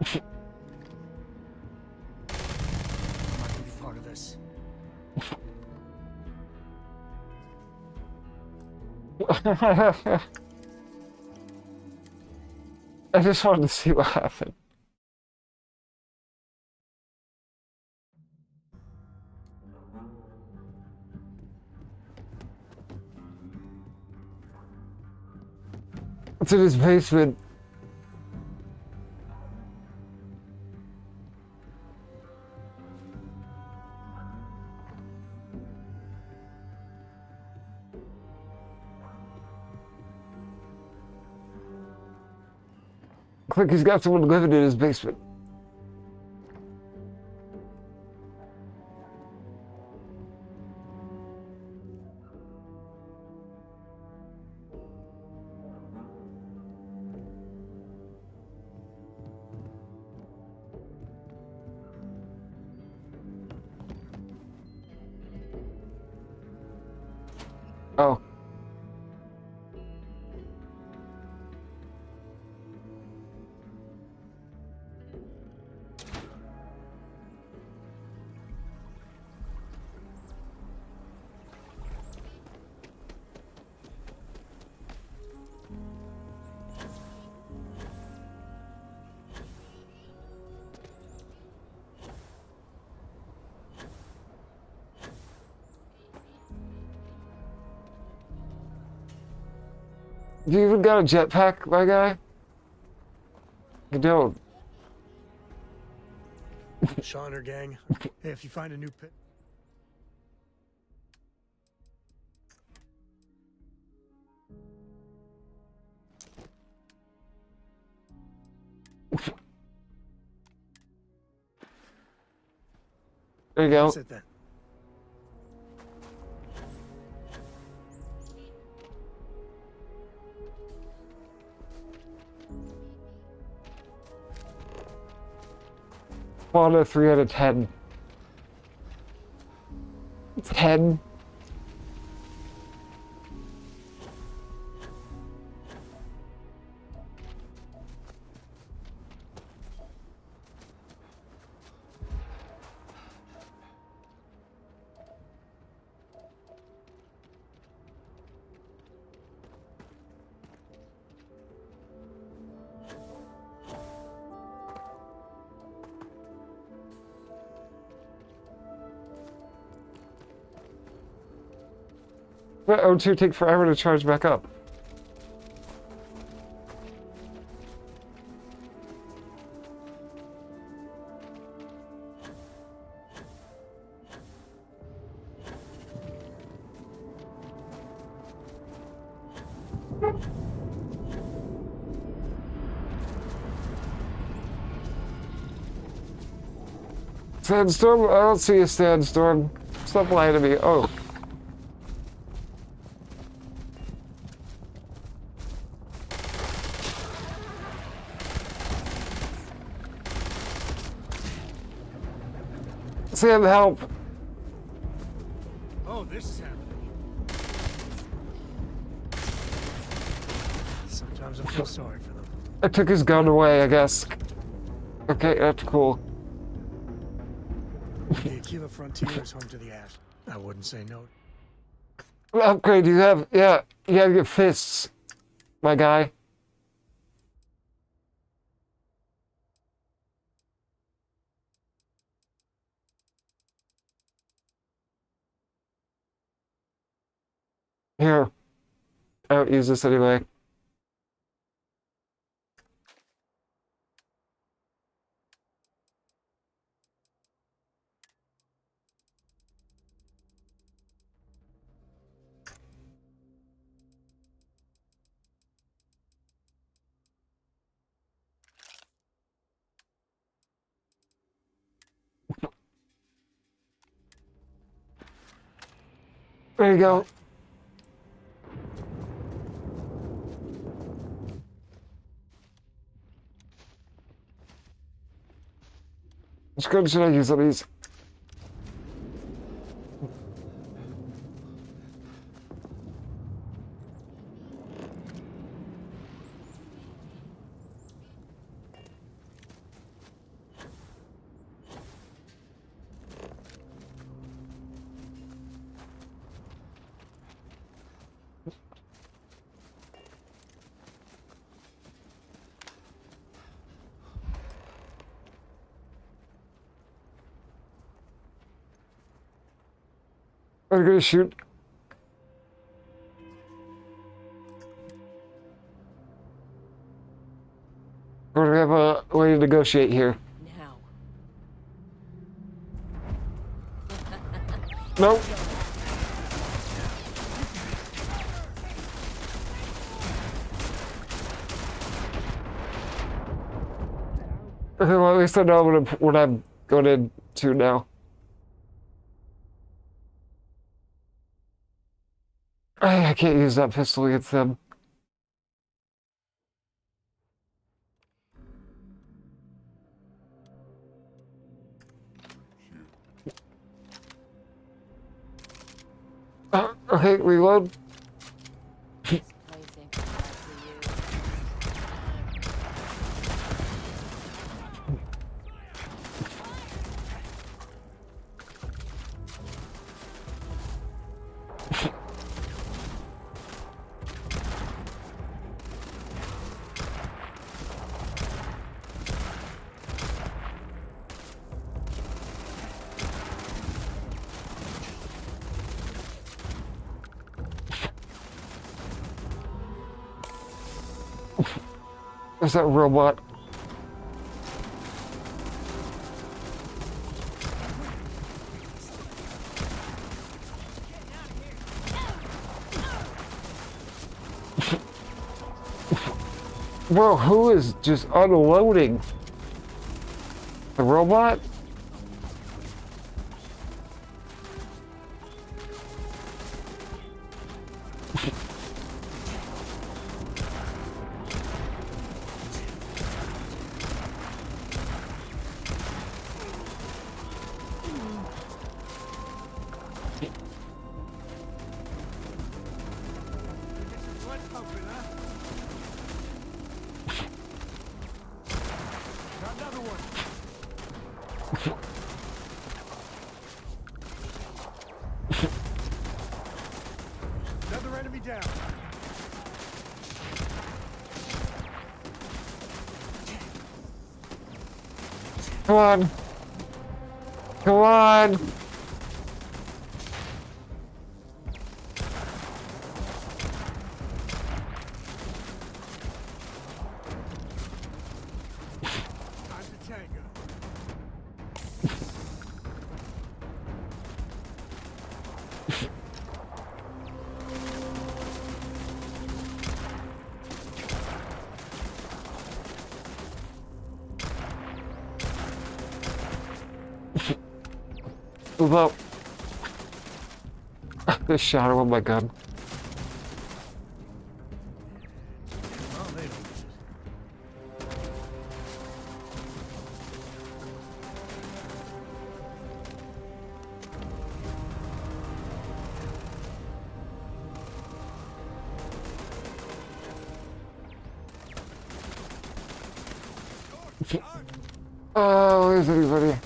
I'm not gonna be part of this. I just wanted to see what happened. It's in his basement. Looks like he's got someone living in his basement. Oh. You even got a jetpack, my guy? You don't. Shaw and her gang. Hey, if you find a new pit. There you go. That's it then. Fauna 3 out of 10. 10. But O2 take forever to charge back up. Sandstorm? I don't see a sandstorm. Stop lying to me. Oh. Sam, help! Oh, this is happening. Sometimes I feel sorry for them. I took his gun away, I guess. Okay, that's cool. The Aquila frontier is home to the Ash. I wouldn't say no. Upgrade, you have, yeah, you gotta get fists, my guy. Here. I don't use this anyway. There you go. Which gun should I use on these? I'm gonna shoot. We're gonna have a way to negotiate here. Nope. Well, at least I know what I'm going into now. I can't use that pistol against them. Okay, reload. There's that robot. Bro, who is just unloading? The robot? Come on. Come on. Move up. This shadow on my gun. Oh, where's anybody?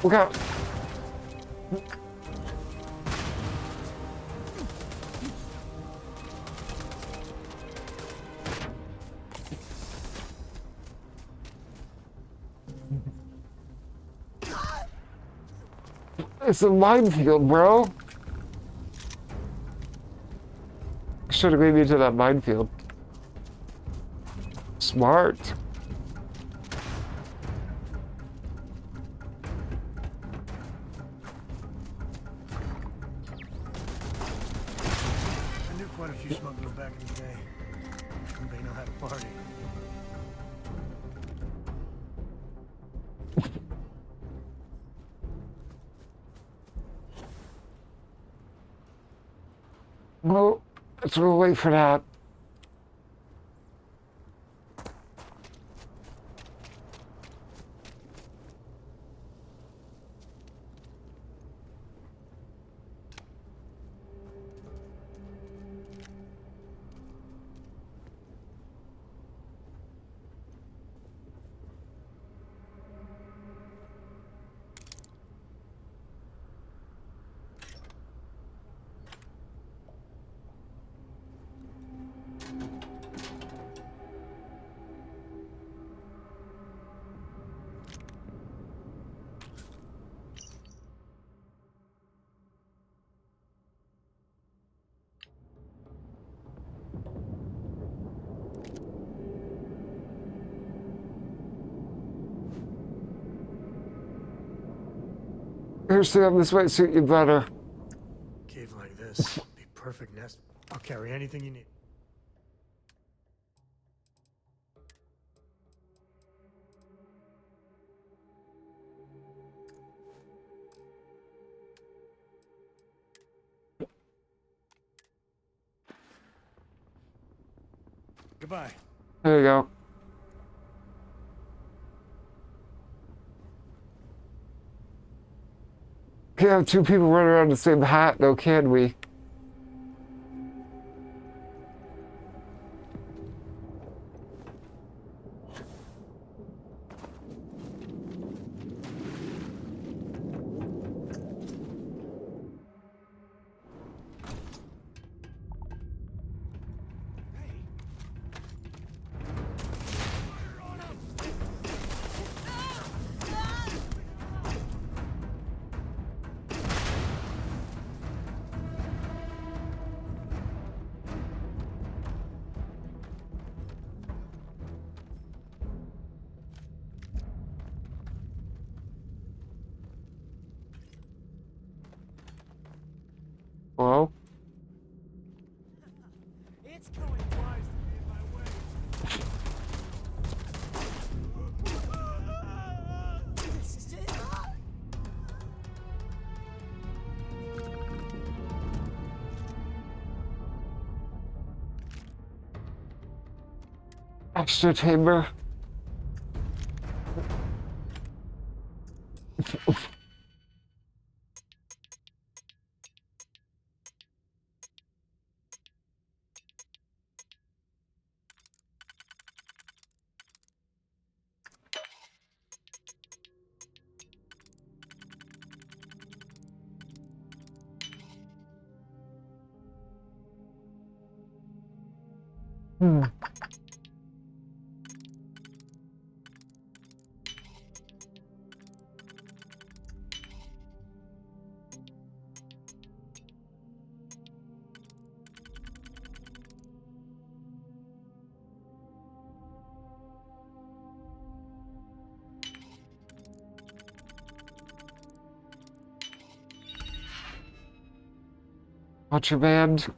Look out! It's a minefield, bro. Should have made me to that minefield. Smart. I knew quite a few smugglers back in the day. And they know how to party. Well, let's go wait for that. Here, Sam, this might suit you better. Cave like this, be perfect nest. I'll carry anything you need. Goodbye. There you go. Can't have two people running around the same hat, though, can we? Extra chamber. Hmm. Contraband.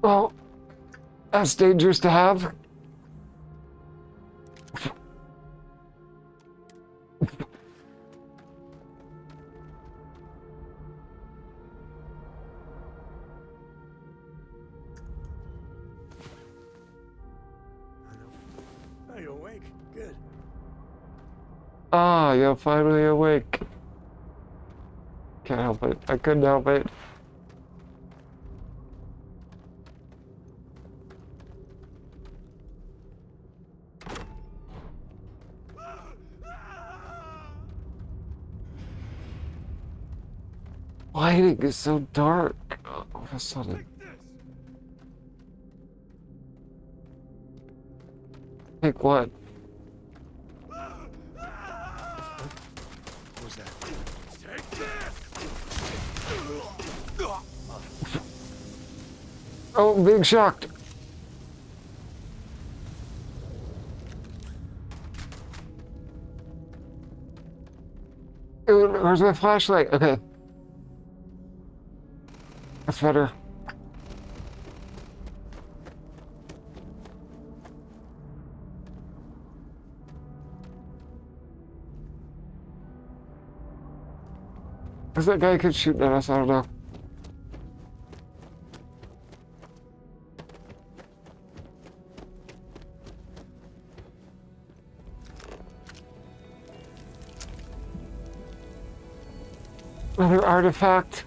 Well, that's dangerous to have. Are you awake? Good. Ah, you're finally awake. Can't help it. I couldn't help it. Lighting is so dark all of a sudden. Take what? What was that? Take this! Oh, I'm being shocked. Where's my flashlight? Okay. That's better. Because that guy kept shooting at us, I don't know. Another artifact.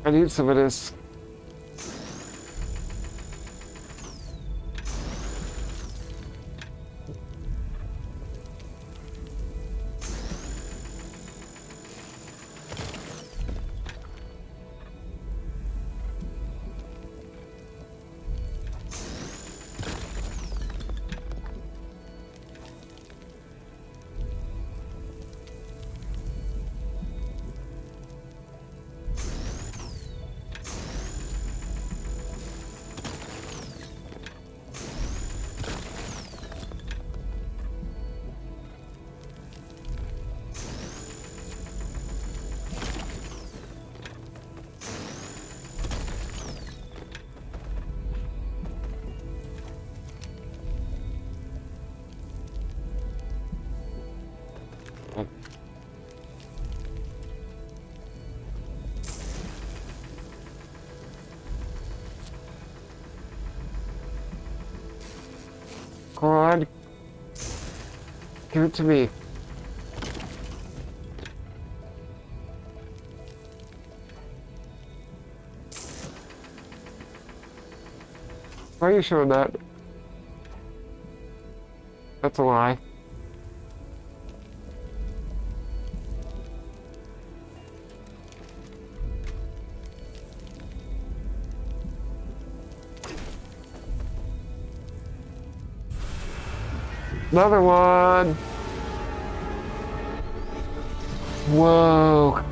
I need some of this. Go on. Give it to me. Why are you showing that? That's a lie. Another one. Whoa.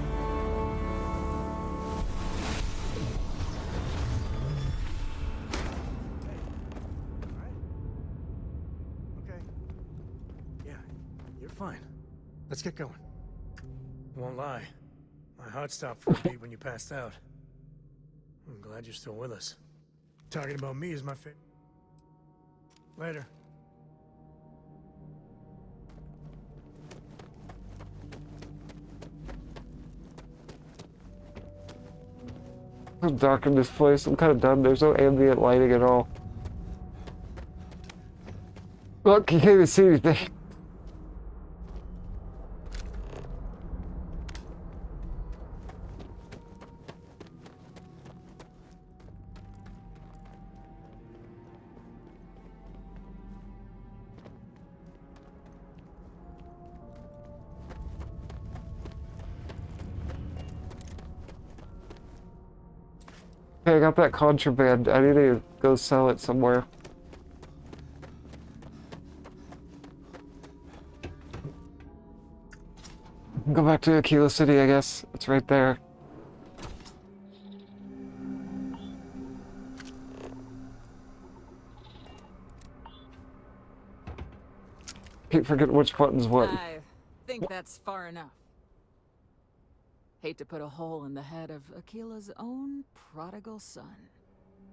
Okay. Yeah, you're fine. Let's get going. Won't lie. My heart stopped for a beat when you passed out. I'm glad you're still with us. Talking about me is my favorite. Later. It's dark in this place. I'm kind of done. There's no ambient lighting at all. Look, you can't even see anything. Okay, I got that contraband. I need to go sell it somewhere. Go back to Aquila City, I guess. It's right there. Keep forgetting which button's what. I think that's far enough. Hate to put a hole in the head of Aquila's own prodigal son.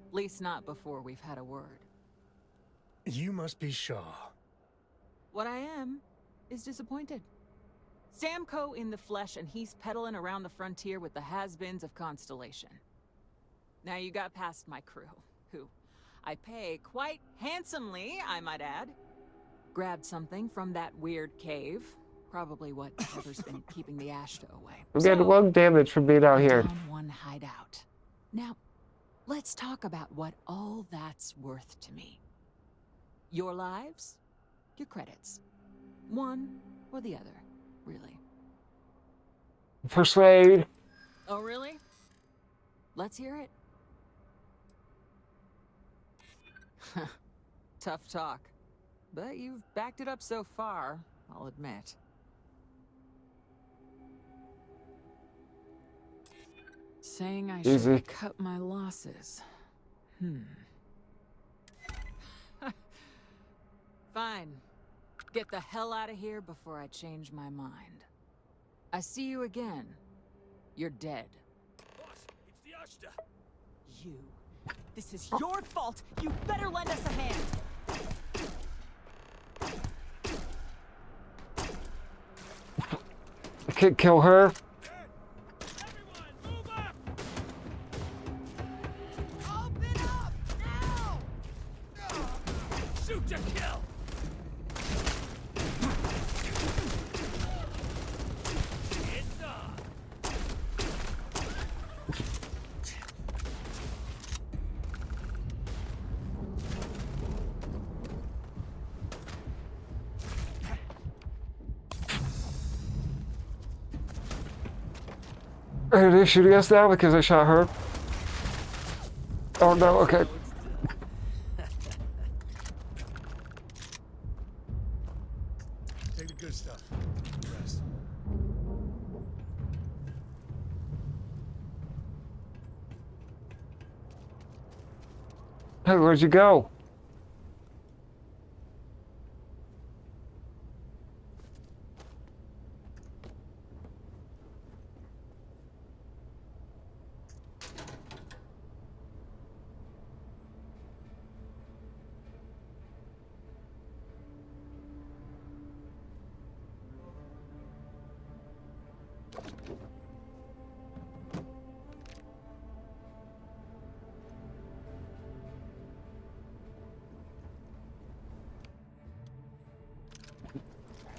At least not before we've had a word. You must be Shaw. What I am is disappointed. Samco in the flesh, and he's peddling around the frontier with the has-beens of Constellation. Now you got past my crew, who I pay quite handsomely, I might add. Grabbed something from that weird cave. Probably whatever's been keeping the Ashta away. I'm getting lung damage from being out here. Down one hideout. Now, let's talk about what all that's worth to me. Your lives, your credits. One or the other, really. Persuade. Oh, really? Let's hear it. Tough talk. But you've backed it up so far, I'll admit. Saying I should cut my losses. Fine. Get the hell out of here before I change my mind. I see you again. You're dead. Boss, it's the Ashta. You. This is your fault. You better lend us a hand. I can't kill her. Shoot to kill! It's on! Are they shooting us now because I shot her? Oh no, okay. Take the good stuff. The rest. Hey, where'd you go?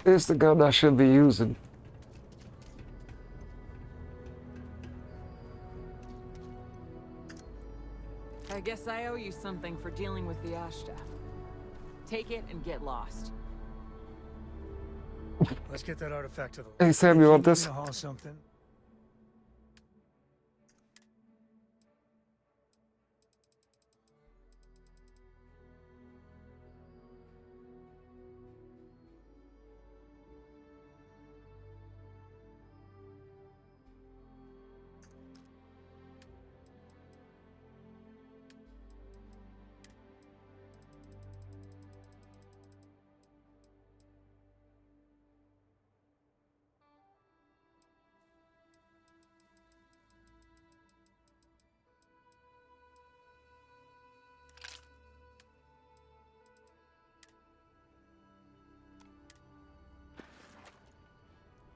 It's the gun I should be using. I guess I owe you something for dealing with the Ashta. Take it and get lost. Let's get that artifact to the. Hey Sam, you want need me this? to haul something?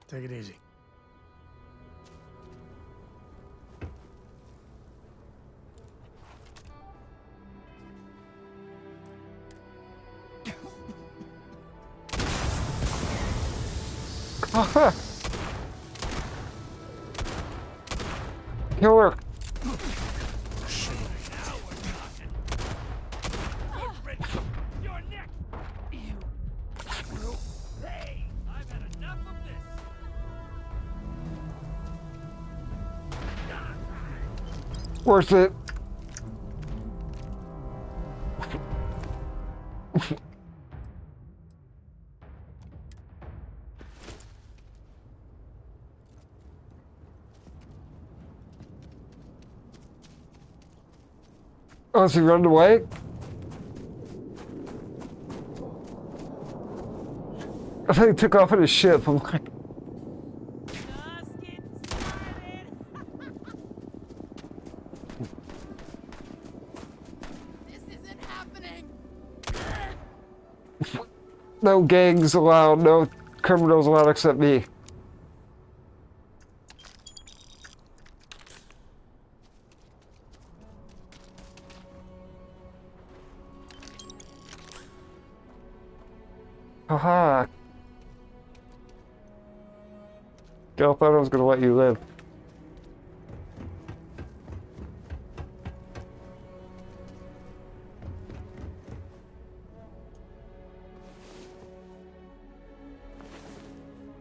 Take it easy. Killer. You're next! You. Hey! I've had enough of this! Worth it. Oh, has he run away? I thought he took off in his ship. I'm like, This isn't happening. no gangs allowed, no criminals allowed except me. Haha. Gil thought I was gonna let you live.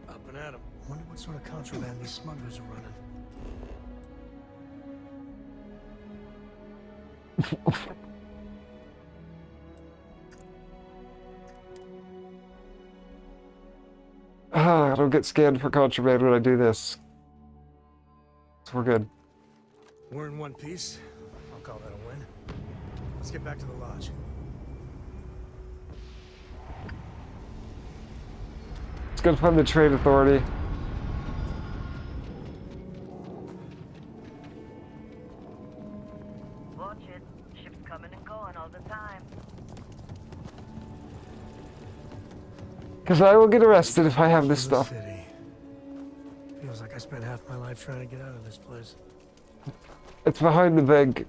Up and at 'em. Wonder what sort of contraband these smugglers are running. I don't get scanned for contraband when I do this. So we're good. We're in one piece. I'll call that a win. Let's get back to the lodge. Let's go find the trade authority. Watch it. Ships coming and going all the time. Because I will get arrested if I have this stuff. City. Feels like I spent half my life trying to get out of this place. It's behind the bank.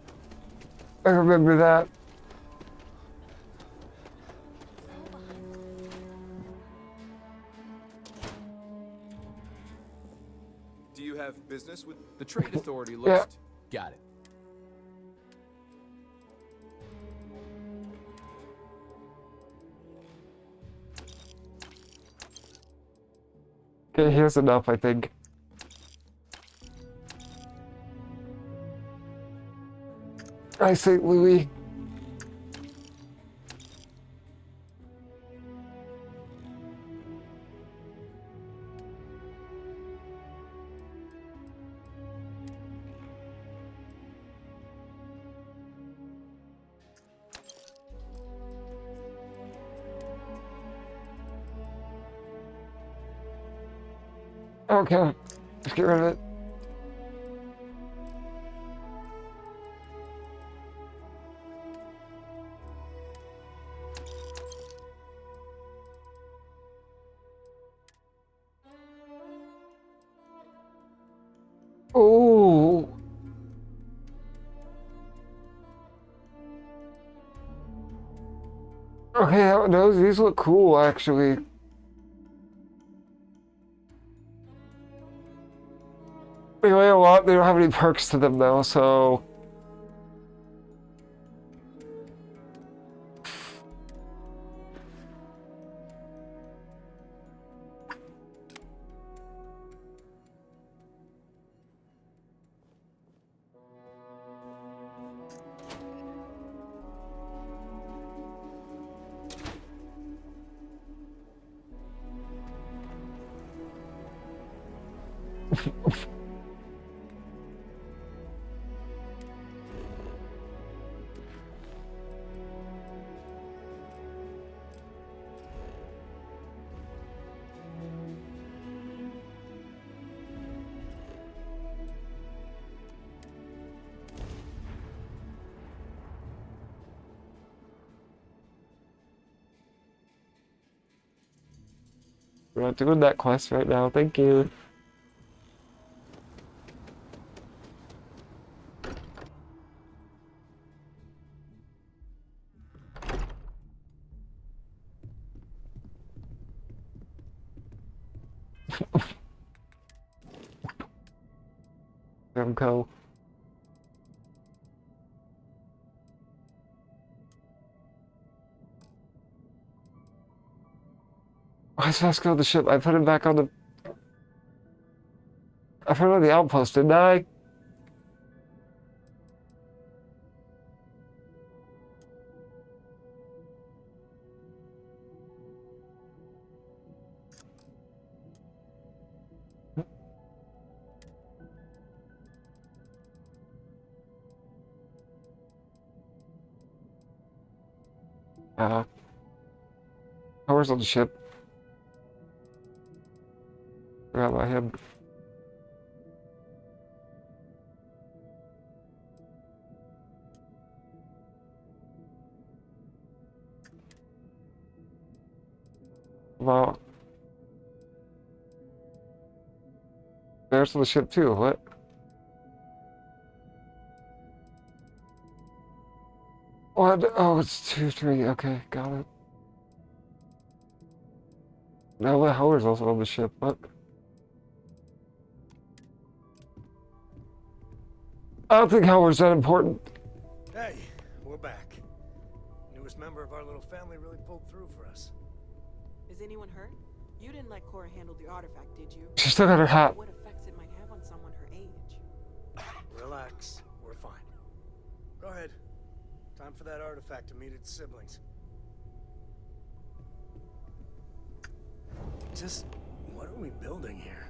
I remember that. Do you have business with the trade authority? Looks. Yeah. Got it. Okay, here's enough, I think. I St. Louis. Okay, let's get rid of it. Oh. Okay, these look cool, actually. They weigh a lot, they don't have any perks to them though, so... We're not doing that quest right now, thank you. Go. Why is Vasco on the ship? I put him back on the... I put him on the outpost, didn't I? Power's on the ship. Forgot about him. Well, there's on the ship too. What? What? Oh, it's 2, 3. Okay, got it. No, the Howard's also on the ship. What? I don't think Howard's that important. Hey, we're back. Newest member of our little family really pulled through for us. Is anyone hurt? You didn't let Cora handle the artifact, did you? She still got her hat. What effects it might have on someone her age? Relax, we're fine. Go ahead. Time for that artifact to meet its siblings. Just, what are we building here?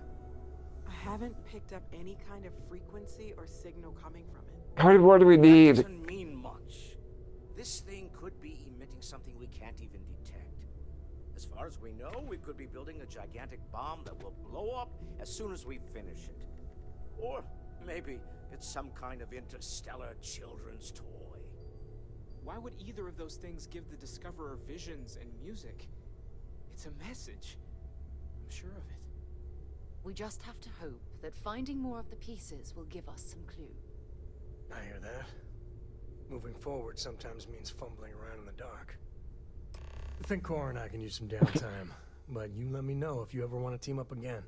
I haven't picked up any kind of frequency or signal coming from it. How many more do we need? That doesn't mean much. This thing could be emitting something we can't even detect. As far as we know, we could be building a gigantic bomb that will blow up as soon as we finish it. Or maybe it's some kind of interstellar children's toy. Why would either of those things give the Discoverer visions and music? It's a message. I'm sure of it. We just have to hope that finding more of the pieces will give us some clue. I hear that. Moving forward sometimes means fumbling around in the dark. I think Cora and I can use some downtime, but you let me know if you ever want to team up again.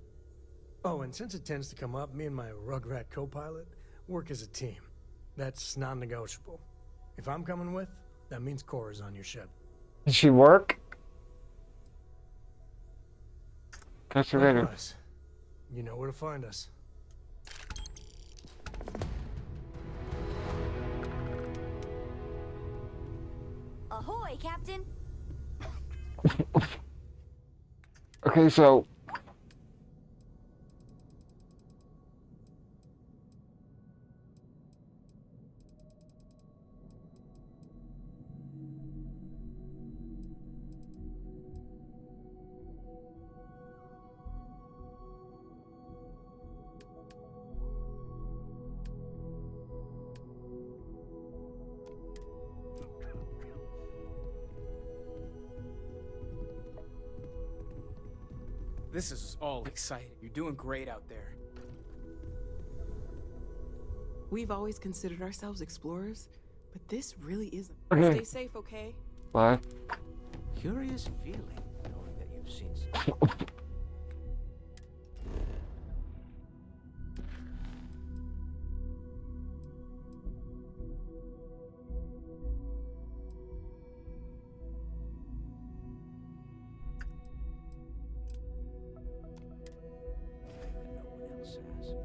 Oh, and since it tends to come up, me and my Rugrat co-pilot work as a team. That's non-negotiable. If I'm coming with, that means Cora's on your ship. Did she work? Catch you later. You know where to find us. Ahoy, Captain! Okay, so... This is all exciting. You're doing great out there. We've always considered ourselves explorers, but this really isn't. Okay. Stay safe, okay? Bye. Curious feeling, knowing that you've seen that you know something no one else does.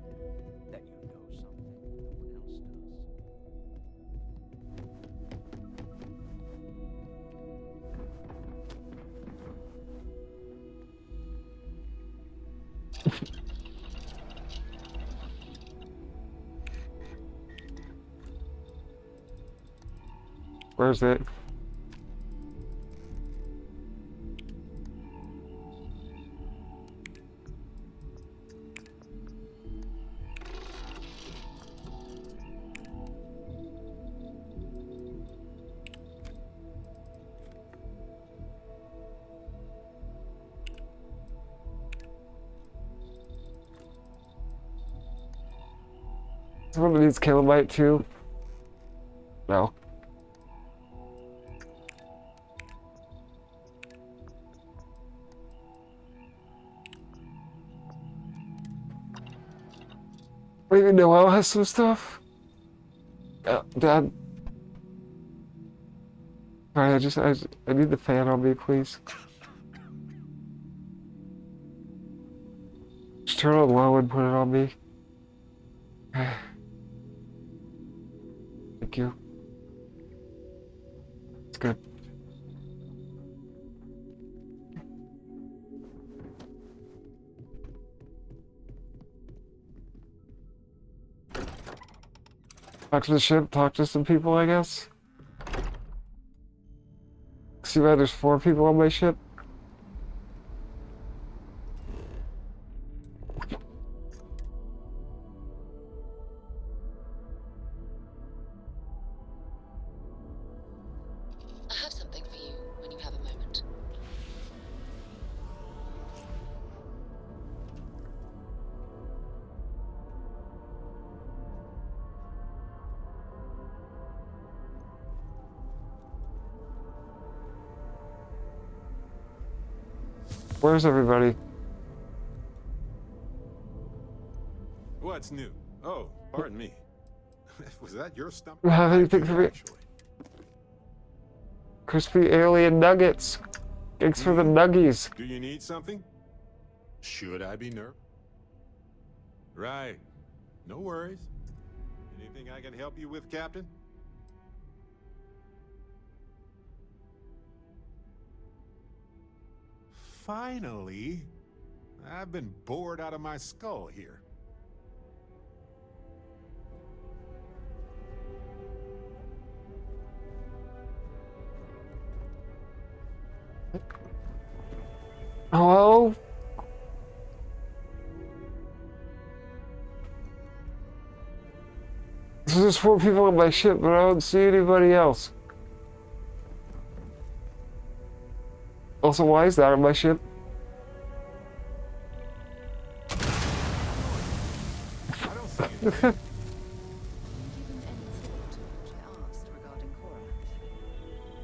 Where's it? Someone needs Kilobyte too? No. Maybe Noel has some stuff? Dad. Sorry, I need the fan on me, please. Just turn it low and put it on me. Thank you. It's good. Talk to the ship, talk to some people, I guess. See why there's 4 people on my ship? I have something for you when you have a moment. Where's everybody? What's new? Oh, pardon me. Was that your stomach? You have anything for me? Crispy alien nuggets. Thanks for the nuggies. Do you need something? Should I be nervous? Right. No worries. Anything I can help you with, Captain? Finally. I've been bored out of my skull here. Hello? So there's 4 people on my ship, but I don't see anybody else. Also, why is that on my ship? What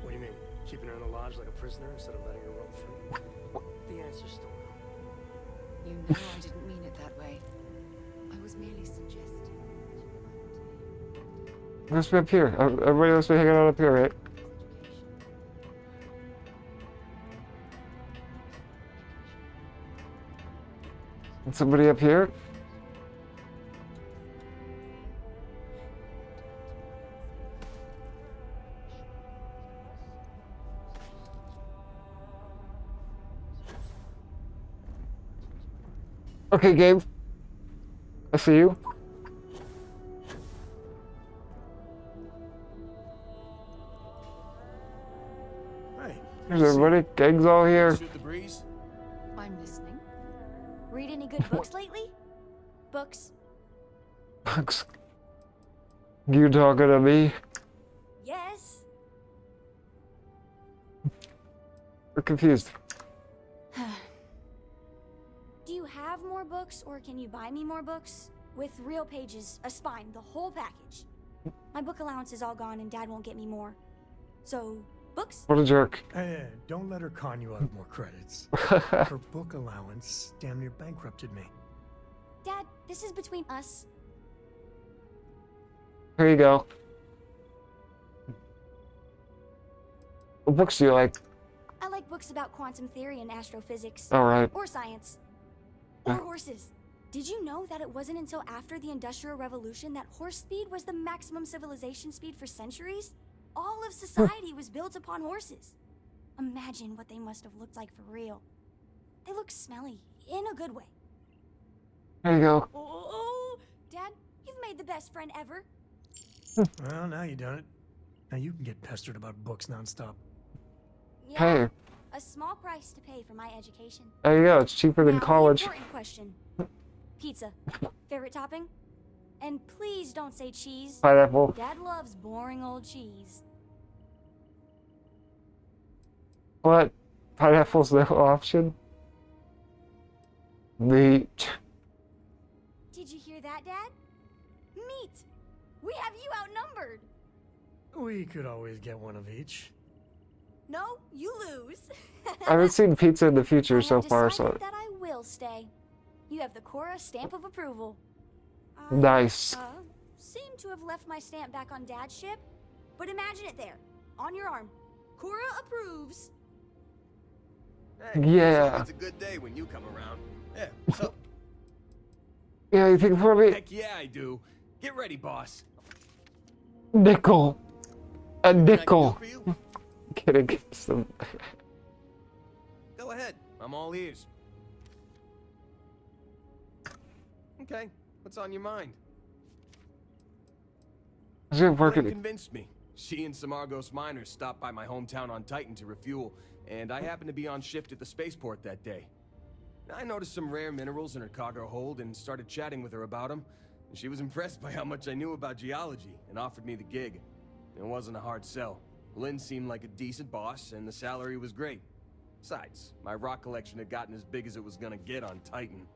do you mean? Keeping her in the lodge like a prisoner instead of letting her roam free? The answer's still no. You know I didn't mean it that way. I was merely suggesting. Let's be up here. Everybody else be hanging out up here, right? And somebody up here? Okay, Gabe. I see you. Hey. Here's everybody. Gang's all here. Shoot the breeze? I'm listening. Read any good books lately? Books? Bugs. You talking to me? Yes. We're confused. Do you have more books, or can you buy me more books? With real pages, a spine, the whole package. My book allowance is all gone and Dad won't get me more. So, books? What a jerk. Hey, don't let her con you out of more credits. Her book allowance damn near bankrupted me. Dad, this is between us. Here you go. What books do you like? I like books about quantum theory and astrophysics. All right. Or science. Or horses. Did you know that it wasn't until after the Industrial Revolution that horse speed was the maximum civilization speed for centuries? All of society was built upon horses. Imagine what they must have looked like for real. They look smelly, in a good way. There you go. Oh, Dad, you've made the best friend ever. Well, now you done it. Now you can get pestered about books nonstop. Yeah, Hey. a small price to pay for my education. There you go, it's cheaper than Now, college. The important question. Pizza. Favorite topping? And please don't say cheese. Pineapple. Dad loves boring old cheese. What? Pineapple's no option? Meat. Did you hear that, Dad? Meat! We have you outnumbered! We could always get one of each. No, you lose. I haven't seen Pizza in the Future so far, so... that I will stay. You have the Cora stamp of approval. Nice. Seem to have left my stamp back on Dad's ship, but imagine it there, on your arm. Cora approves. Hey, yeah. It's a good day when you come around. Yeah, so. Yeah, you think for me? Heck yeah, I do. Get ready, boss. Nickel. A nickel. Kidding. Some... Go ahead. I'm all ears. Okay, what's on your mind? Lynn convinced me. She and some Argos miners stopped by my hometown on Titan to refuel, and I happened to be on shift at the spaceport that day. I noticed some rare minerals in her cargo hold and started chatting with her about them. She was impressed by how much I knew about geology and offered me the gig. It wasn't a hard sell. Lynn seemed like a decent boss, and the salary was great. Besides, my rock collection had gotten as big as it was gonna get on Titan.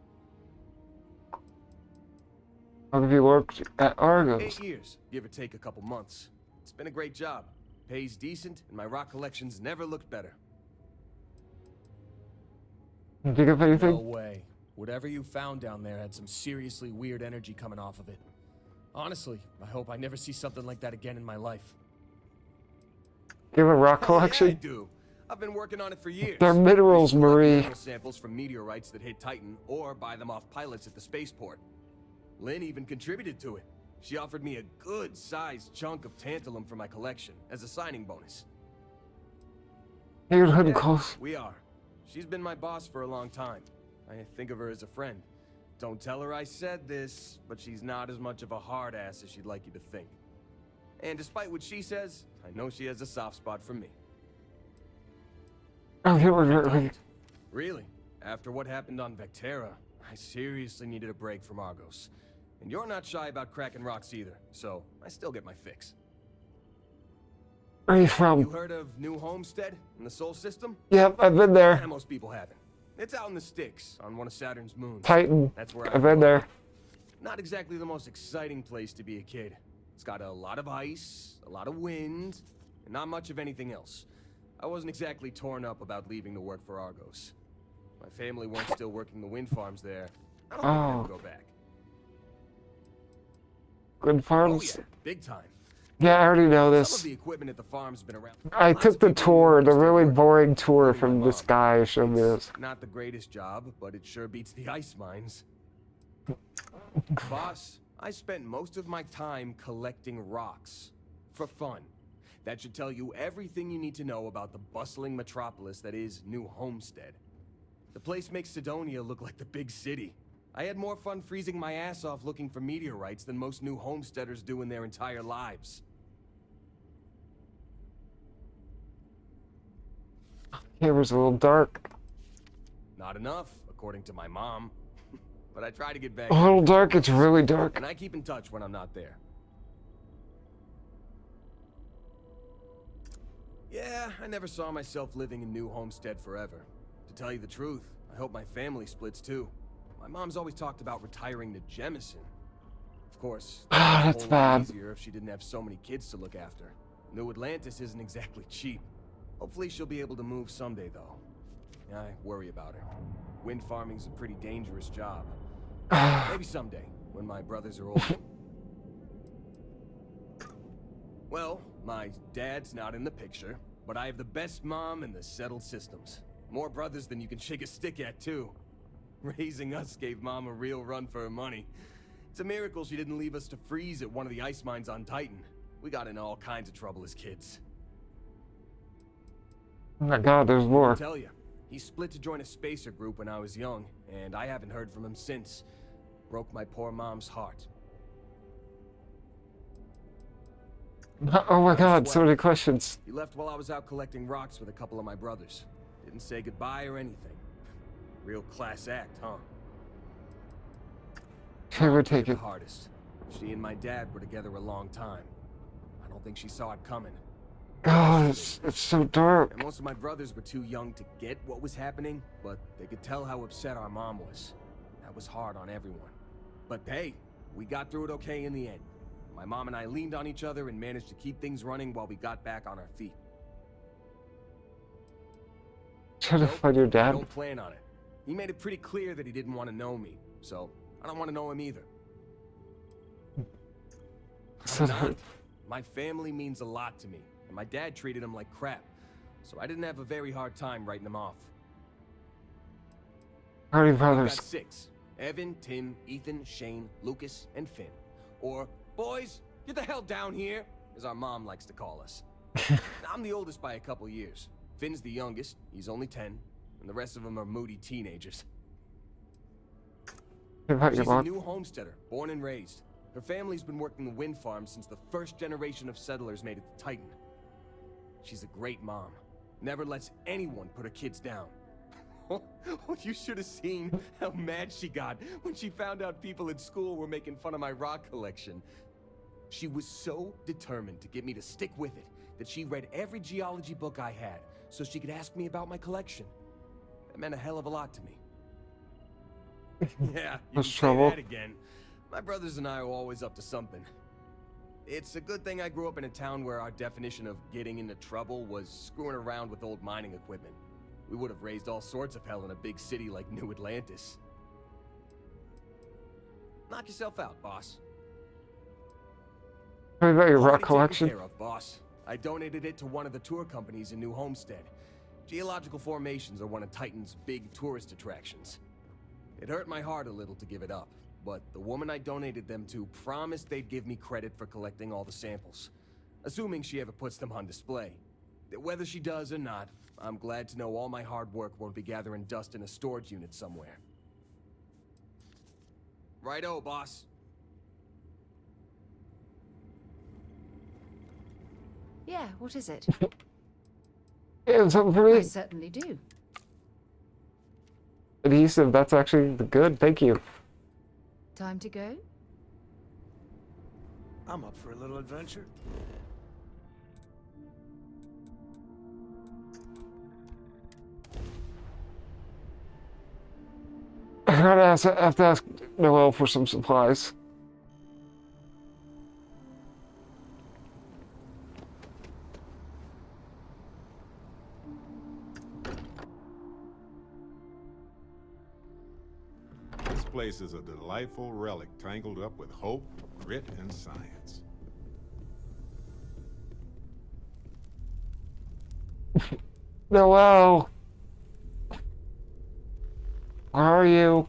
How have you worked at Argos? 8 years, give or take a couple months. It's been a great job. Pays decent, and my rock collection's never looked better. Did you get anything? No way. Whatever you found down there had some seriously weird energy coming off of it. Honestly, I hope I never see something like that again in my life. You have a rock collection? Yeah, I do. I've been working on it for years. They're minerals, Marie. Mineral samples from meteorites that hit Titan, or buy them off pilots at the spaceport. Lynn even contributed to it. She offered me a good-sized chunk of tantalum for my collection as a signing bonus. You're getting close. We are. She's been my boss for a long time. I think of her as a friend. Don't tell her I said this, but she's not as much of a hard ass as she'd like you to think. And despite what she says, I know she has a soft spot for me. Oh, Really? After what happened on Vectera, I seriously needed a break from Argos. And you're not shy about cracking rocks either, so I still get my fix. Where are you from? You heard of New Homestead in the Sol System? Yep, I've been there. Yeah, most people haven't. It's out in the sticks, on one of Saturn's moons. Titan. That's where I've been there. Not exactly the most exciting place to be a kid. It's got a lot of ice, a lot of wind, and not much of anything else. I wasn't exactly torn up about leaving to work for Argos. My family weren't still working the wind farms there. I don't think I'll ever go back. Good farms? Oh, yeah, big time. Yeah, I already know Some this. of the equipment at the farm's been around. I took the tour, the really boring tour from this guy who showed me this. Not the greatest job, but it sure beats the ice mines. Boss, I spent most of my time collecting rocks. For fun. That should tell you everything you need to know about the bustling metropolis that is New Homestead. The place makes Sidonia look like the big city. I had more fun freezing my ass off looking for meteorites than most New Homesteaders do in their entire lives. It was a little dark. Not enough, according to my mom. But I try to get back. A little dark, it's really dark. And I keep in touch when I'm not there. Yeah, I never saw myself living in New Homestead forever. To tell you the truth, I hope my family splits too. My mom's always talked about retiring to Jemison. Of course, that's a whole lot bad. easier if she didn't have so many kids to look after. New Atlantis isn't exactly cheap. Hopefully she'll be able to move someday, though. I worry about her. Wind farming's a pretty dangerous job. Maybe someday, when my brothers are older. Well, my dad's not in the picture, but I have the best mom in the settled systems. More brothers than you can shake a stick at, too. Raising us gave Mom a real run for her money. It's a miracle she didn't leave us to freeze at one of the ice mines on Titan. We got in all kinds of trouble as kids. Oh my god, there's more. I'll tell you, he split to join a spacer group when I was young, and I haven't heard from him since. Broke my poor mom's heart. Oh my god, so many questions. He left while I was out collecting rocks with a couple of my brothers. Didn't say goodbye or anything. Real class act, huh? Favorite take The it. hardest. She and my dad were together a long time. I don't think she saw it coming. God, it's so dark. And most of my brothers were too young to get what was happening, but they could tell how upset our mom was. That was hard on everyone. But hey, we got through it okay in the end. My mom and I leaned on each other and managed to keep things running while we got back on our feet. Trying to find your I dad? don't plan on it. He made it pretty clear that he didn't want to know me, so I don't want to know him either. I'm not. My family means a lot to me, and my dad treated him like crap, so I didn't have a very hard time writing him off. How many I've brothers? got 6. Evan, Tim, Ethan, Shane, Lucas, and Finn. Or, boys, get the hell down here, as our mom likes to call us. I'm the oldest by a couple years. Finn's the youngest, he's only 10, and the rest of them are moody teenagers. She's a new homesteader, born and raised. Her family's been working the wind farm since the first generation of settlers made it to Titan. She's a great mom. Never lets anyone put her kids down. You should have seen how mad she got when she found out people at school were making fun of my rock collection. She was so determined to get me to stick with it that she read every geology book I had so she could ask me about my collection. That meant a hell of a lot to me. Yeah, you can say that again. My brothers and I are always up to something. It's a good thing I grew up in a town where our definition of getting into trouble was screwing around with old mining equipment. We would have raised all sorts of hell in a big city like New Atlantis. Knock yourself out, boss. Tell me about your rock Already taken collection. care of, boss. I donated it to one of the tour companies in New Homestead. Geological formations are one of Titan's big tourist attractions. It hurt my heart a little to give it up, but the woman I donated them to promised they'd give me credit for collecting all the samples, assuming she ever puts them on display. Whether she does or not, I'm glad to know all my hard work won't be gathering dust in a storage unit somewhere. Righto, boss. Yeah, what is it? Yeah, something for me. I certainly do. Adhesive, that's actually good, thank you. Time to go? I'm up for a little adventure. I have to ask Noel for some supplies. This place is a delightful relic tangled up with hope, grit, and science. Noel! Where are you?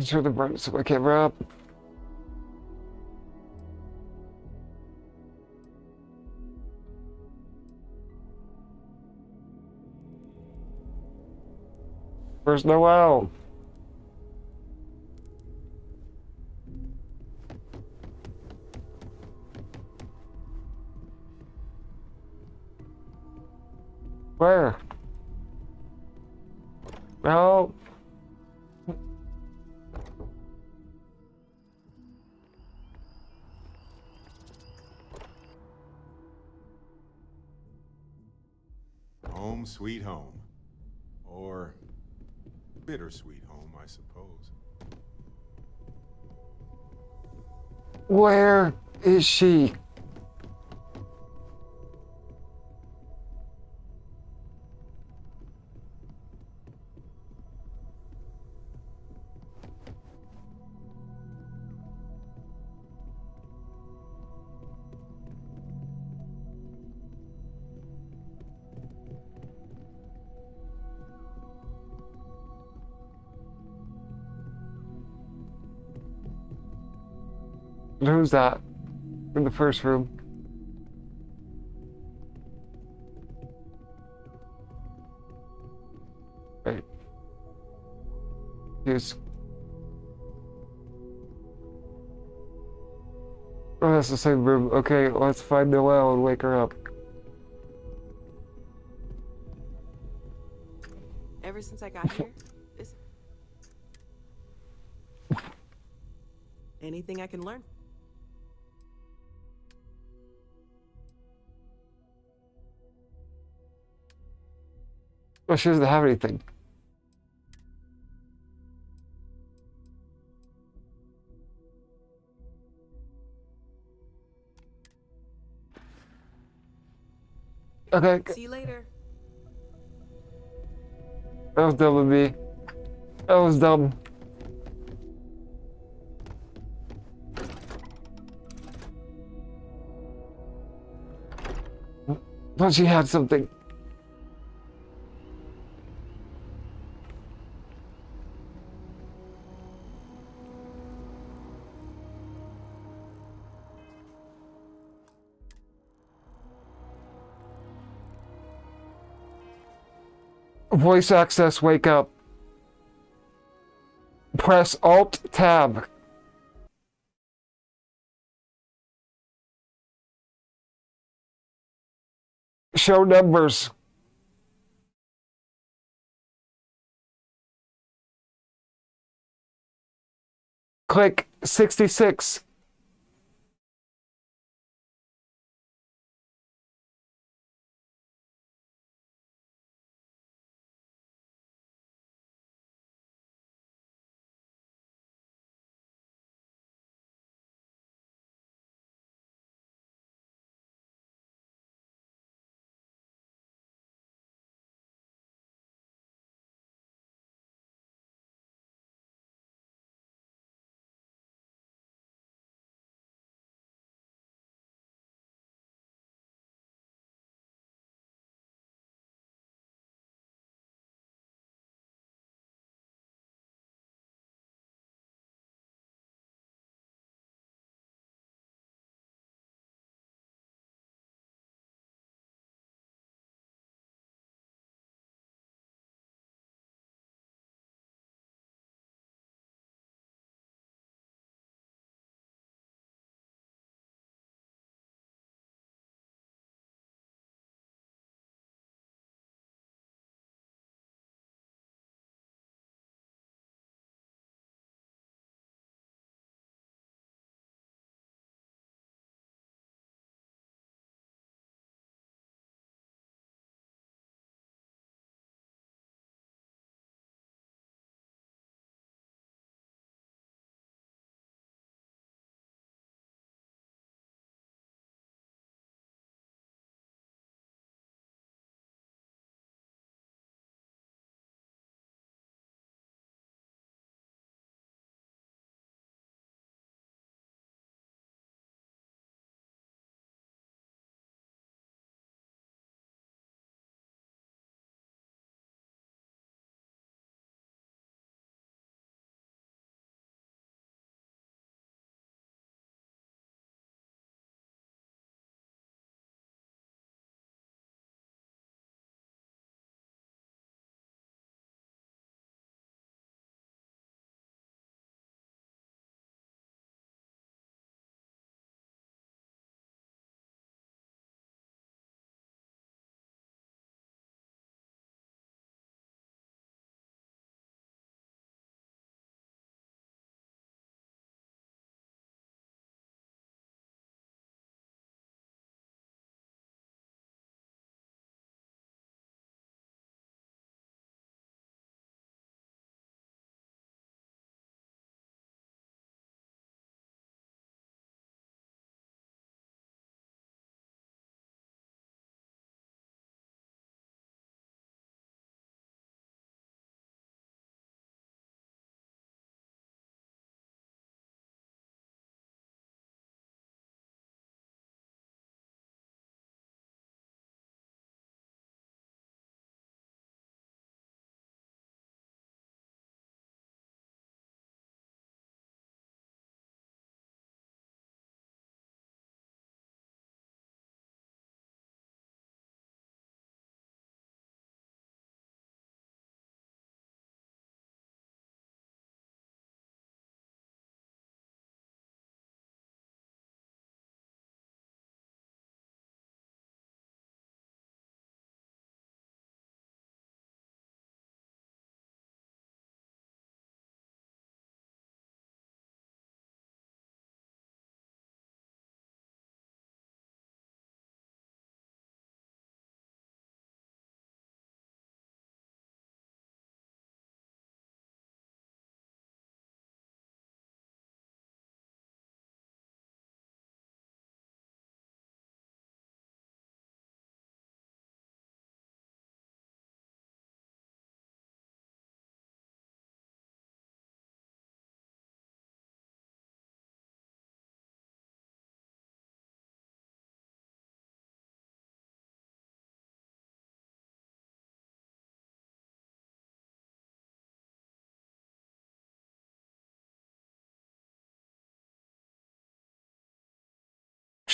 Turn the brightness of my camera up. Where's Noel? Where? No. Home sweet home. Or bittersweet home, I suppose. Where is she? Who's that? In the first room. Wait. Here's... Oh, that's the same room. Okay, let's find Noelle and wake her up. Ever since I got here, this... Anything I can learn. Oh, she doesn't have anything. Okay. See you later. That was dumb of me. That was dumb. But she had something. Voice access, wake up. Press Alt-Tab. Show numbers. Click 66.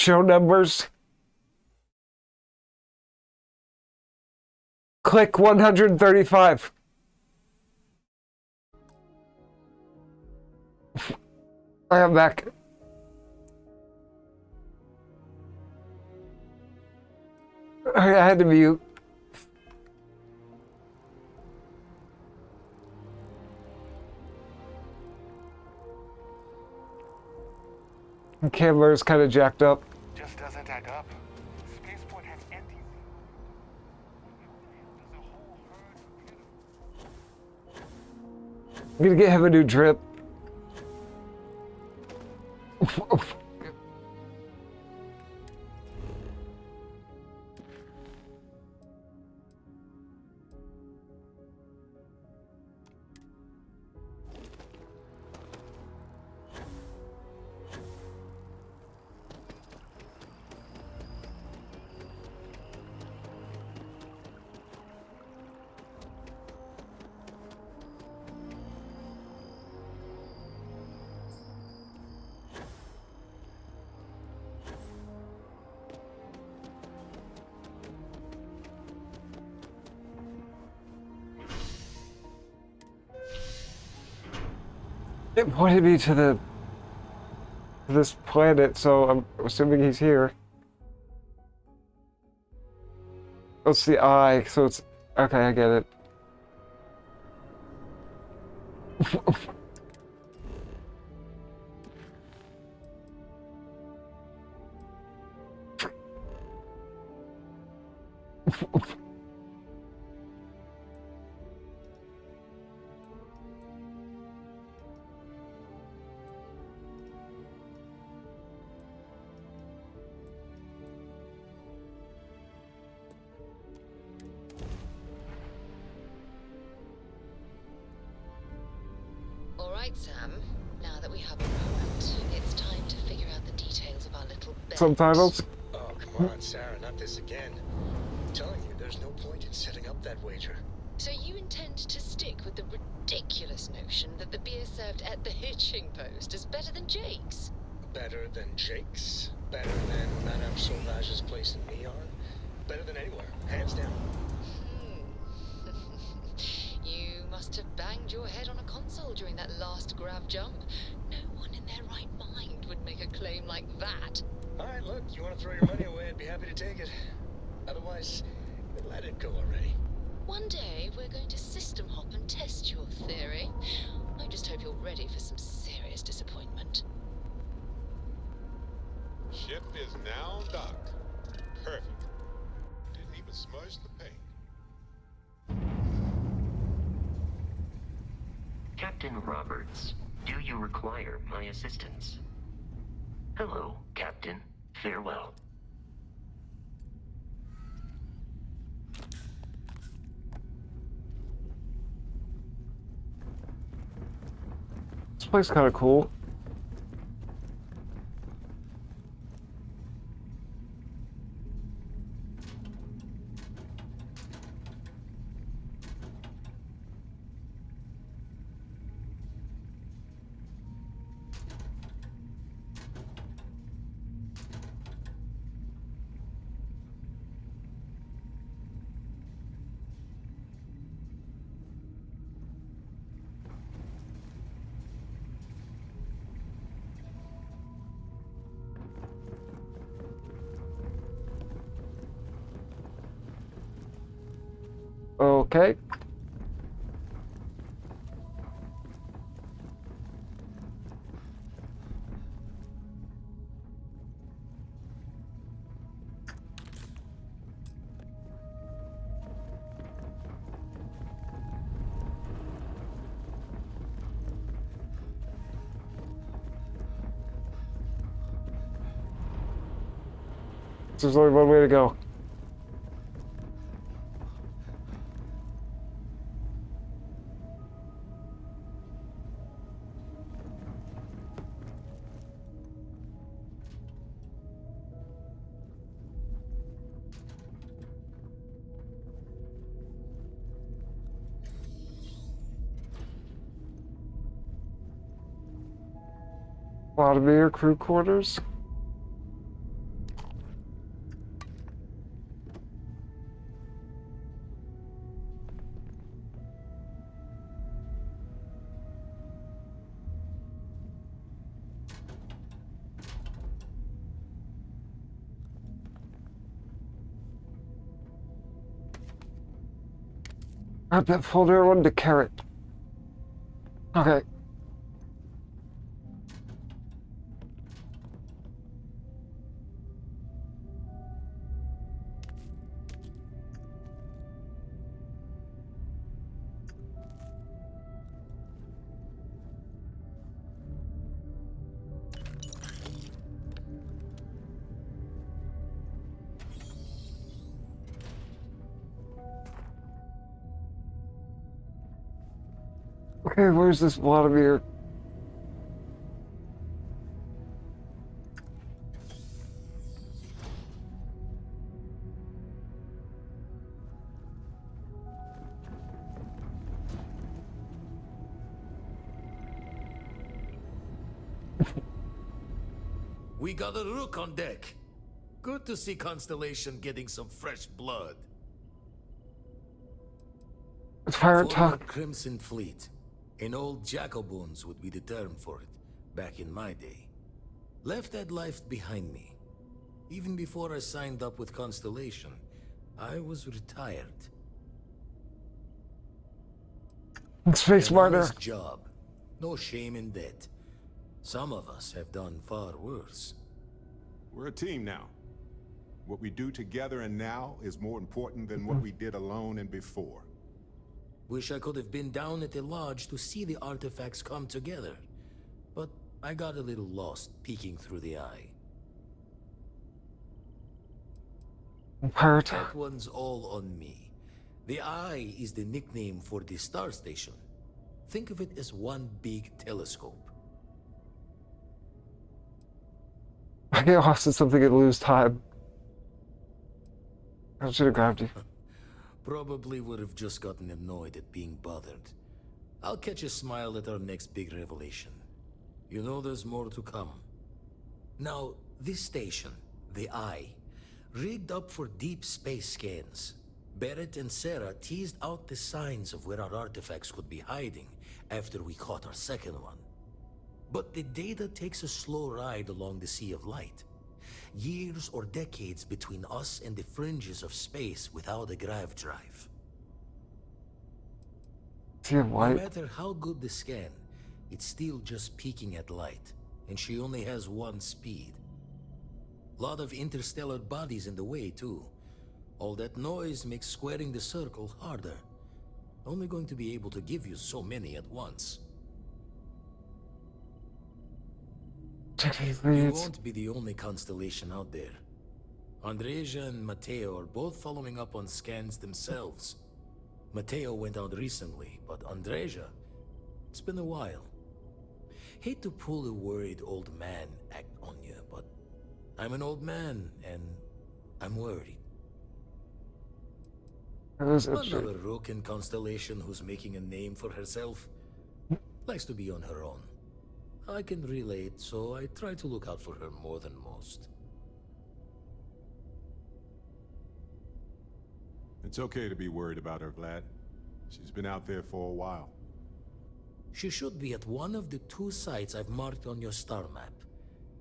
Show numbers. Click 135. I am back. I had to mute. The camera's kind of jacked up. Just doesn't add up. Spaceport has empty. I'm gonna get him a new drip. It pointed me to this planet, so I'm assuming he's here. Oh, it's the eye, so it's okay. I get it. All right, Sam. Now that we have a moment, it's time to figure out the details of our little bet. Subtitles. Oh, come on, Sarah, not this again. I'm telling you, there's no point in setting up that wager. So you intend to stick with the ridiculous notion that the beer served at the hitching post is better than Jake's? Better than Jake's? Better than Madame Sauvage's place in Neon? Better than anywhere, hands down. You must have banged your head on a console during that last grav jump. No one in their right mind would make a claim like that. Alright, look, you want to throw your money away, I'd be happy to take it. Otherwise, let it go already. One day, we're going to system hop and test your theory. I just hope you're ready for some serious disappointment. Ship is now docked. Perfect. Didn't even smudge the paint. Captain Roberts, do you require my assistance? Hello, Captain. Farewell. This place is kind of cool. Okay. There's only one way to go. Vladimir crew quarters. Add that folder one to carrot. Okay. Okay, where's this Vladimir? We got a rook on deck. Good to see Constellation getting some fresh blood. Pirate Former talk. Crimson Fleet. An old Jacobones would be the term for it, back in my day. Left that life behind me. Even before I signed up with Constellation, I was retired. Space An Martyr. honest job. No shame in that. Some of us have done far worse. We're a team now. What we do together and now is more important than what we did alone and before. Wish I could have been down at the lodge to see the artifacts come together. But I got a little lost peeking through the eye. Pirate. That one's all on me. The eye is the nickname for the star station. Think of it as one big telescope. I get lost in something and lose time. I should have grabbed you. Probably would have just gotten annoyed at being bothered. I'll catch a smile at our next big revelation. You know there's more to come. Now, this station, the Eye, rigged up for deep space scans. Barrett and Sarah teased out the signs of where our artifacts could be hiding after we caught our second one. But the data takes a slow ride along the Sea of Light. Years or decades between us and the fringes of space without a grav drive. Sea of Light? No matter how good the scan, it's still just peeking at light, and she only has one speed. Lot of interstellar bodies in the way, too. All that noise makes squaring the circle harder. Only going to be able to give you so many at once. You won't be the only constellation out there. Andreja and Mateo are both following up on scans themselves. Mateo went out recently, but Andreja, it's been a while. Hate to pull a worried old man act on you, but I'm an old man, and I'm worried. Another rook in Constellation who's making a name for herself. Likes to be on her own. I can relate, so I try to look out for her more than most. It's okay to be worried about her, Vlad. She's been out there for a while. She should be at one of the 2 sites I've marked on your star map.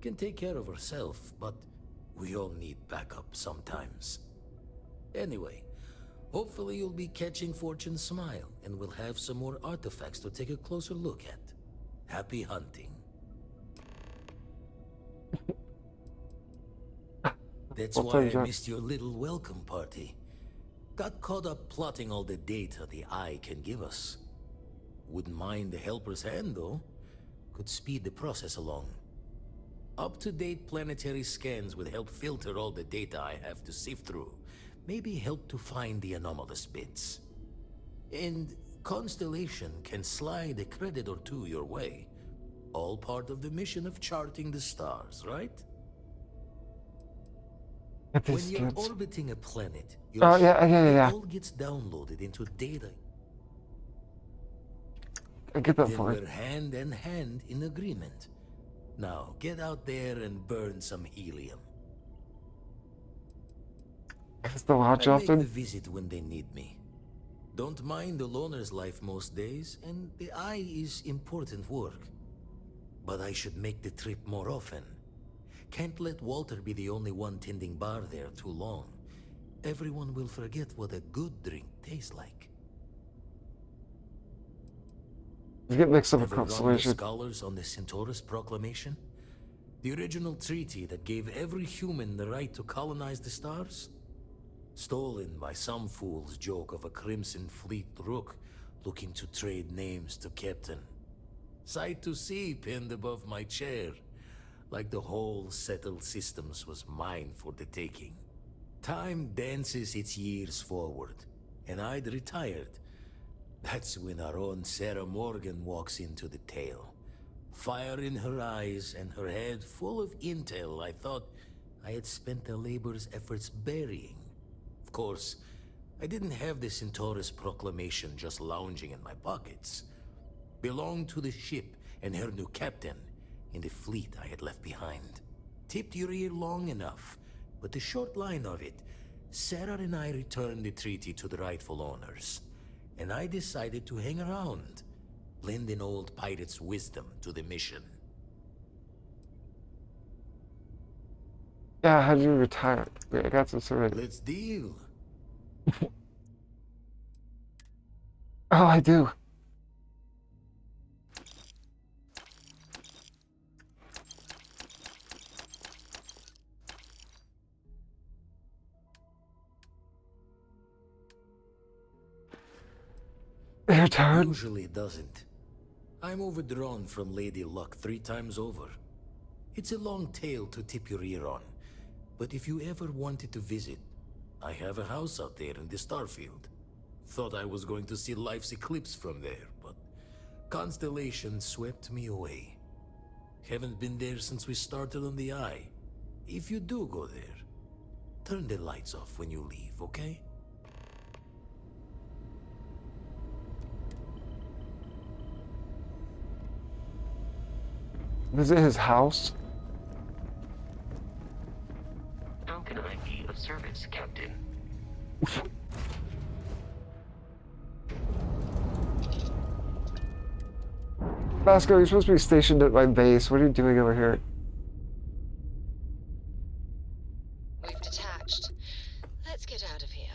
Can take care of herself, but we all need backup sometimes. Anyway, hopefully you'll be catching Fortune's smile, and we'll have some more artifacts to take a closer look at. Happy hunting. That's why I missed your little welcome party. Got caught up plotting all the data the Eye can give us. Wouldn't mind the helper's hand, though. Could speed the process along. Up-to-date planetary scans would help filter all the data I have to sift through. Maybe help to find the anomalous bits. And Constellation can slide a credit or 2 your way. All part of the mission of charting the stars, right? When you're orbiting a planet, it all gets downloaded into data. I get that then far. we're hand in hand in agreement. Now, get out there and burn some helium. Is the lodge I make the often? visit when they need me. Don't mind the loner's life most days, and the Eye is important work. But I should make the trip more often. Can't let Walter be the only one tending bar there too long. Everyone will forget what a good drink tastes like. You get mixed up with Ever run the Constellation. scholars on the Centaurus Proclamation? The original treaty that gave every human the right to colonize the stars? Stolen by some fool's joke of a Crimson Fleet rook looking to trade names to Captain. Sight to see pinned above my chair, like the whole settled systems was mine for the taking. Time dances its years forward, and I'd retired. That's when our own Sarah Morgan walks into the tale. Fire in her eyes and her head full of intel I thought I had spent the labor's efforts burying. Of course, I didn't have the Centaurus Proclamation just lounging in my pockets. Belonged to the ship and her new captain in the fleet I had left behind. Tipped your ear long enough, but the short line of it, Sarah and I returned the treaty to the rightful owners, and I decided to hang around, lend an old pirate's wisdom to the mission. Yeah, how did you retire? Wait, I got this already. Let's deal. Oh, I do. Your turn. Usually it doesn't. I'm overdrawn from Lady Luck 3 times over. It's a long tale to tip your ear on, but if you ever wanted to visit, I have a house out there in the Starfield. Thought I was going to see life's eclipse from there, but Constellation swept me away. Haven't been there since we started on the Eye. If you do go there, turn the lights off when you leave, okay? Visit his house? How can I be of service, Captain? Vasco, you're supposed to be stationed at my base. What are you doing over here? We've detached. Let's get out of here.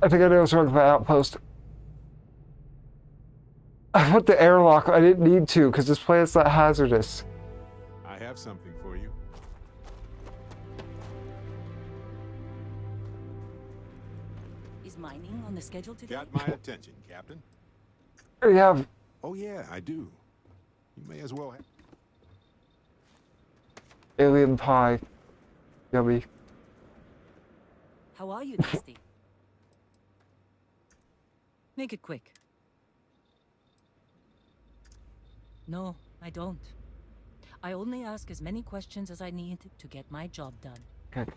I think I know what's wrong with my outpost. I put the airlock. I didn't need to because this planet's not hazardous. I have something for you. Is mining on the schedule today? Got my attention, Captain. We have. Oh yeah, I do. You may as well have. Alien pie. Yummy. How are you, Dusty? Make it quick. No, I don't. I only ask as many questions as I need to get my job done. Okay.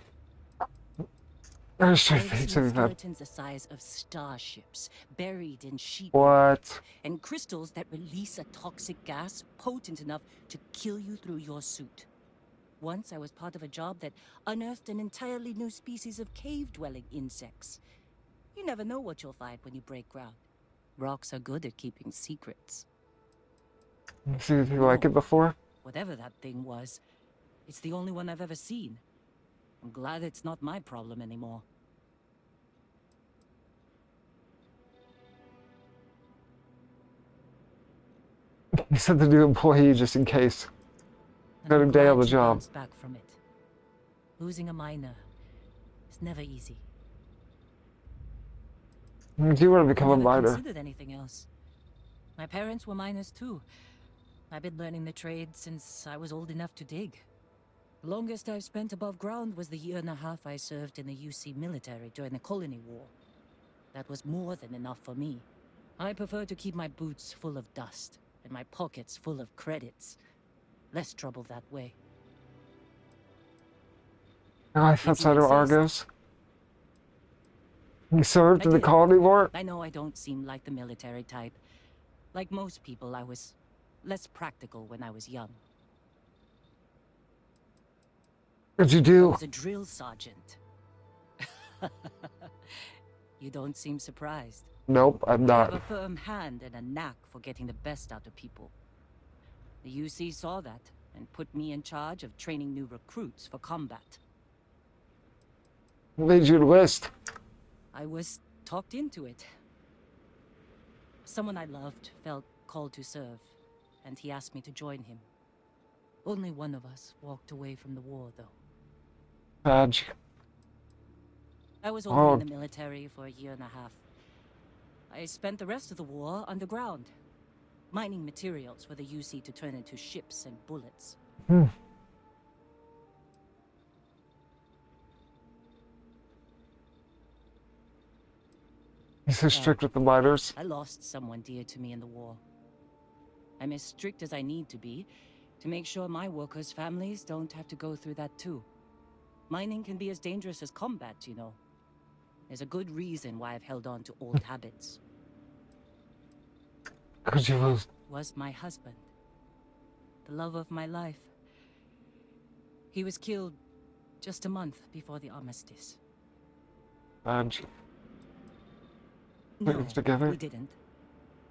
There's skeletons the size of starships, buried in sheep. What? And crystals that release a toxic gas potent enough to kill you through your suit. Once I was part of a job that unearthed an entirely new species of cave-dwelling insects. You never know what you'll find when you break ground. Rocks are good at keeping secrets. See anything like it before? Whatever that thing was, it's the only one I've ever seen. I'm glad it's not my problem anymore. He sent the new employee just in case. Got a day on the job. Back from it. Losing a miner is never easy. Do you want to become a miner? Considered anything else. My parents were miners too. I've been learning the trade since I was old enough to dig. The longest I've spent above ground was the 1.5 years I served in the UC military during the Colony War. That was more than enough for me. I prefer to keep my boots full of dust and my pockets full of credits. Less trouble that way. Life outside of Argos. You served in the Colony War? I know I don't seem like the military type. Like most people, I was less practical when I was young. What'd you I do? was a drill sergeant. You don't seem surprised. Nope, I'm I not. have a firm hand and a knack for getting the best out of people. The UC saw that and put me in charge of training new recruits for combat. What made you enlist? I was talked into it. Someone I loved felt called to serve, and he asked me to join him. Only one of us walked away from the war, though. Badge. I was only in the military for a year and a half. I spent the rest of the war underground, mining materials for the UC to turn into ships and bullets. He's so strict with the miners. I lost someone dear to me in the war. I'm as strict as I need to be to make sure my workers' families don't have to go through that too. Mining can be as dangerous as combat, you know. There's a good reason why I've held on to old habits. Could you lose? Was my husband. The love of my life. He was killed just a month before the armistice. Badge. No, together? we didn't.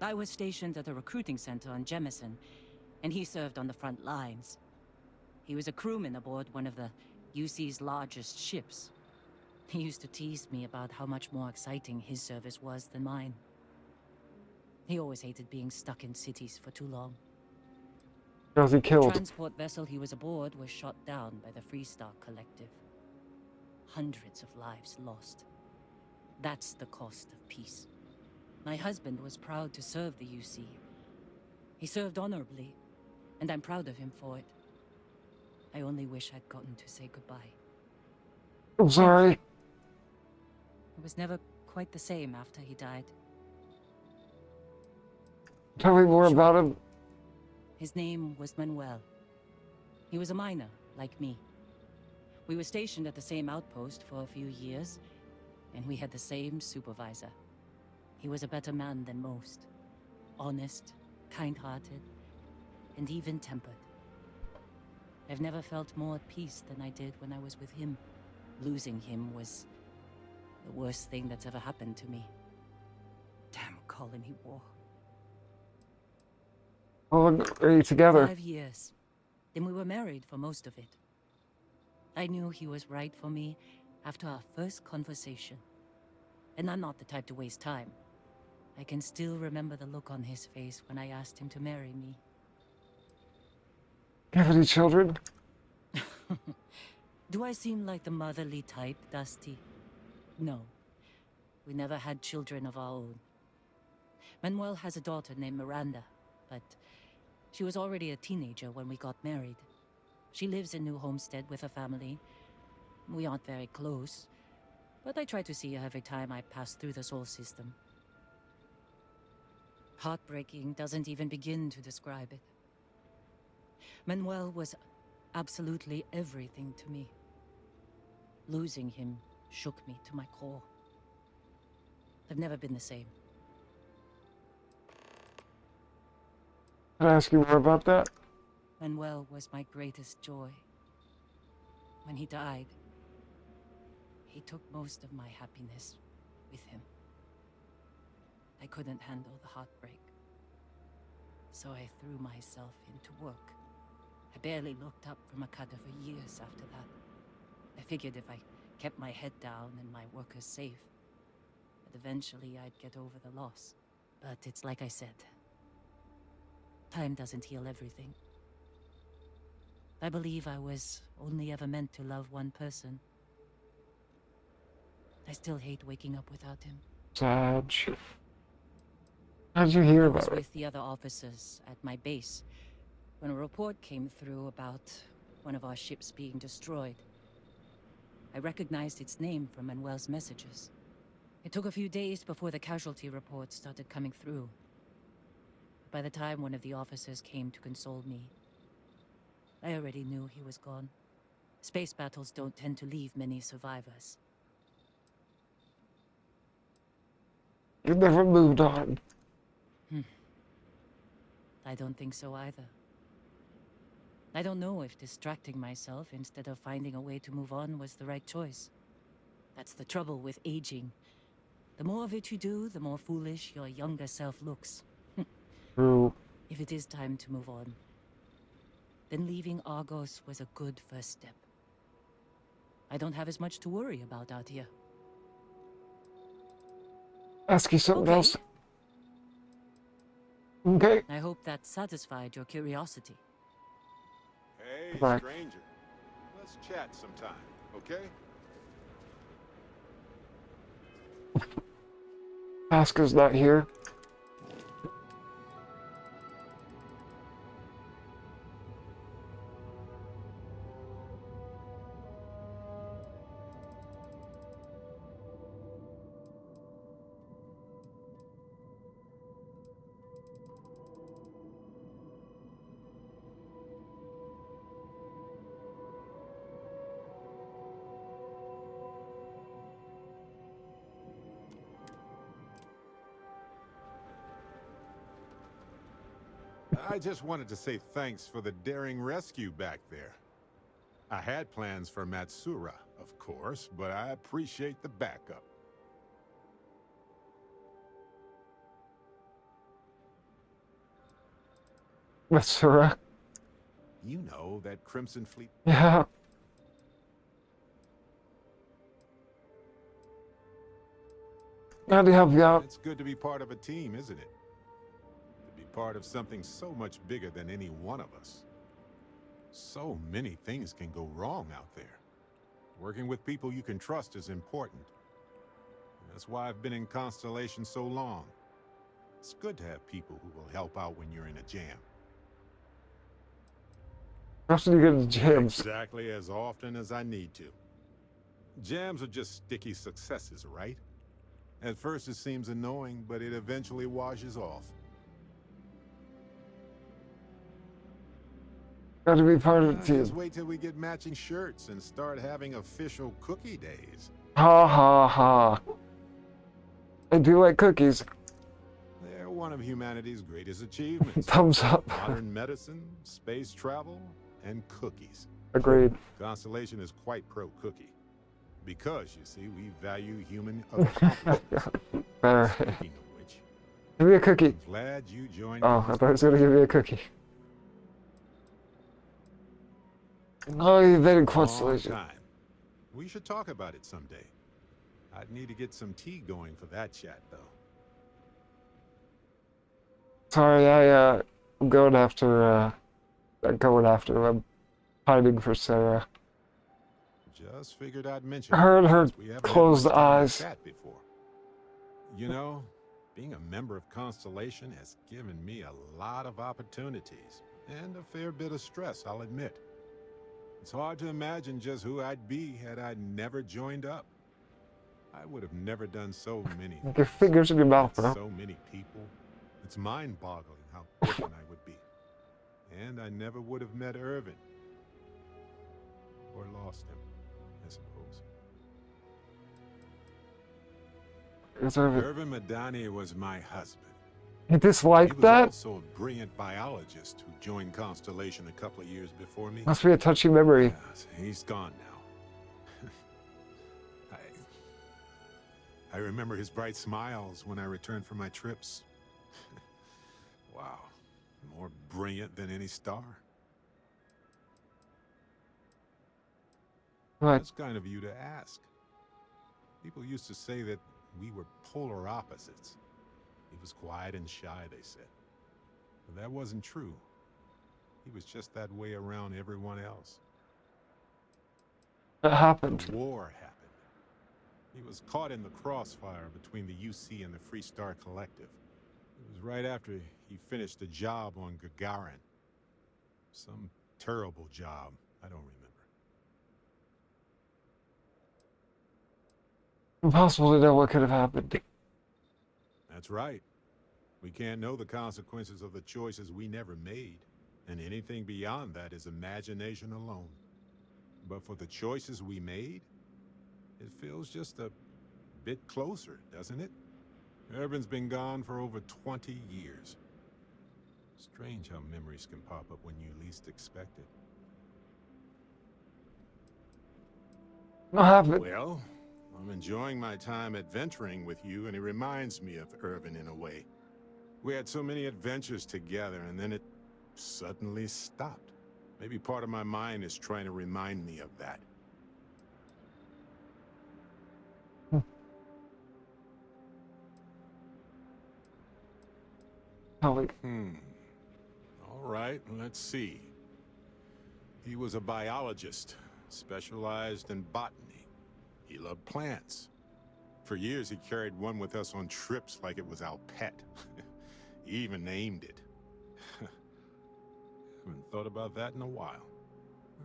I was stationed at a recruiting center on Jemison, and he served on the front lines. He was a crewman aboard one of the UC's largest ships. He used to tease me about how much more exciting his service was than mine. He always hated being stuck in cities for too long. Was he killed? The transport vessel he was aboard was shot down by the Freestar Collective. Hundreds of lives lost. That's the cost of peace. My husband was proud to serve the UC. He served honorably, and I'm proud of him for it. I only wish I'd gotten to say goodbye. I'm sorry. It was never quite the same after he died. Tell me more about him. His name was Manuel. He was a miner, like me. We were stationed at the same outpost for a few years, and we had the same supervisor. He was a better man than most. Honest, kind-hearted, and even-tempered. I've never felt more at peace than I did when I was with him. Losing him was the worst thing that's ever happened to me. Damn colony war. How long are you together? 5 years. Then we were married for most of it. I knew he was right for me after our first conversation. And I'm not the type to waste time. I can still remember the look on his face when I asked him to marry me. Do you have any children? Do I seem like the motherly type, Dusty? No. We never had children of our own. Manuel has a daughter named Miranda, but she was already a teenager when we got married. She lives in New Homestead with her family. We aren't very close, but I try to see her every time I pass through the Sol system. Heartbreaking doesn't even begin to describe it. Manuel was absolutely everything to me. Losing him shook me to my core. I've never been the same. Can I ask you more about that? Manuel was my greatest joy. When he died, he took most of my happiness with him. I couldn't handle the heartbreak, so I threw myself into work. I barely looked up from a cutter for years after that. I figured if I kept my head down and my workers safe, that eventually I'd get over the loss. But it's like I said, time doesn't heal everything. I believe I was only ever meant to love one person. I still hate waking up without him. Sad. How'd you hear about I was it? with the other officers at my base when a report came through about one of our ships being destroyed. I recognized its name from Manuel's messages. It took a few days before the casualty reports started coming through. By the time one of the officers came to console me, I already knew he was gone. Space battles don't tend to leave many survivors. You never moved on. I don't think so either. I don't know if distracting myself instead of finding a way to move on was the right choice. That's the trouble with aging. The more of it you do, the more foolish your younger self looks. True. If it is time to move on, then leaving Argos was a good first step. I don't have as much to worry about out here. Ask you something else. Okay. I hope that satisfied your curiosity. Hey, Bye. stranger. Let's chat sometime, okay? Pasca's not here. I just wanted to say thanks for the daring rescue back there. I had plans for Matsura, of course, but I appreciate the backup. Matsura. You know, that Crimson Fleet. Yeah. Glad to help you out. It's good to be part of a team, isn't it? To be part of something so much bigger than any one of us. So many things can go wrong out there. Working with people you can trust is important. That's why I've been in Constellation so long. It's good to have people who will help out when you're in a jam. How often do you get into jams? Exactly as often as I need to. Jams are just sticky successes, right? At first it seems annoying, but it eventually washes off. Got to be part of the team. Just wait till we get matching shirts and start having official cookie days. Ha ha ha. I do like cookies. They're one of humanity's greatest achievements. Thumbs up. Modern medicine, space travel, and cookies. Agreed. Constellation is quite pro-cookie. Because, you see, we value human accomplishments. Better. Speaking of which, Give me a cookie. I'm glad you joined Oh, me. I thought he was going to give me a cookie. Oh, you've been in Constellation. Long time. We should talk about it someday. I'd need to get some tea going for that chat, though. Sorry, I'm going after, I'm hiding for Sarah. Just figured I'd mention. I heard her since we haven't had close much the time to eyes. chat before. You know, being a member of Constellation has given me a lot of opportunities and a fair bit of stress, I'll admit. It's hard to imagine just who I'd be had I never joined up. I would have never done so many things. Your fingers in your mouth, bro. So many people. It's mind-boggling how different I would be. And I never would have met Irvin. Or lost him, I suppose. Is Irvin? Irvin Madani was my husband. You dislike that? He was also a brilliant biologist who joined Constellation a couple of years before me. Must be a touchy memory. Yes, he's gone now. I remember his bright smiles when I returned from my trips. Wow, more brilliant than any star. What? That's kind of you to ask. People used to say that we were polar opposites. He was quiet and shy, they said. But that wasn't true. He was just that way around everyone else. What happened? The war happened. He was caught in the crossfire between the UC and the Free Star Collective. It was right after he finished a job on Gagarin. Some terrible job, I don't remember. Impossible to know what could have happened. That's right. We can't know the consequences of the choices we never made, and anything beyond that is imagination alone. But for the choices we made, it feels just a bit closer, doesn't it? Irvin's been gone for over 20 years. Strange how memories can pop up when you least expect it. Well, I'm enjoying my time adventuring with you, and it reminds me of Irvin in a way. We had so many adventures together, and then it suddenly stopped. Maybe part of my mind is trying to remind me of that. All right, let's see. He was a biologist, specialized in botany. He loved plants. For years, he carried one with us on trips like it was our pet. He even named it. Haven't thought about that in a while.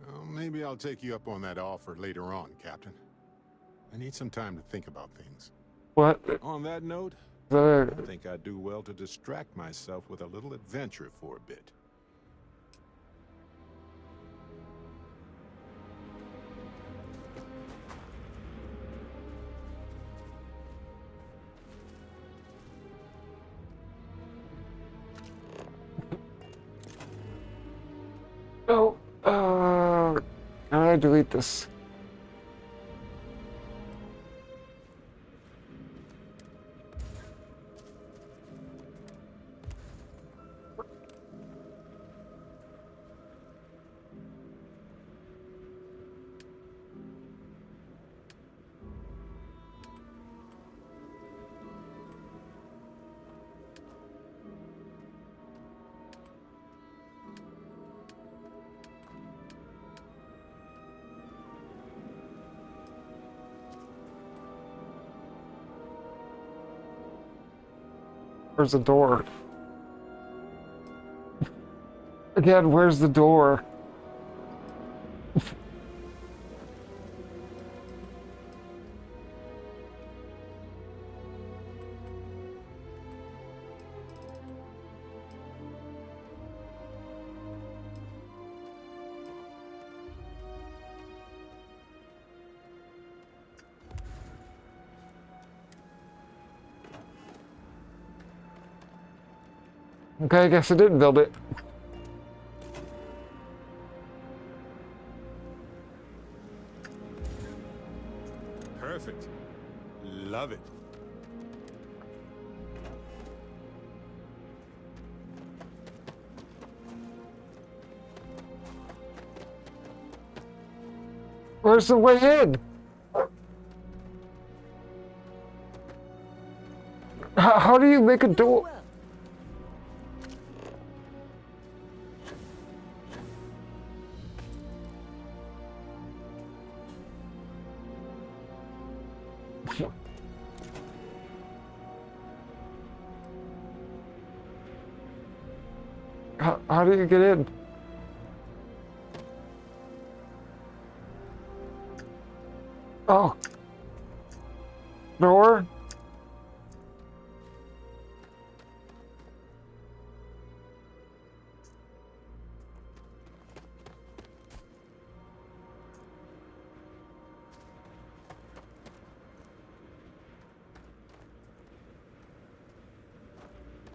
Well, maybe I'll take you up on that offer later on, Captain. I need some time to think about things. What? On that note, I think I'd do well to distract myself with a little adventure for a bit. Oh, how do I delete this? Where's the door? Again, where's the door? Okay, I guess I didn't build it. Perfect. Love it. Where's the way in? How do you make a door? How do you get in? Oh. Door?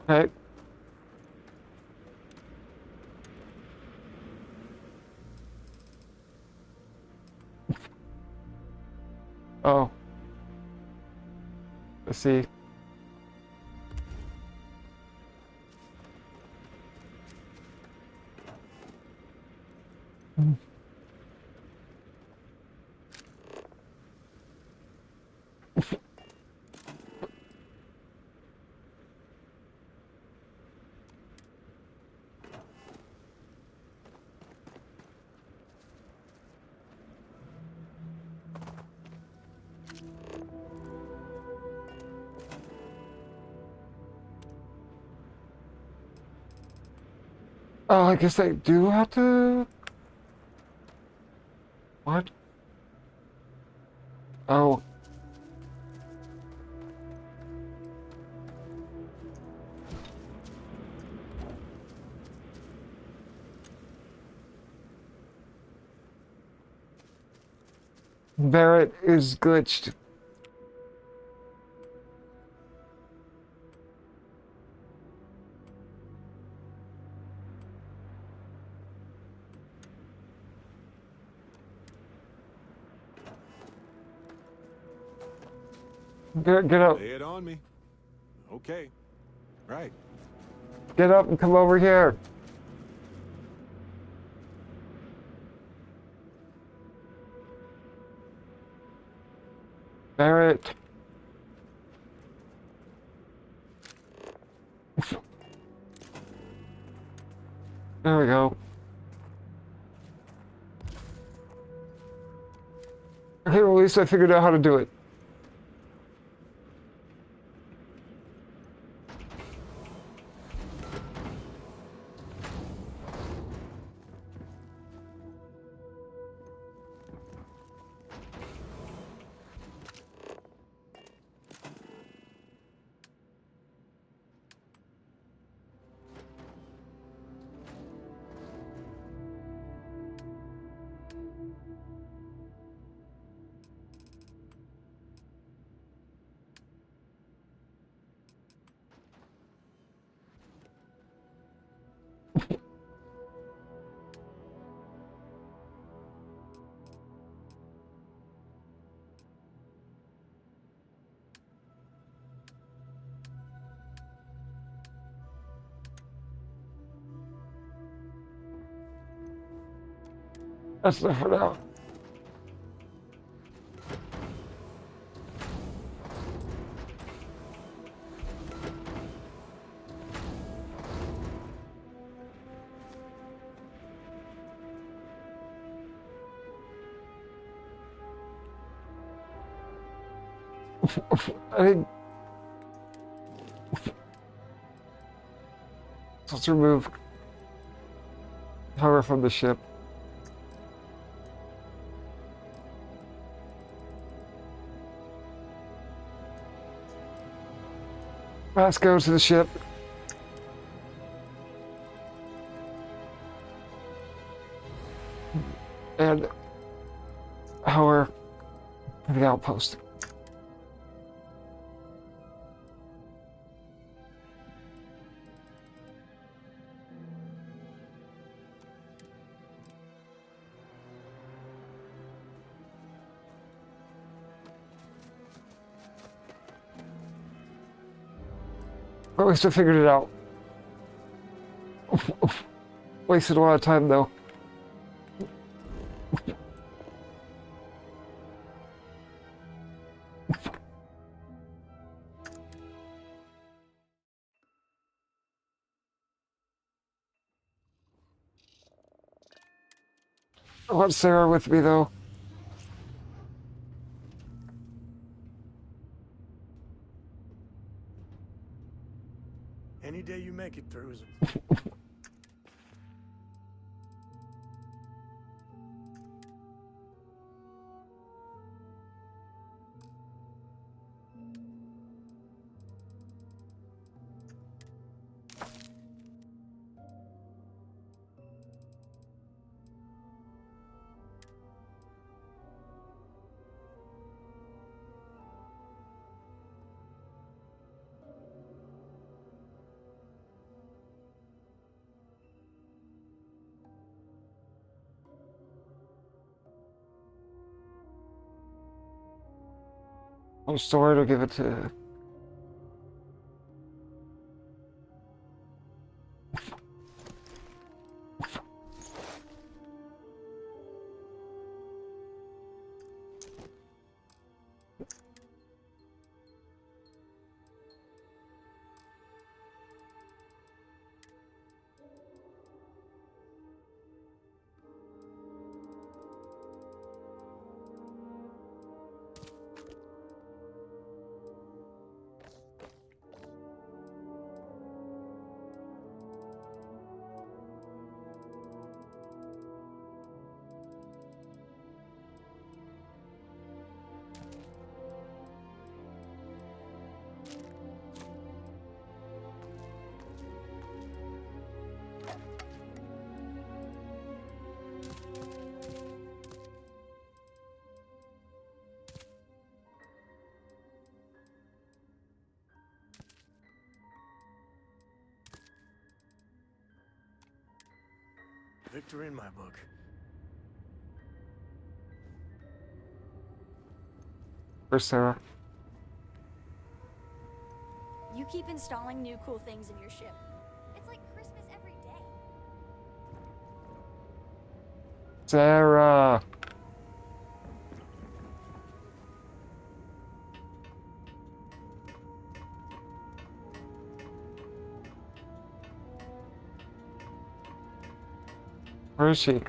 Okay. Oh. Let's see. Oh, I guess I do have to... What? Oh. Barrett is glitched. Get up. Lay it on me. Okay. Right. Get up and come over here. Barrett. There we go. Okay, well, at least I figured out how to do it. That's enough for now. I think let's remove power from the ship. Let's go to the ship. And power the outpost. At least I figured it out. Wasted a lot of time though. I want Sarah with me though. Any day you make it through is I'll store it or give it to... victory in my book. For Sarah. You keep installing new cool things in your ship. It's like Christmas every day. Sarah. Where is she?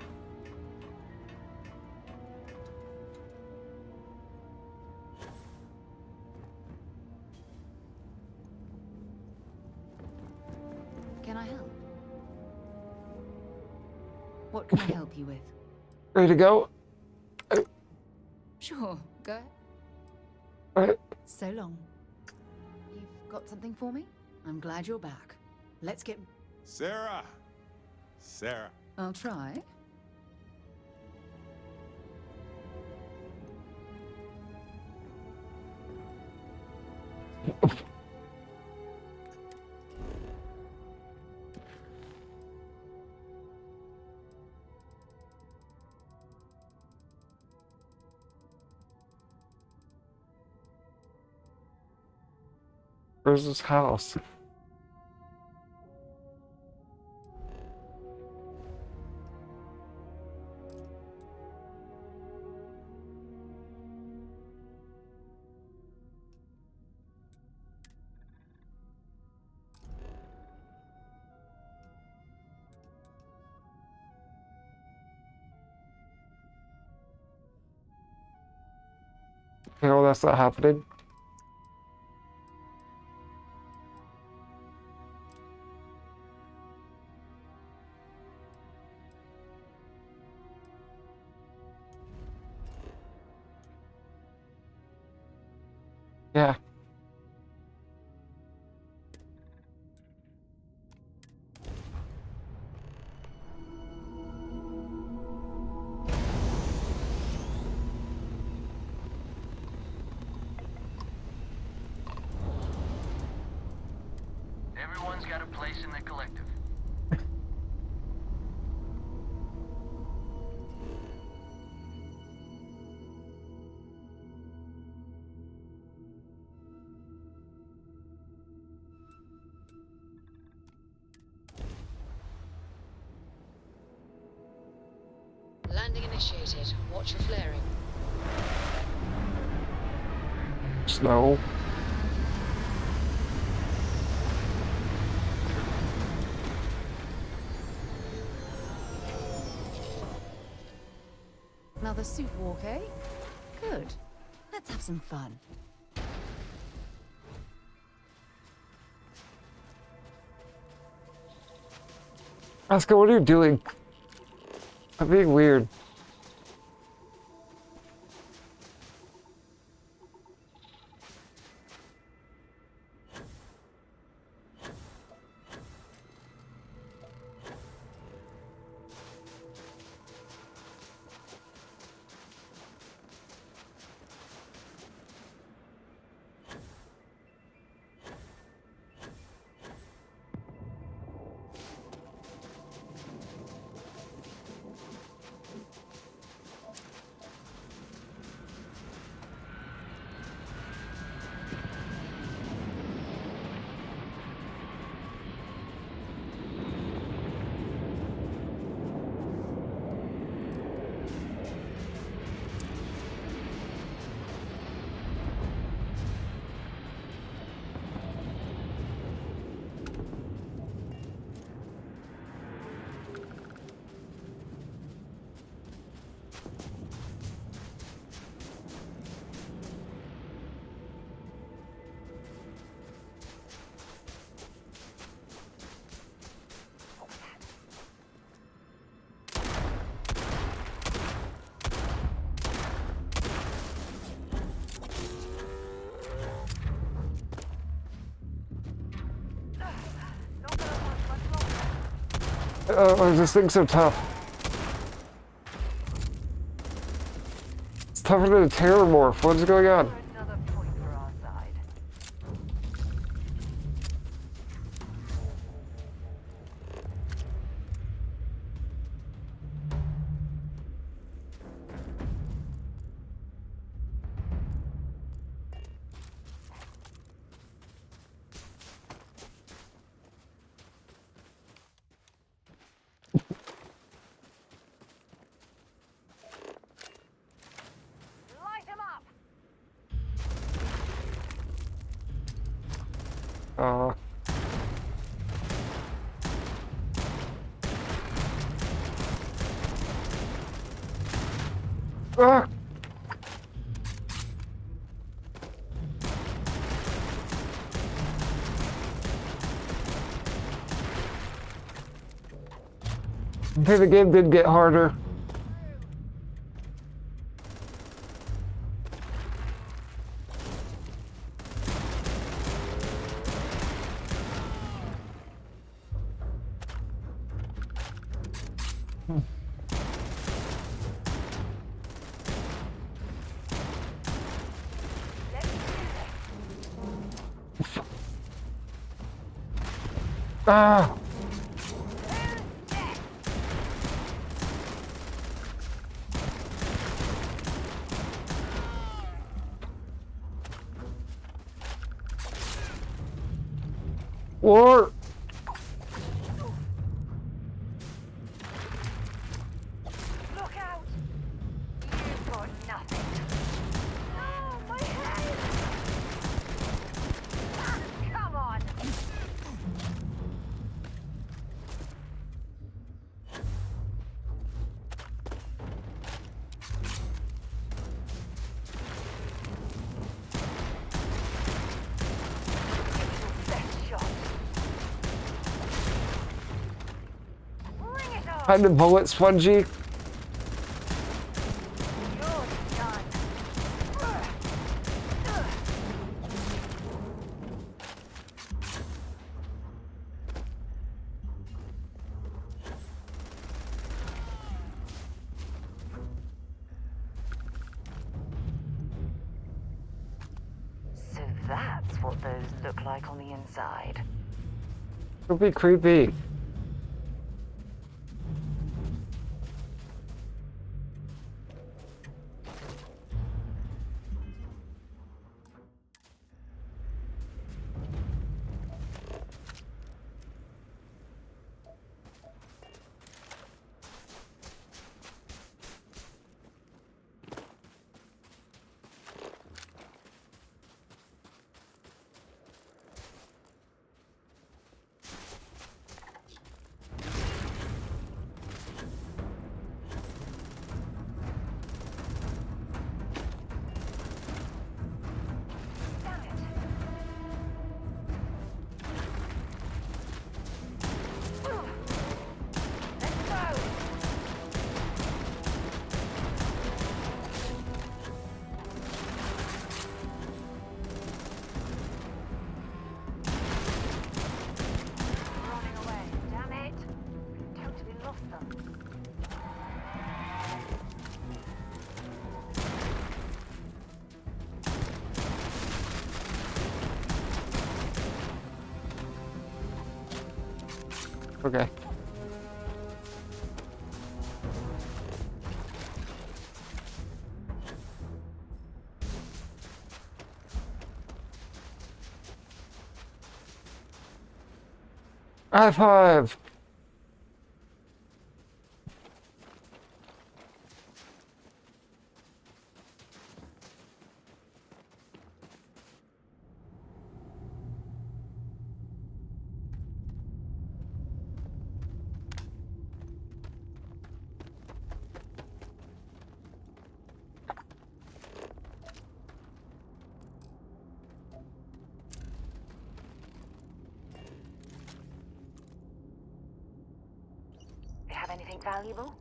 Can I help? What can I help you with? Ready to go? Sure, go Alright. So long. You've got something for me? I'm glad you're back. Let's get... Sarah! Sarah. I'll try. Where's this house? You know that's not happening. Yeah. Everyone's got a place in the collective. Landing initiated. Watch for flaring. Snow. Another suit walk, eh? Good. Let's have some fun. Oscar, what are you doing? I'm being weird. This thing's so tough. It's tougher than a terrormorph. What's going on? Ah. Okay, the game did get harder. Ah! War! Look out! You've got nothing. Oh, my head! Ah, come on! Best shot. Bring it on! Kind of bullet spongy. You're done. So that's what those look like on the inside. It'll be creepy. Okay. High five! Have anything valuable?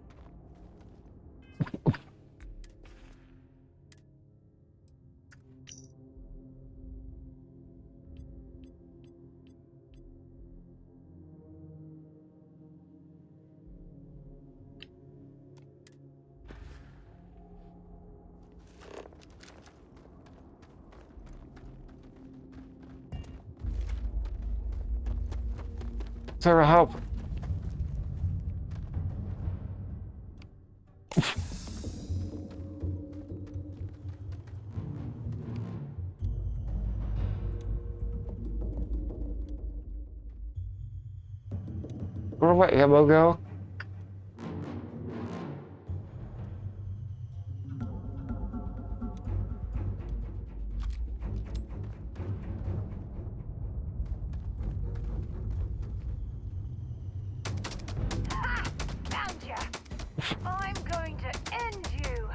Sarah, help! Where'd my ammo go? I'm going to end you.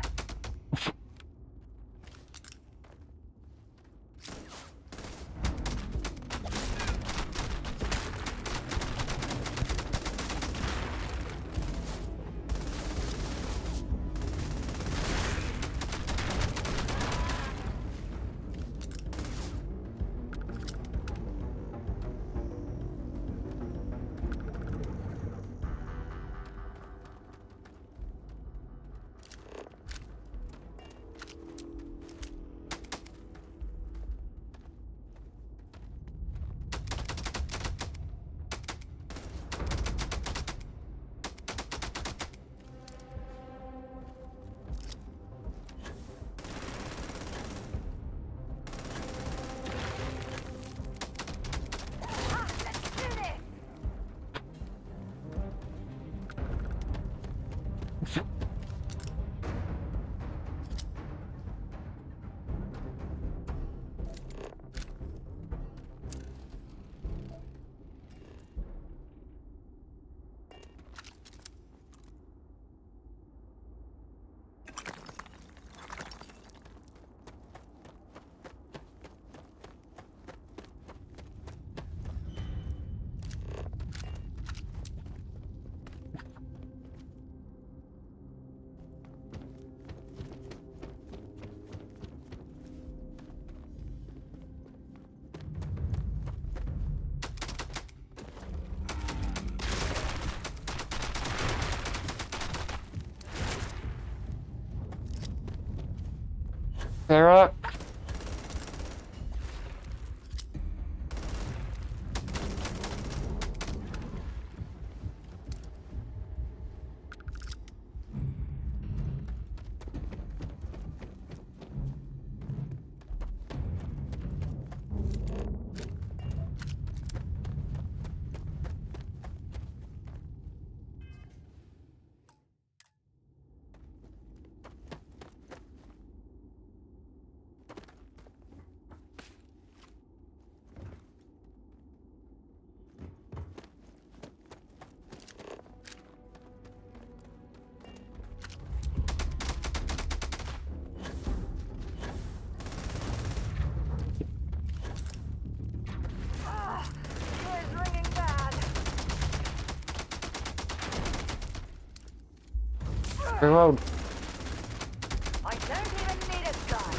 Sarah? Reload. I don't even need a gun.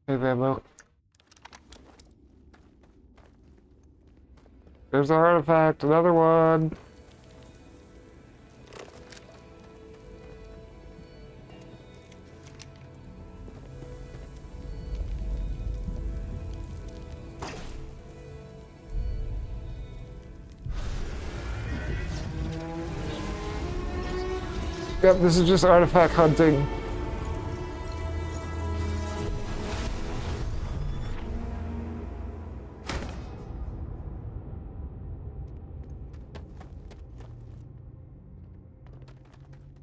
Hey, Bamboo. There's an artifact, another one. Yep, this is just artifact hunting.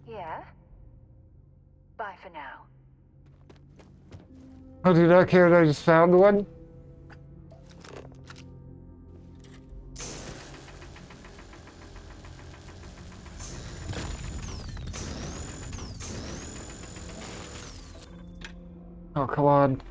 Yeah? Bye for now. Oh, do you not care that I just found one? Oh, come on.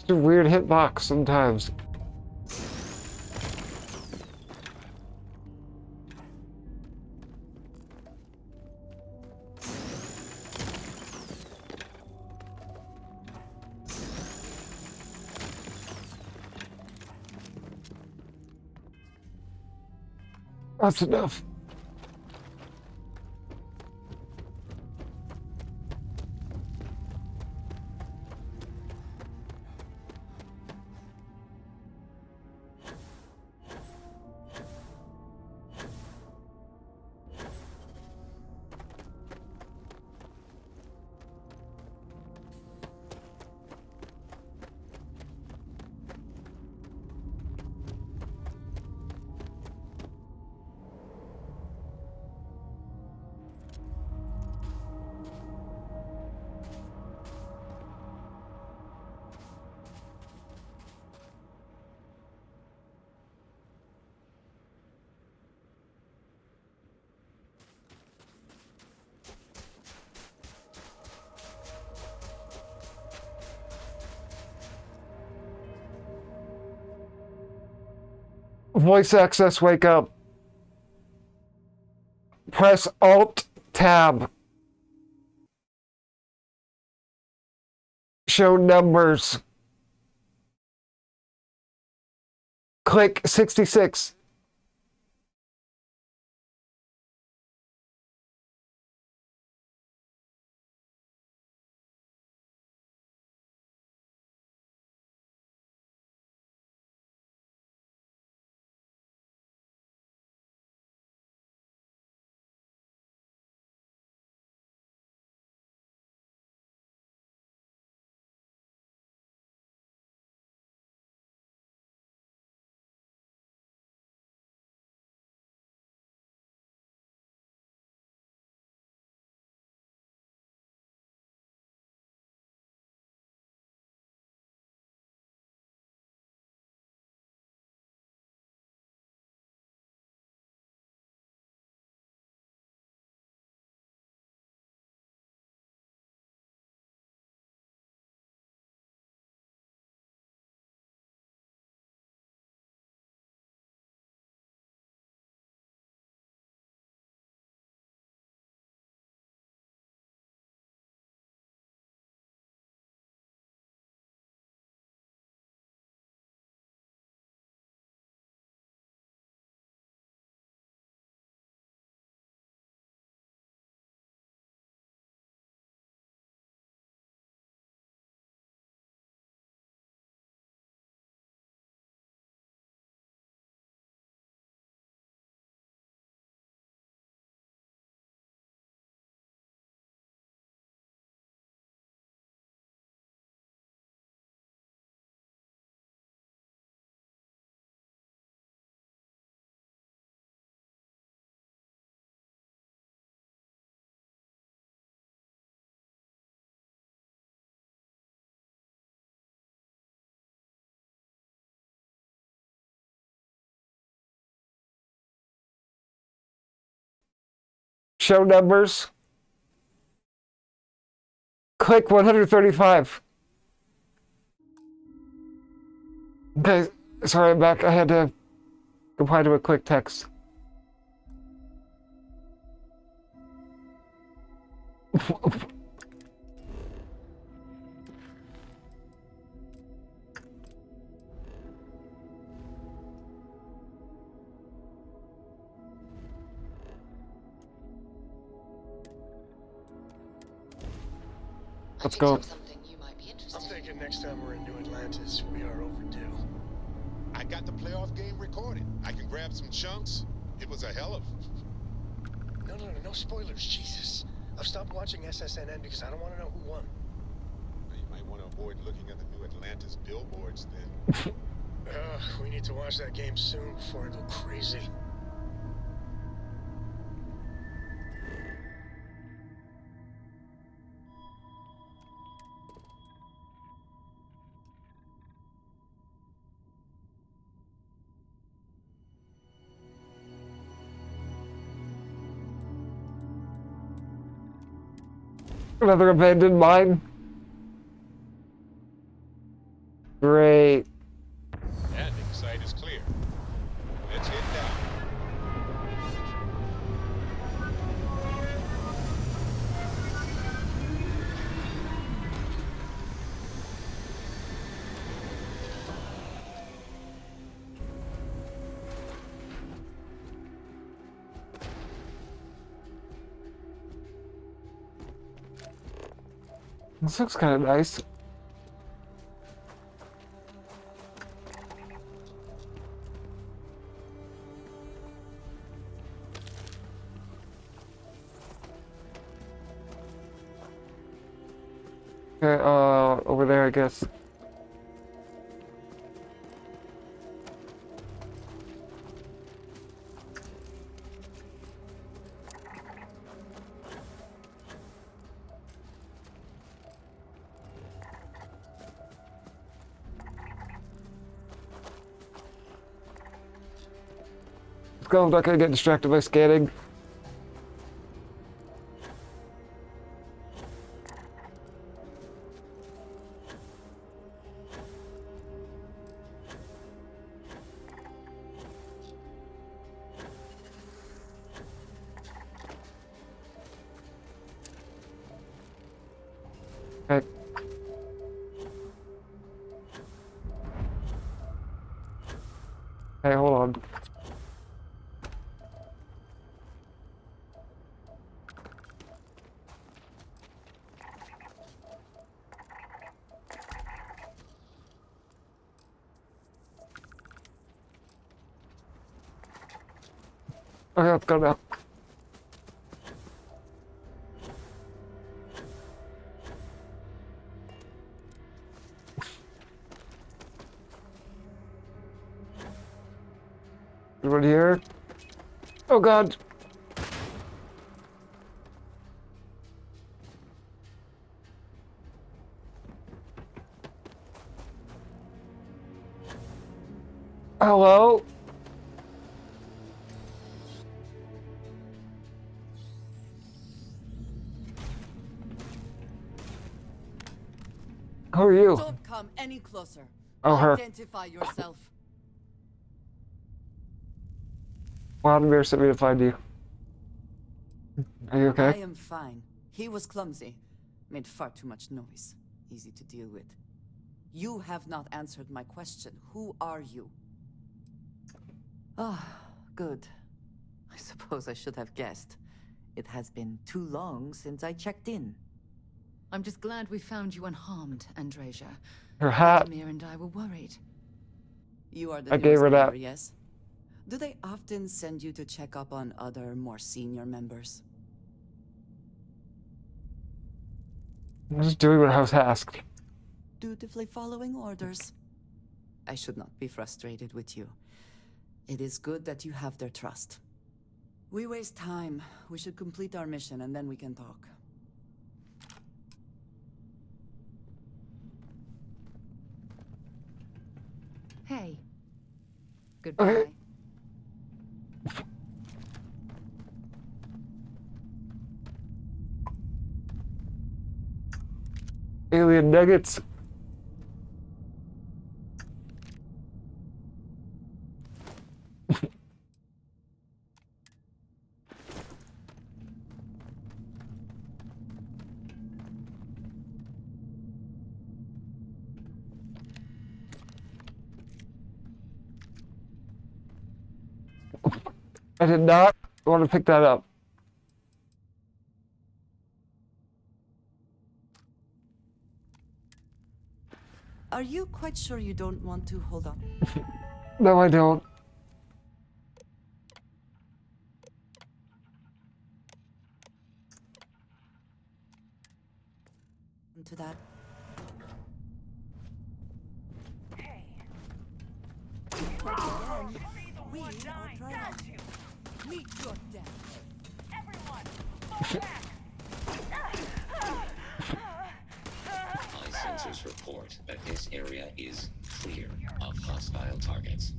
It's a weird hitbox sometimes. That's enough. Voice access, wake up. Press Alt Tab. Show numbers. Click 66. Show numbers. Click 135. Okay, sorry, I'm back. I had to comply to a quick text. Let's go. I'm thinking next time we're in New Atlantis, we are overdue. I got the playoff game recorded. I can grab some chunks. It was a hell of... No spoilers, Jesus. I've stopped watching SSNN because I don't want to know who won. You might want to avoid looking at the New Atlantis billboards then. We need to watch that game soon before I go crazy. Another abandoned mine. Great. Landing site is clear. Let's head down. This looks kind of nice. Okay, over there, I guess. Let's go, I'm not gonna get distracted by scanning. Okay. Hey, hold on. Okay, let's go now. Anyone here? Oh god! Hello? Who are you? Don't come any closer. Oh, her. Identify yourself. Vladimir sent me to find you. Are you okay? I am fine. He was clumsy. Made far too much noise. Easy to deal with. You have not answered my question. Who are you? Ah, good. I suppose I should have guessed. It has been too long since I checked in. I'm just glad we found you unharmed, Andreja. Her hat. Vladimir and I were worried. You are the I gave her newest that. member, yes? Do they often send you to check up on other, more senior members? I'm just doing what I was asked. Dutifully following orders. I should not be frustrated with you. It is good that you have their trust. We waste time. We should complete our mission and then we can talk. Hey. Goodbye. Okay. Alien nuggets. I did not want to pick that up. Are you quite sure you don't want to hold on? No, I don't. To that? Hey. Again, we One are dying, trying got you. meet your death. Everyone, fall back. My sensors report that this area is clear of hostile targets.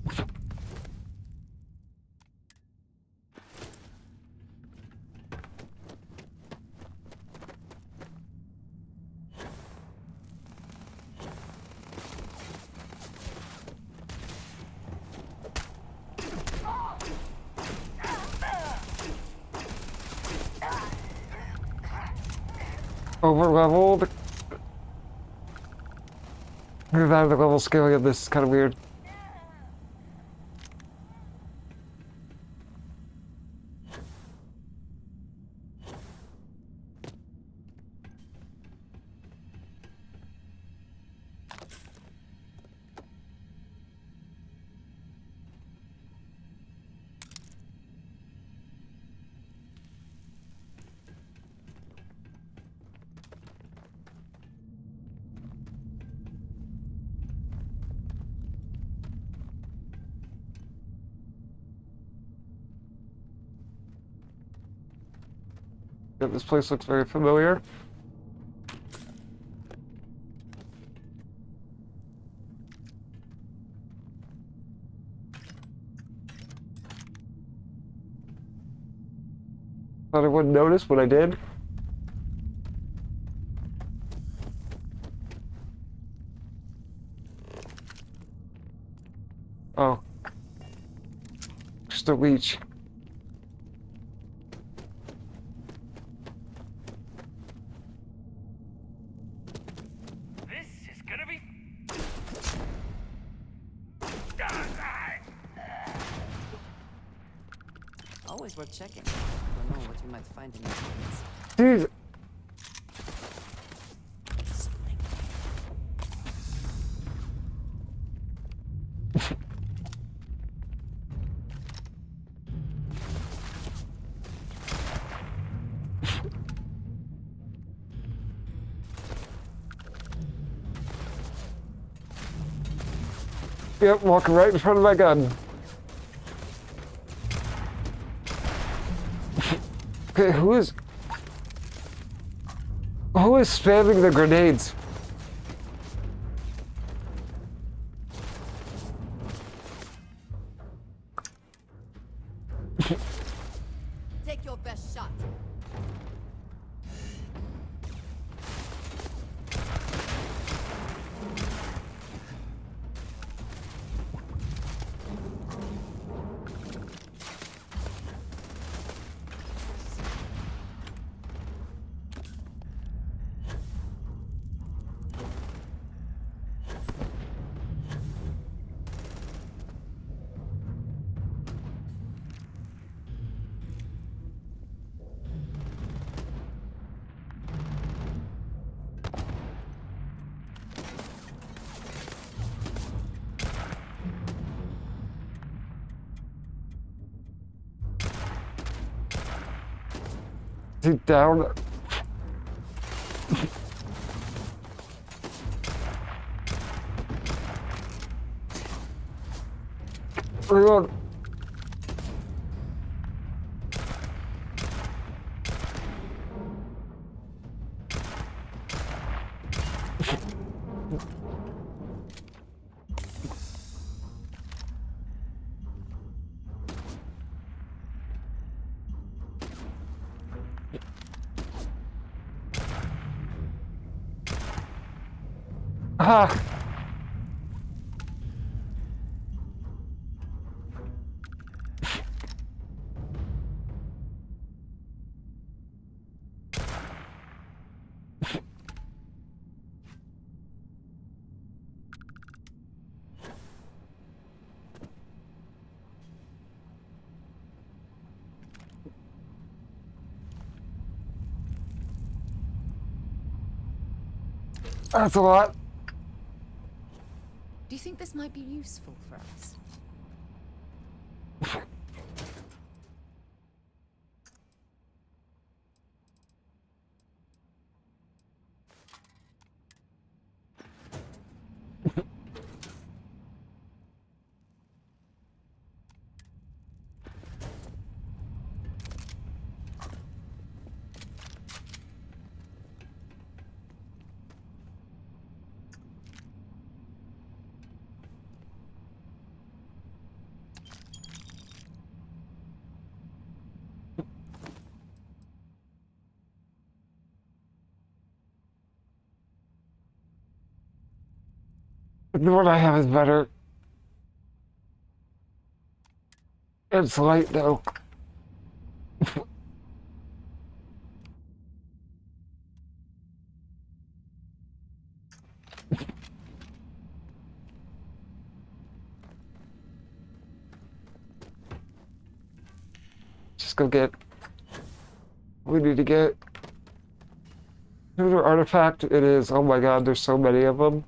Over leveled. The level scaling of this is kind of weird. Yeah, this place looks very familiar. Thought I wouldn't notice, but I did. Oh. Just a leech. This is gonna be. Always worth checking. Don't know what you might find in your pockets. Dude. Yep, walking right in front of my gun. Okay, who is spamming the grenades? Take your best shot. Is he down? Reload. Ah. That's a lot. Do you think this might be useful for us? The one I have is better. It's light though. Just go get. We need to get. Another artifact. It is. Oh my god, there's so many of them.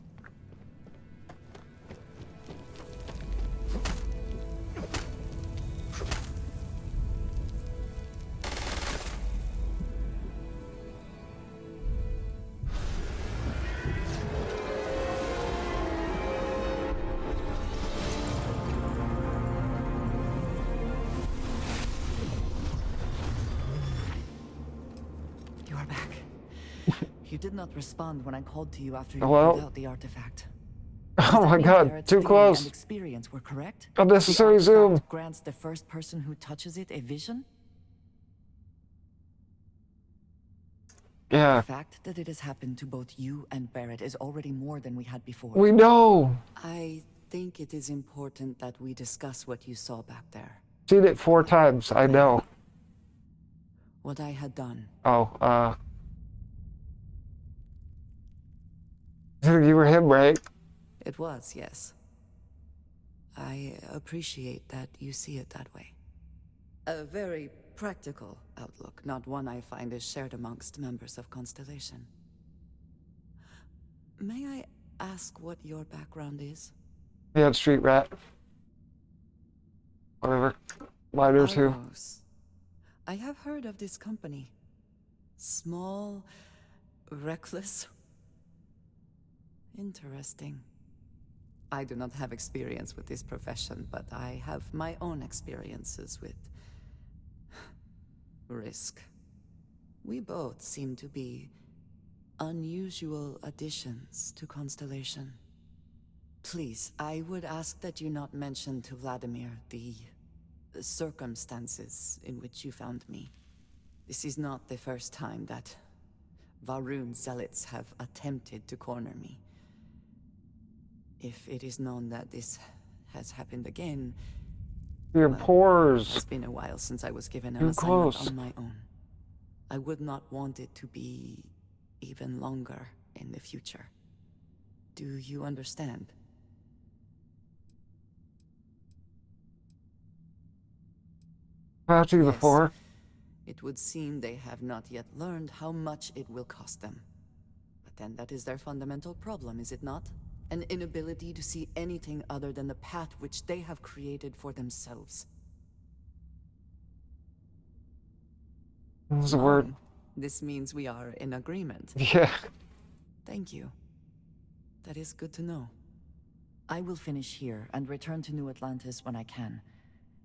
did not respond when I called to you after you Hello? pulled out the artifact. Oh my god, Barrett's too theory close. and experience were correct? Unnecessary The zoom. artifact grants the first person who touches it a vision? Yeah. The fact that it has happened to both you and Barrett is already more than we had before. We know. I think it is important that we discuss what you saw back there. Seen it 4 times, I know. What I had done. Oh, you were him, right? It was, yes. I appreciate that you see it that way. A very practical outlook, not one I find is shared amongst members of Constellation. May I ask what your background is? Yeah, street rat. Whatever. Miner too. Argos. I have heard of this company. Small, reckless. Interesting. I do not have experience with this profession, but I have my own experiences with risk. We both seem to be unusual additions to Constellation. Please, I would ask that you not mention to Vladimir the circumstances in which you found me. This is not the first time that Varun zealots have attempted to corner me. If it is known that this has happened again... Your pores. It's been a while since I was given an Too assignment close. on my own. I would not want it to be even longer in the future. Do you understand? About you before? It would seem they have not yet learned how much it will cost them. But then that is their fundamental problem, is it not? An inability to see anything other than the path which they have created for themselves. What was the word? This means we are in agreement. Yeah. Thank you. That is good to know. I will finish here and return to New Atlantis when I can.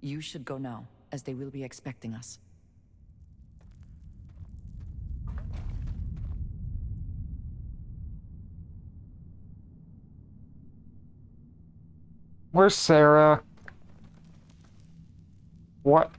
You should go now, as they will be expecting us. Where's Sarah? What?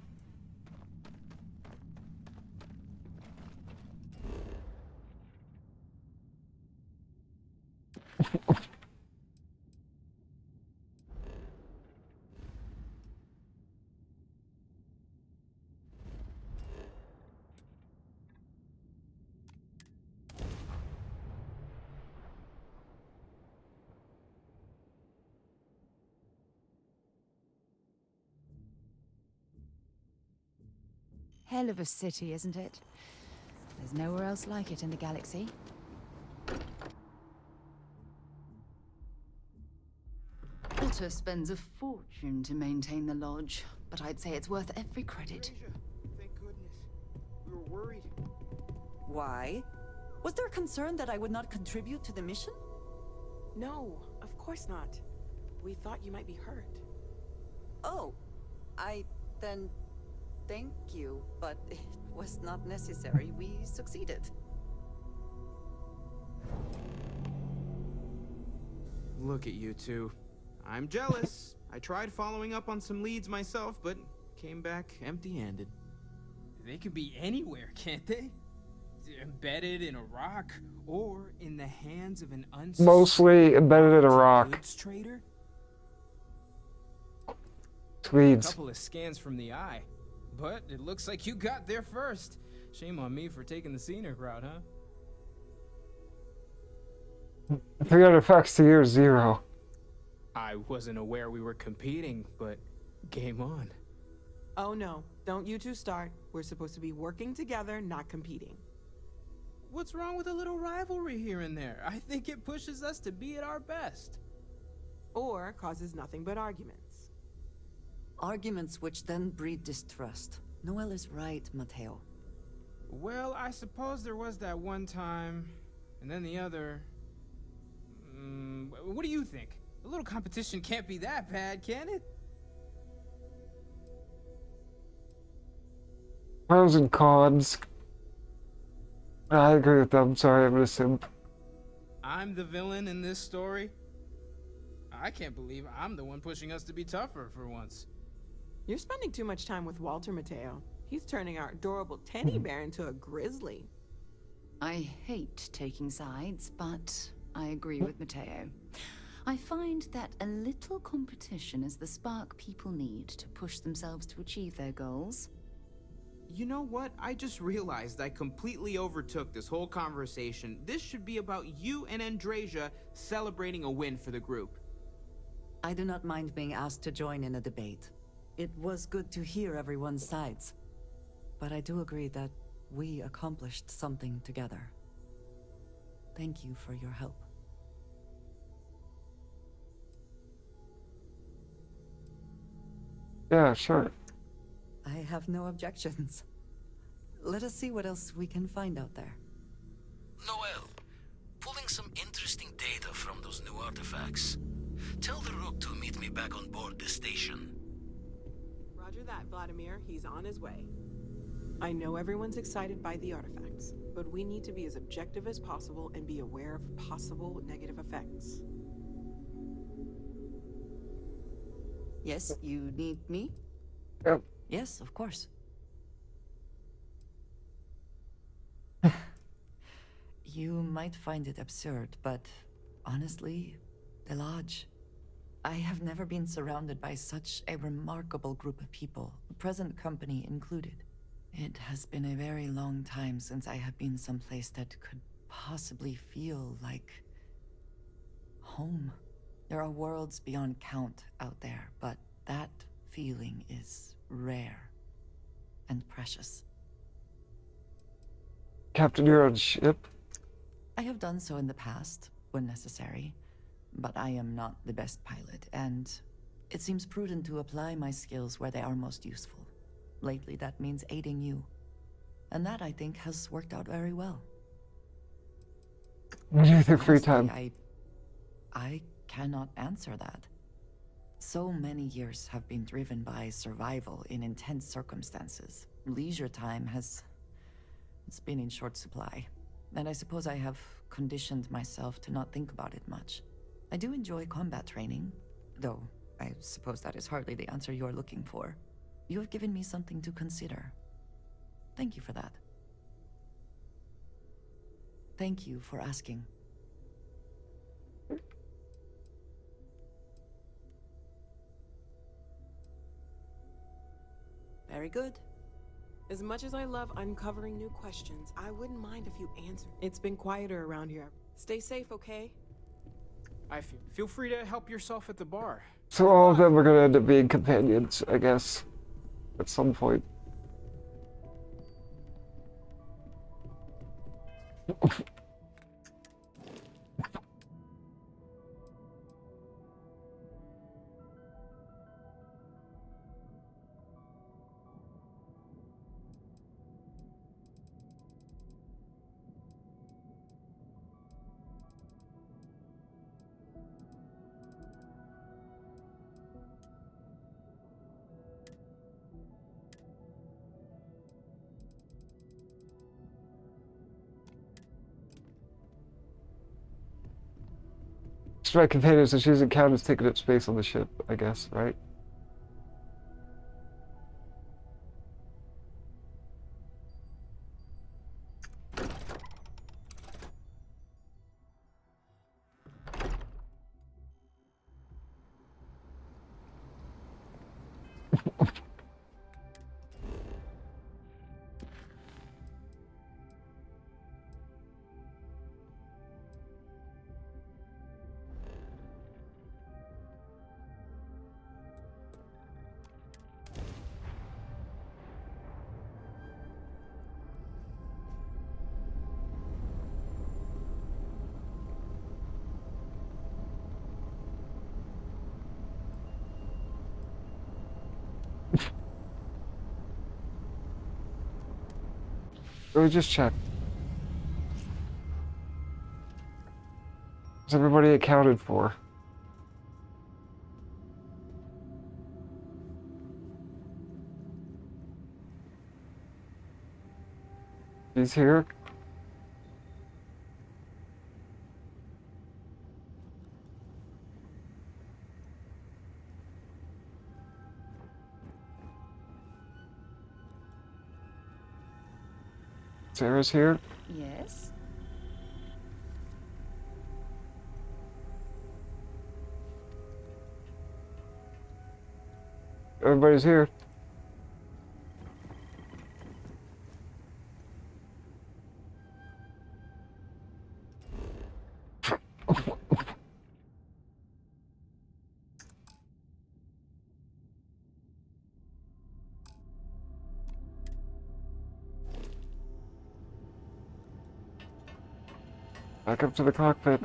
Hell of a city, isn't it? There's nowhere else like it in the galaxy. Walter spends a fortune to maintain the lodge, but I'd say it's worth every credit. Thank goodness. We were worried. Why? Was there concern that I would not contribute to the mission? No, of course not. We thought you might be hurt. Oh, then thank you, but it was not necessary. We succeeded. Look at you two. I'm jealous. I tried following up on some leads myself, but came back empty-handed. They could be anywhere, can't they? Embedded in a rock, or in the hands of an Mostly embedded in a rock. goods trader? Tweeds. A couple of scans from the eye, but it looks like you got there first. Shame on me for taking the scenic route, huh? 300 facts to year 0. I wasn't aware we were competing, but game on. Oh no, don't you two start. We're supposed to be working together, not competing. What's wrong with a little rivalry here and there? I think it pushes us to be at our best. Or causes nothing but arguments. Arguments which then breed distrust. Noel is right, Mateo. Well, I suppose there was that one time, and then the other. What do you think? A little competition can't be that bad, can it? Pros and cons. I agree with them. Sorry, I'm gonna simp. I'm the villain in this story? I can't believe I'm the one pushing us to be tougher for once. You're spending too much time with Walter, Mateo. He's turning our adorable teddy bear into a grizzly. I hate taking sides, but I agree with Mateo. I find that a little competition is the spark people need to push themselves to achieve their goals. You know what? I just realized I completely overtook this whole conversation. This should be about you and Andrasia celebrating a win for the group. I do not mind being asked to join in a debate. It was good to hear everyone's sides. But I do agree that we accomplished something together. Thank you for your help. Yeah, sure. I have no objections. Let us see what else we can find out there. Noel, pulling some interesting data from those new artifacts. Tell the Rook to meet me back on board the station. Roger that, Vladimir. He's on his way. I know everyone's excited by the artifacts, but we need to be as objective as possible and be aware of possible negative effects. Yes, you need me? Yep. Yes, of course. You might find it absurd, but honestly, the Lodge. I have never been surrounded by such a remarkable group of people, present company included. It has been a very long time since I have been someplace that could possibly feel like home. There are worlds beyond count out there, but that feeling is rare and precious. Captain your own ship? I have done so in the past, when necessary, but I am not the best pilot, and it seems prudent to apply my skills where they are most useful. Lately, that means aiding you. And that, I think, has worked out very well. What do you think free Honestly, time? I cannot answer that. So many years have been driven by survival in intense circumstances. Leisure time it's been in short supply. And I suppose I have conditioned myself to not think about it much. I do enjoy combat training, though I suppose that is hardly the answer you're looking for. You have given me something to consider. Thank you for that. Thank you for asking. Very good. As much as I love uncovering new questions, I wouldn't mind if you answered. It's been quieter around here. Stay safe, okay? Feel free to help yourself at the bar. So all of them are gonna end up being companions, I guess, at some point. My companion, so she doesn't count as taking up space on the ship, I guess, right? Let me just check. Is everybody accounted for? He's here. Sarah's here? Yes? Everybody's here. Back up to the cockpit.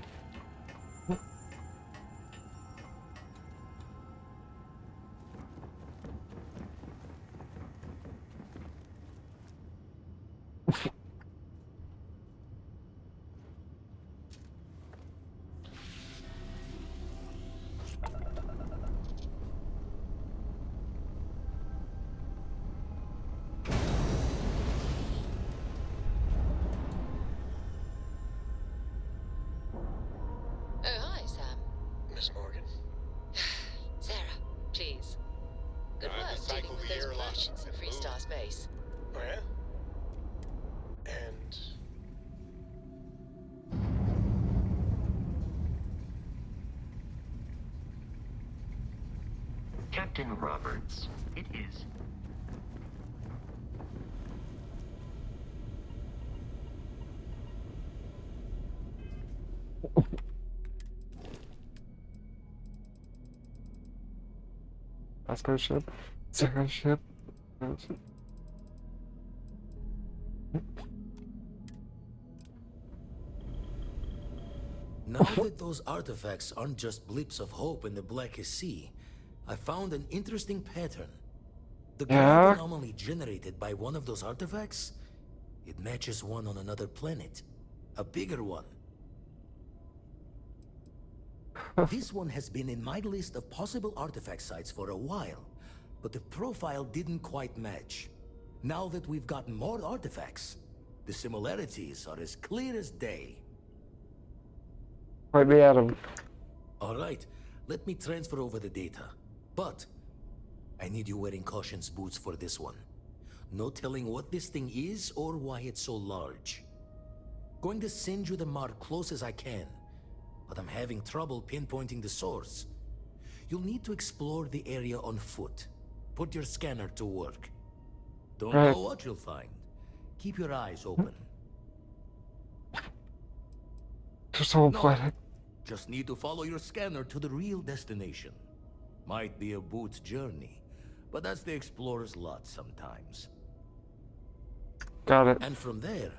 Oh, hi, Sam. Miss Morgan. Sarah, please. Good work dealing with those merchants in Freestar Space. Oh, yeah? And... Captain Roberts, it is. Oscar ship. Sarah ship. Now that those artifacts aren't just blips of hope in the blackest sea, I found an interesting pattern. The ground anomaly generated by one of those artifacts, it matches one on another planet. A bigger one. This one has been in my list of possible artifact sites for a while, but the profile didn't quite match. Now that we've gotten more artifacts, the similarities are as clear as day. Point me at him. Alright, let me transfer over the data. But I need you wearing caution's boots for this one. No telling what this thing is or why it's so large. Going to send you the mark close as I can, but I'm having trouble pinpointing the source. You'll need to explore the area on foot. Put your scanner to work. Don't know what you'll find. Keep your eyes open. Just whole planet. Just need to follow your scanner to the real destination. Might be a boot's journey, but that's the explorer's lot sometimes. Got it. And from there,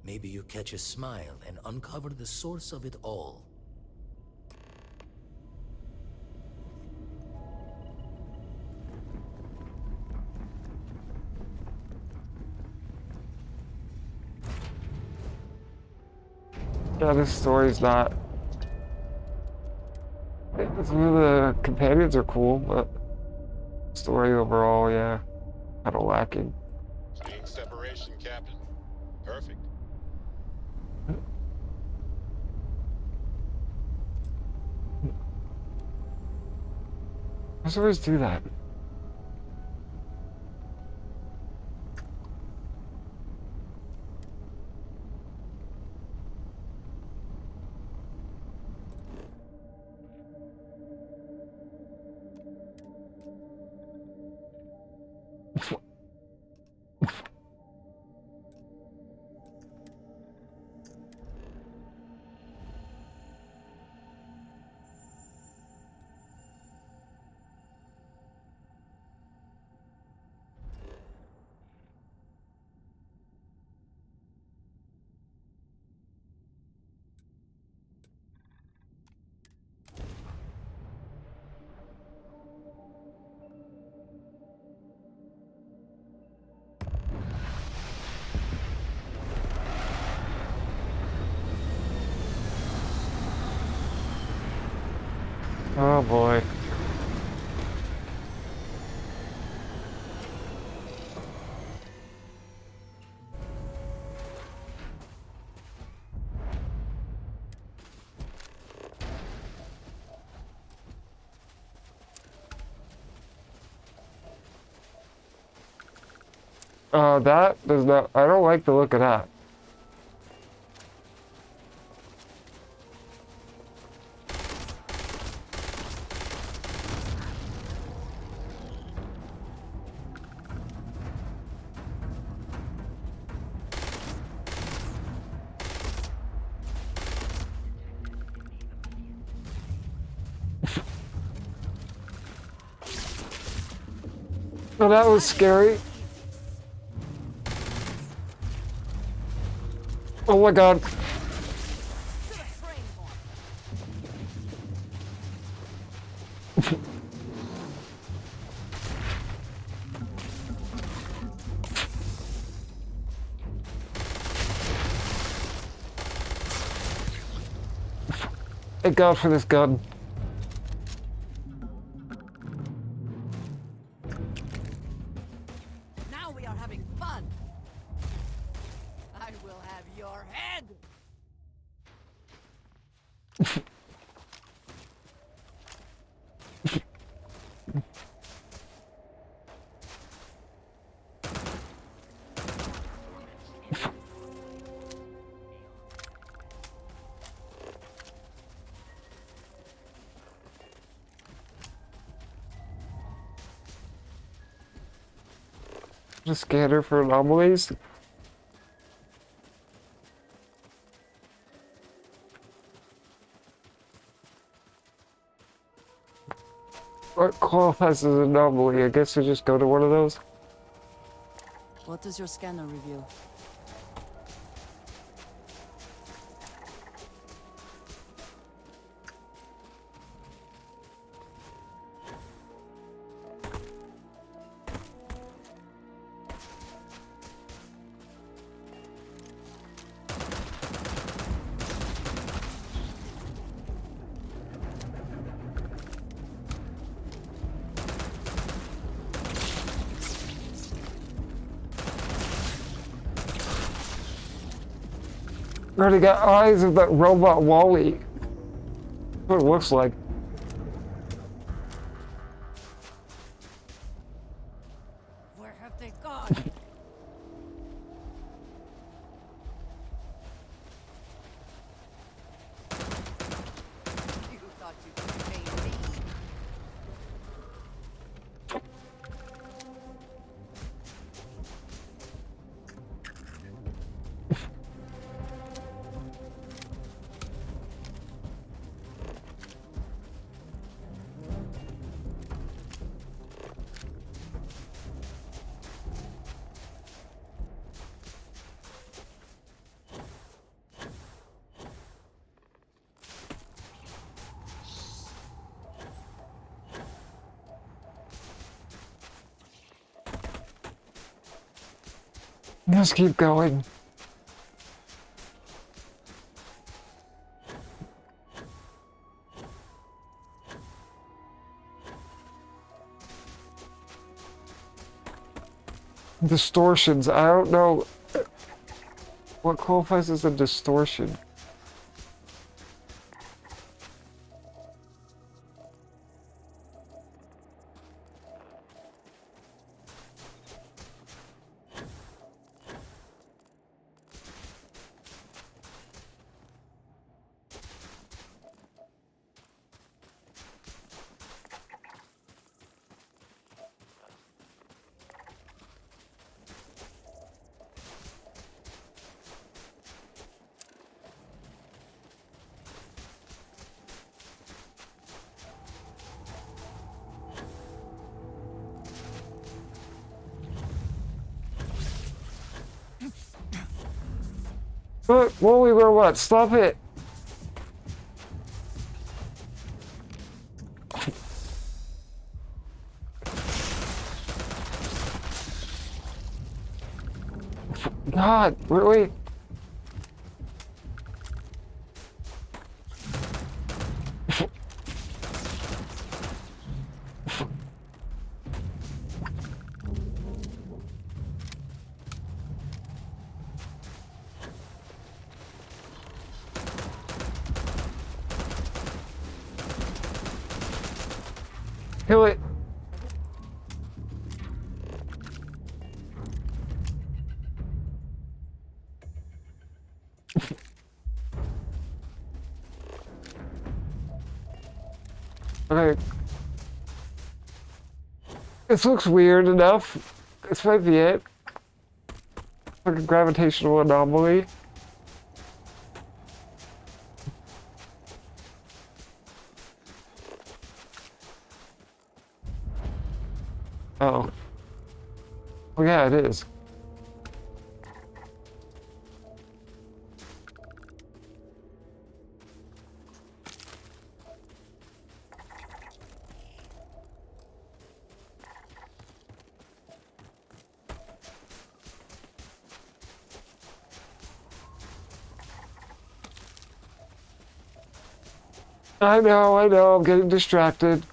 maybe you catch a smile and uncover the source of it all. Yeah, this story's not... Some of the companions are cool, but... Story overall, yeah. Kind of lacking. Clean separation, Captain. Perfect. I always do that. Oh boy. That does not... I don't like the look of that. Oh, that was scary. Oh my god. Thank God for this gun. Now we are having fun. I will have your head. The scanner for anomalies. What qualifies as an anomaly? I guess we just go to one of those. What does your scanner reveal? Already got eyes of that robot Wally. What it looks like. Where have they gone? You thought you could pay me? Just keep going. Distortions. I don't know what qualifies as a distortion. But Wally robot, stop it! God, really? Kill it. Okay. This looks weird enough. This might be it. Like a gravitational anomaly. Oh. Oh yeah, it is. I know, I'm getting distracted.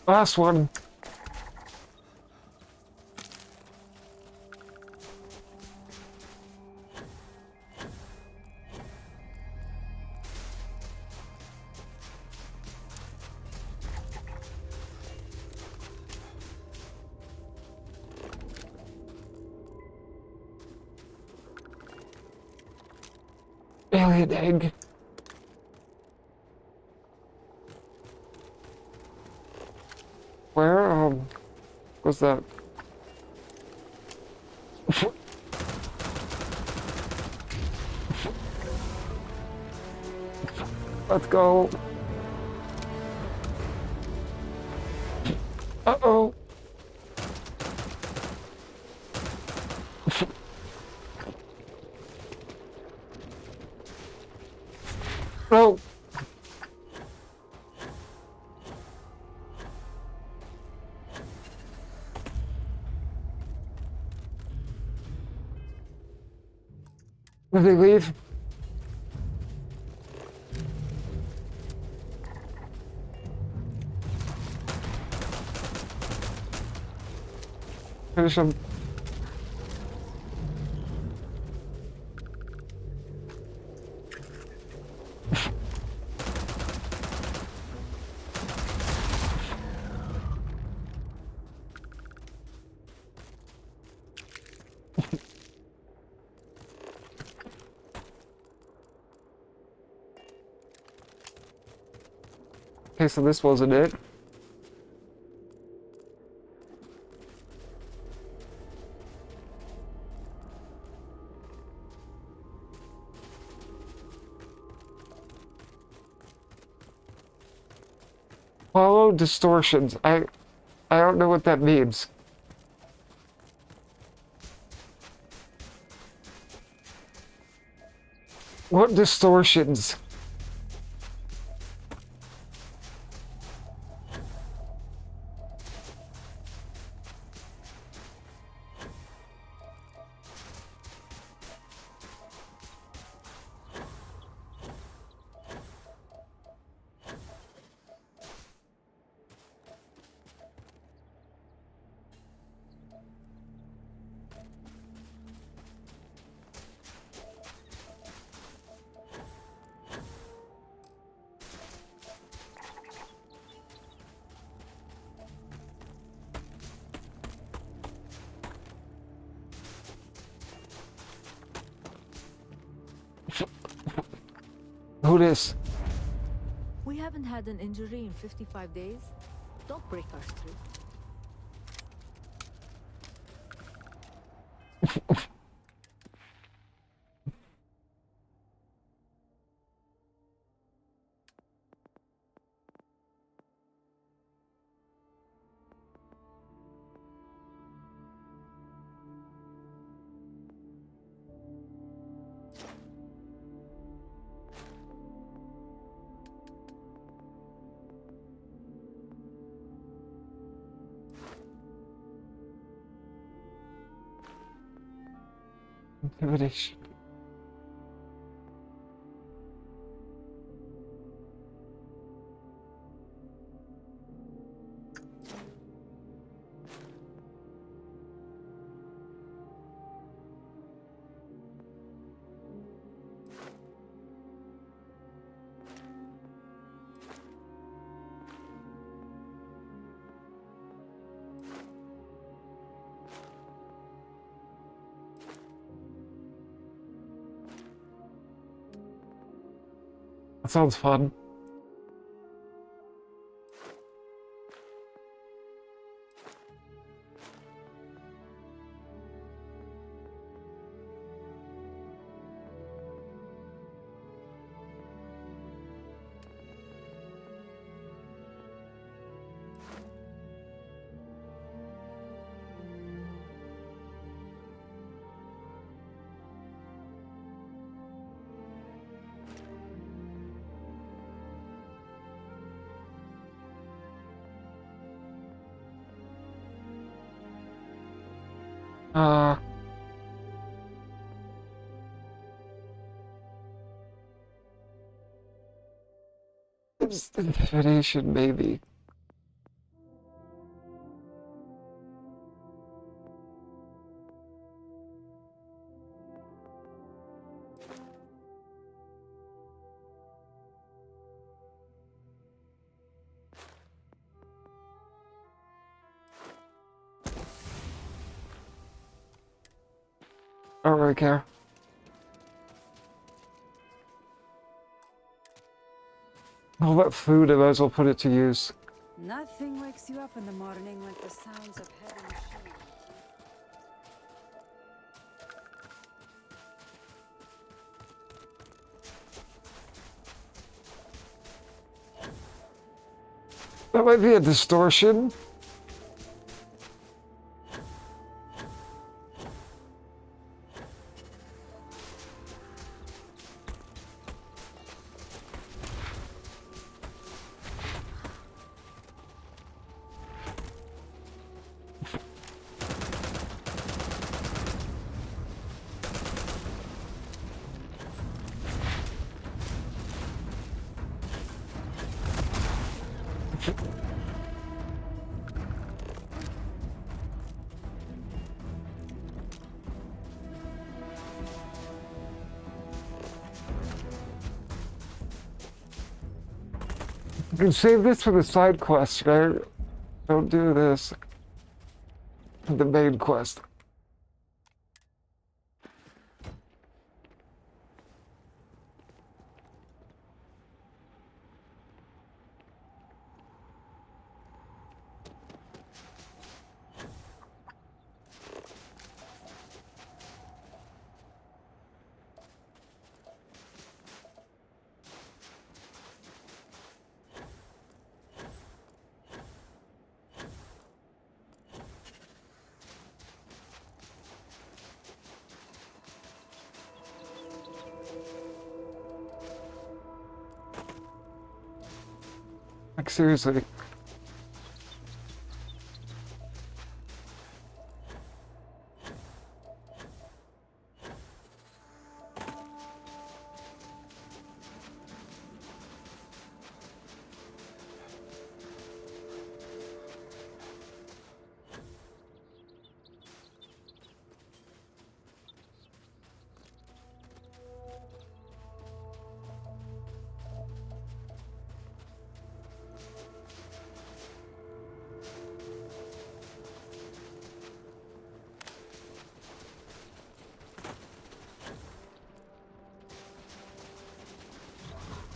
Last one. Alien egg. Where, was that? Let's go. Uh-oh. No. Did they leave? Finish him. Okay, so this wasn't it. Follow distortions. I don't know what that means. What distortions? Who this? We haven't had an injury in 55 days. Don't break our streak. Intimidation. That sounds fun. Intimidation, maybe. I don't really care. All that food, I might as well put it to use. Nothing wakes you up in the morning like the sounds of heavy machines. That might be a distortion. You can save this for the side quest, right? Don't do this. The main quest. Like, seriously.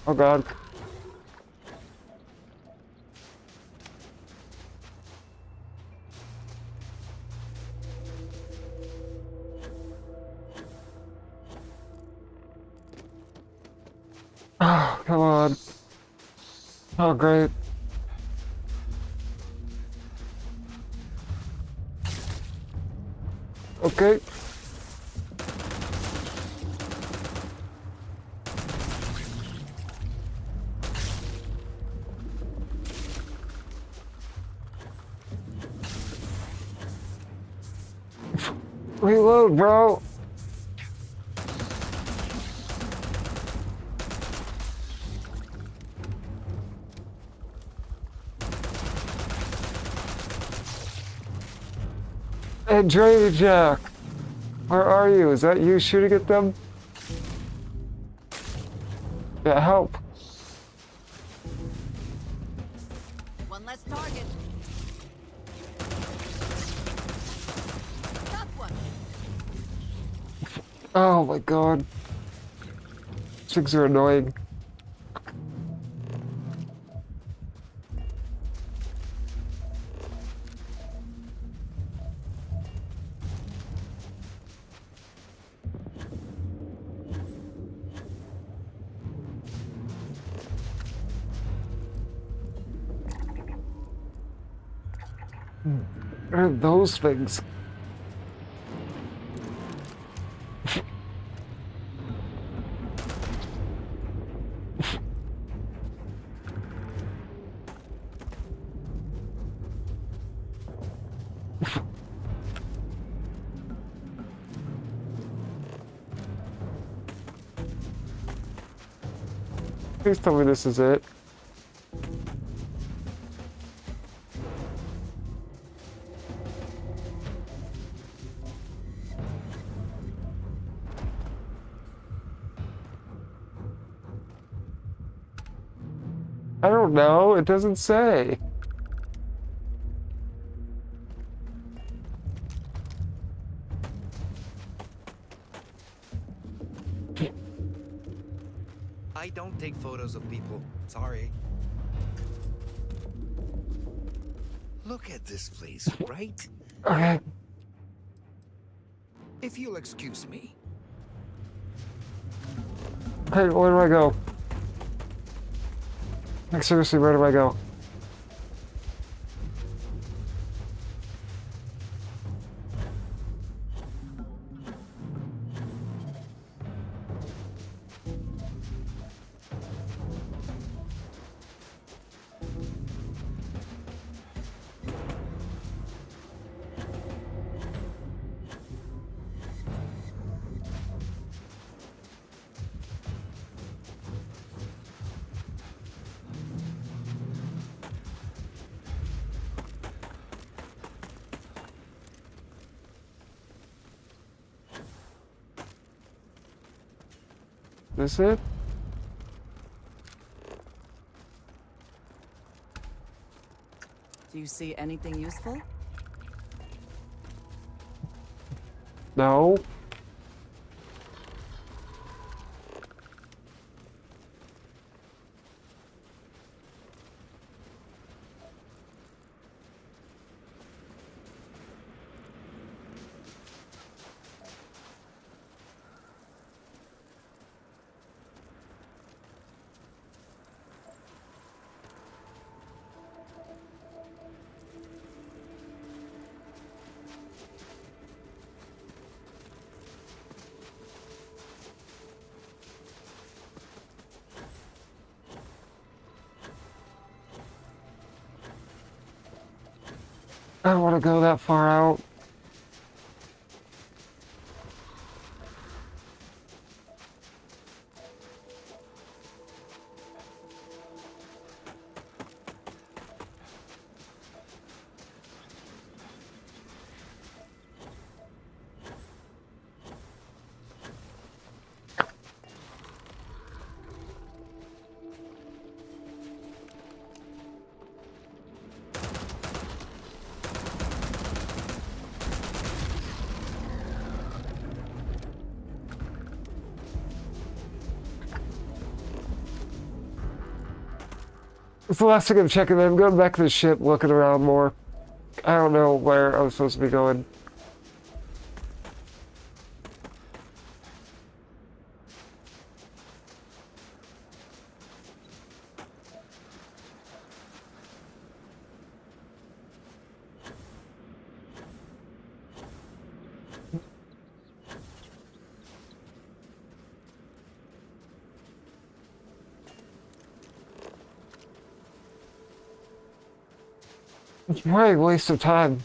Oh god. Oh, come on. Oh, great. Okay. Reload, bro. Andrea Jack, where are you? Is that you shooting at them? Yeah, help. One less target. Got one. Oh my god. Things are annoying. What are those things? Please tell me this is it. I don't know, it doesn't say. I don't take photos of people. Sorry. Look at this place, right? Okay. If you'll excuse me. Hey, where do I go? Like, seriously, where do I go? This it? Do you see anything useful? No. I don't want to go that far out. It's the last thing I'm checking. I'm going back to the ship, looking around more. I don't know where I was supposed to be going. It's probably a waste of time.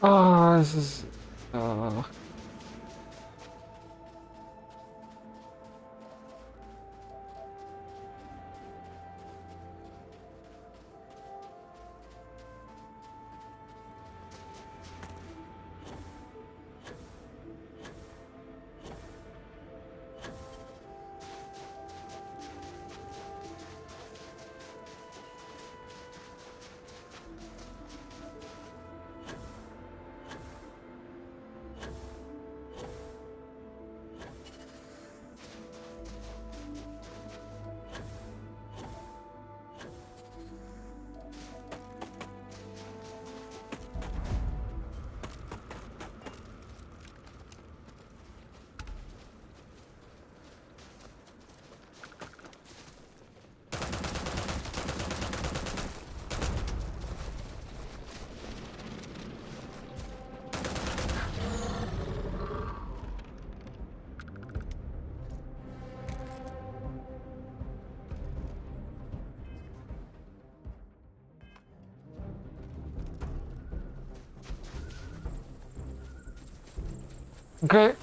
Oh, this is... Okay.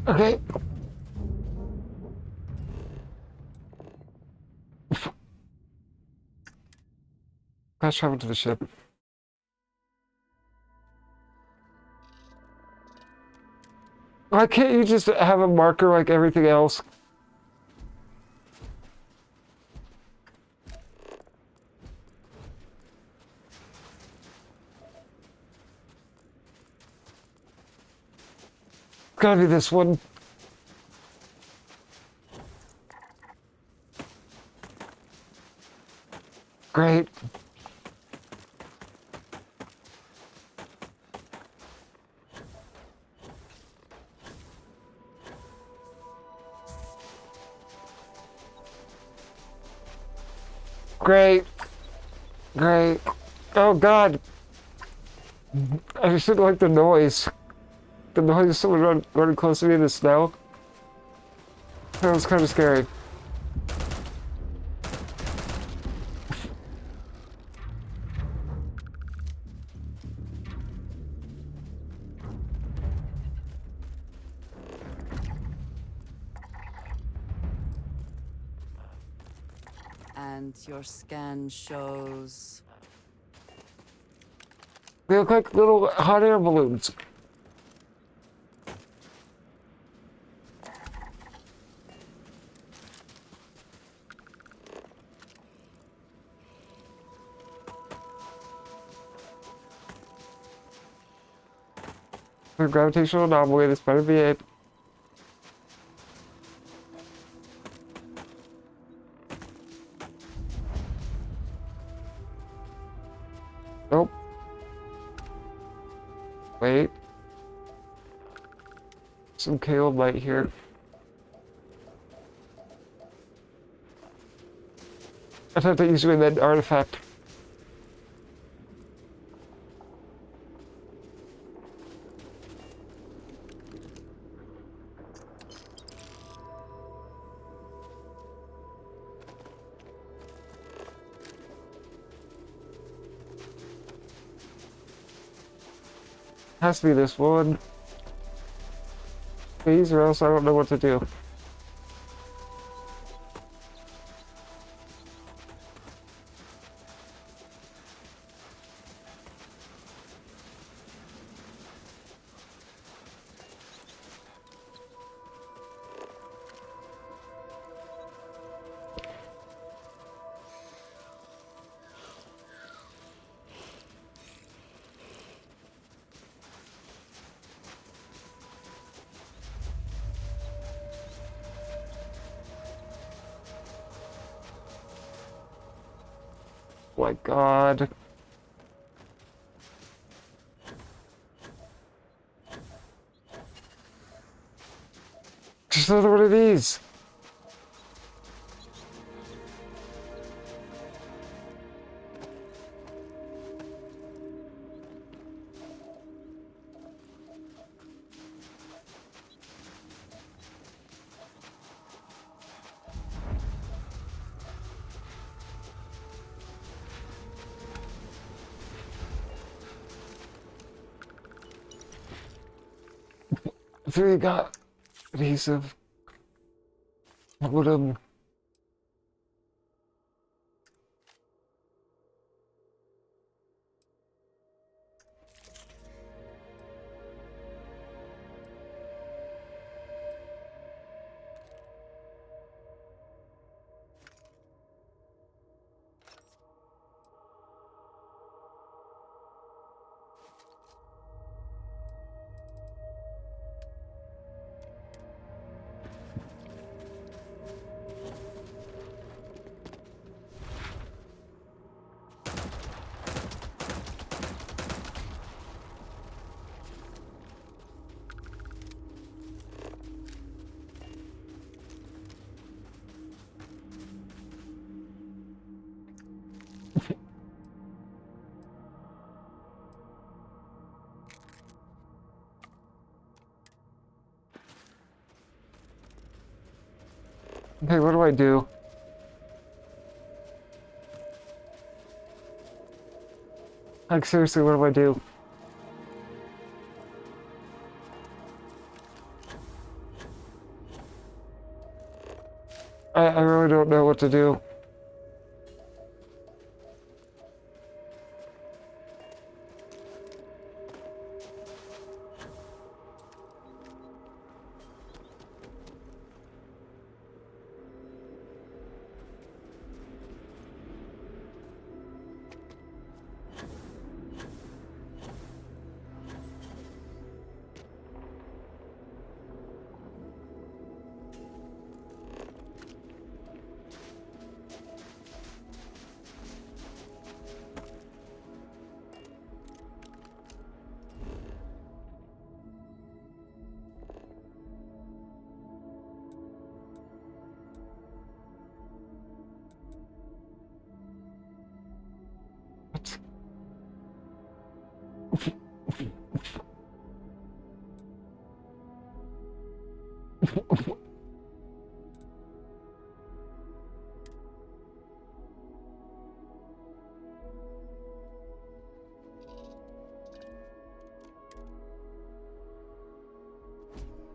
Okay. Let's travel to the ship. Why can't you just have a marker like everything else? It's gotta be this one. Great. Great. Great. Oh god. I just didn't like the noise. The noise of someone running close to me in the snow. That was kind of scary. And your scan shows... They look like little hot air balloons. The gravitational anomaly, this better be it. Nope. Wait. Some Caleb light here. I thought that usually meant artifact. Has to be this one. Please, or else I don't know what to do. My god. Just another one of these. So we got adhesive. Wooden. Okay, what do I do? Like, seriously, what do I do? I really don't know what to do.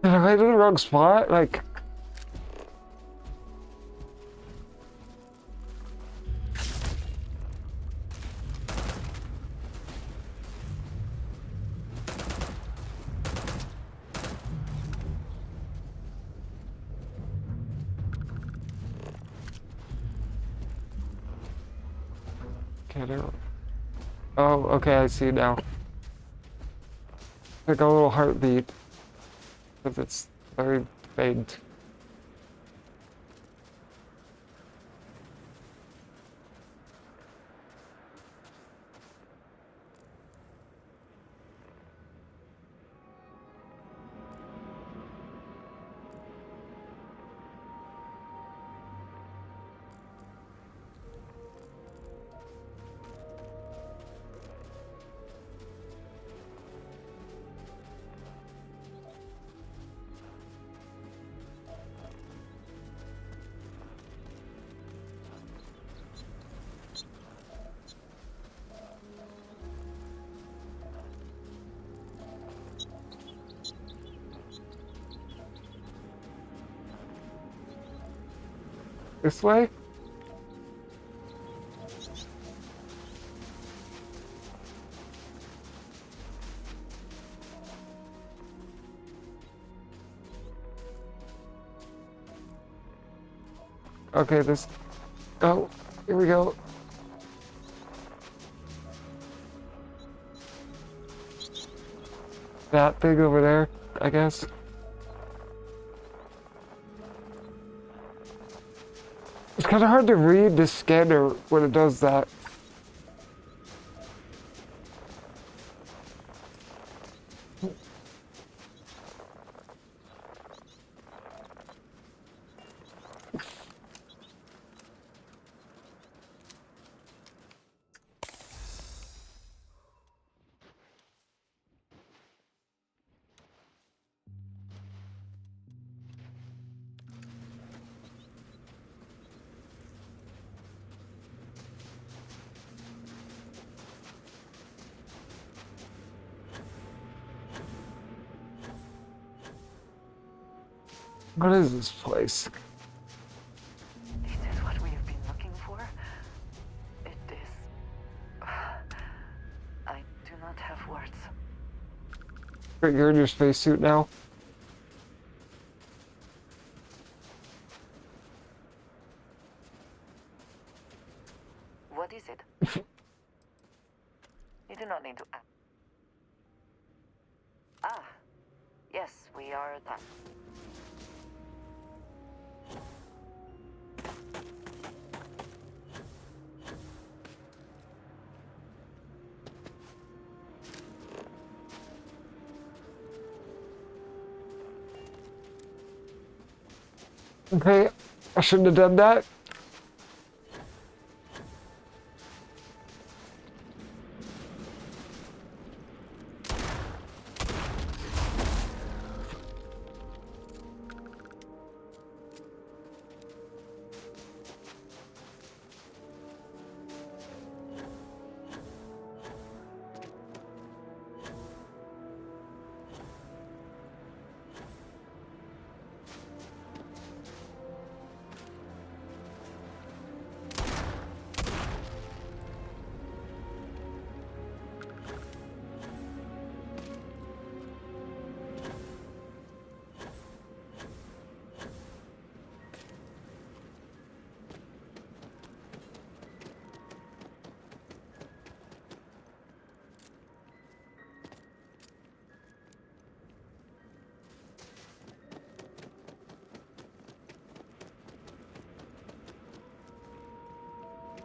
Did I write in the wrong spot? Like... Okay, there... Oh, okay, I see now. Like a little heartbeat. But it's very faint. This way? Okay, this... Oh, here we go. That thing over there, I guess. It's kind of hard to read the scanner when it does that. What is this place? This is what we have been looking for? It is... I do not have words. Wait, you're in your spacesuit now? What is it? You do not need to... Ah, yes, we are done. Okay, I shouldn't have done that.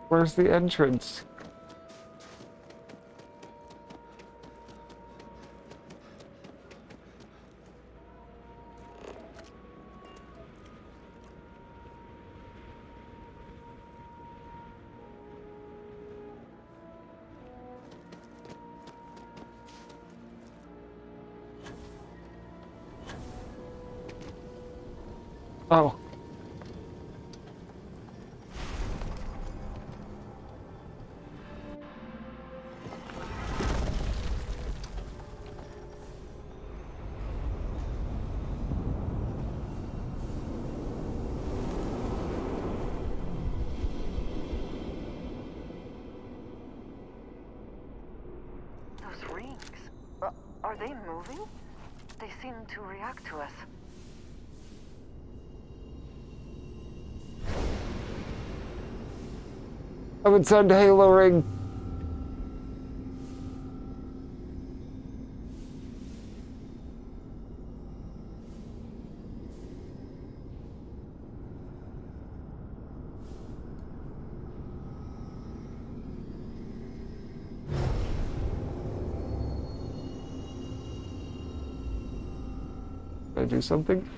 Where's the entrance? Oh. Those rings, are they moving? They seem to react to us. I'm inside the Halo ring. Can I do something?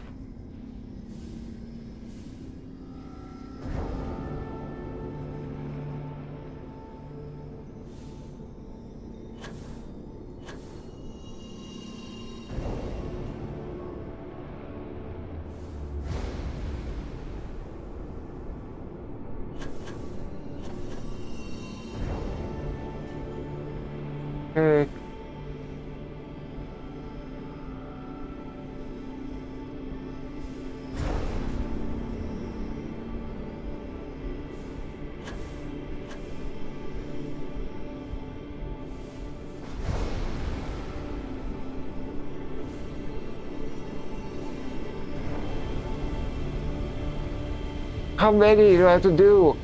Okay. How many do I have to do?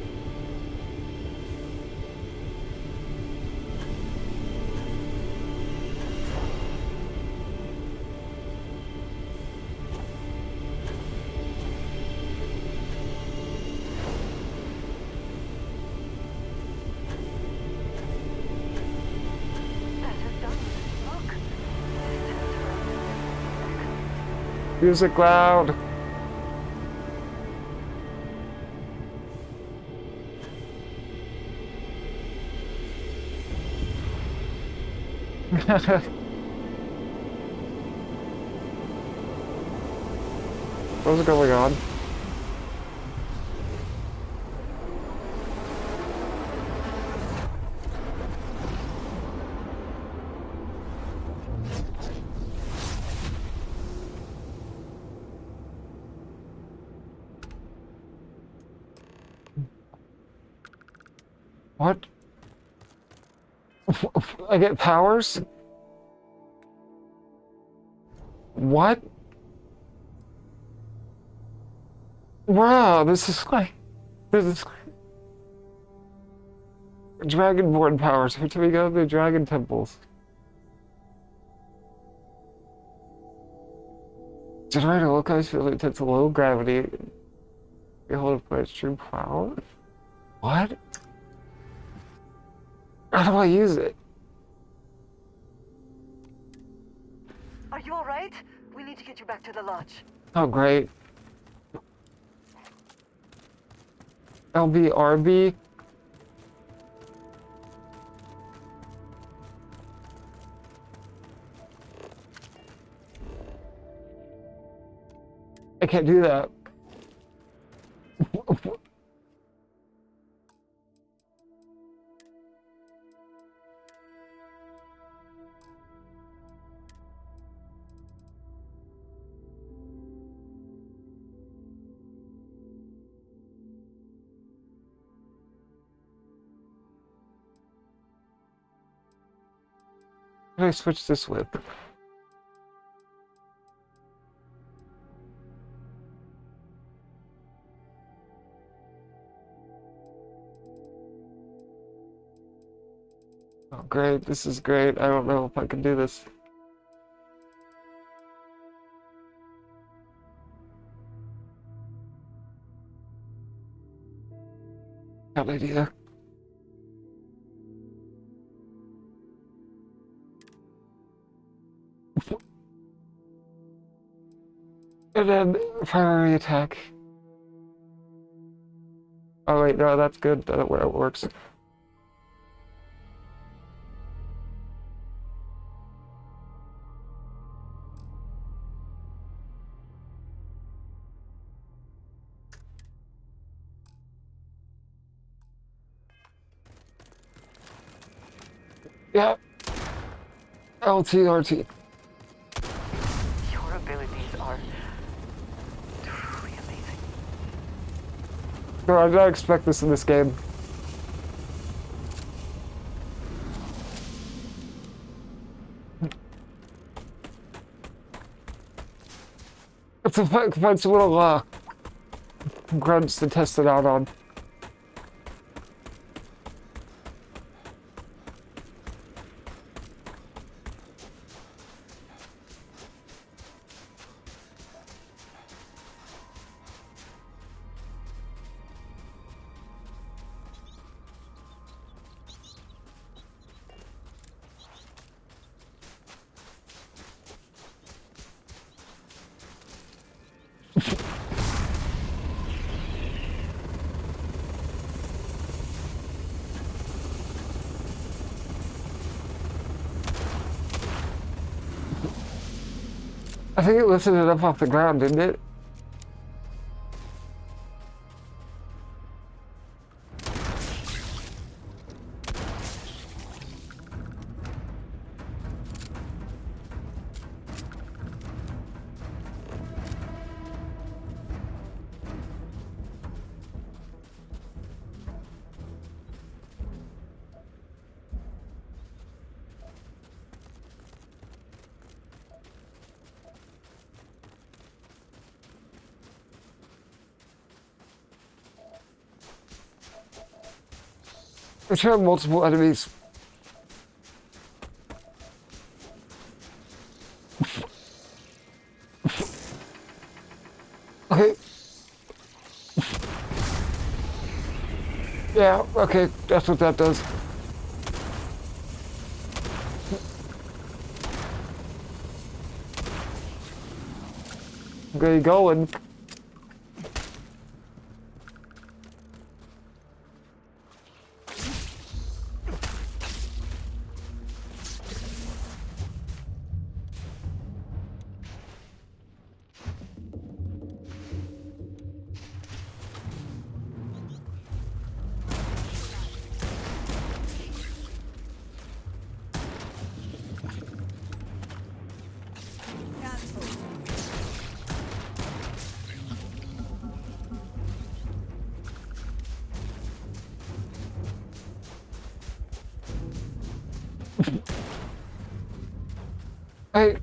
Music loud. What's going on? What? I get powers? What? Wow, this is like... This is... Dragonborn powers. Every time we go to the dragon temples. Generate a localized field that takes a low gravity. Behold it for its true power? What? How do I use it? Are you alright? We need to get you back to the lodge. Oh, great. LB, I can't do that. What can I switch this with? Oh, great. This is great. I don't know if I can do this. Bad idea. And then primary attack. Oh wait, no, that's good. That's where it works. Yeah. LT, RT. Your abilities are truly amazing. No, I did not expect this in this game. It's a find some little grunts to test it out on. I think it lifted it up off the ground, didn't it? It's had multiple enemies. Okay. Yeah, okay, that's what that does. Okay, going. Hey.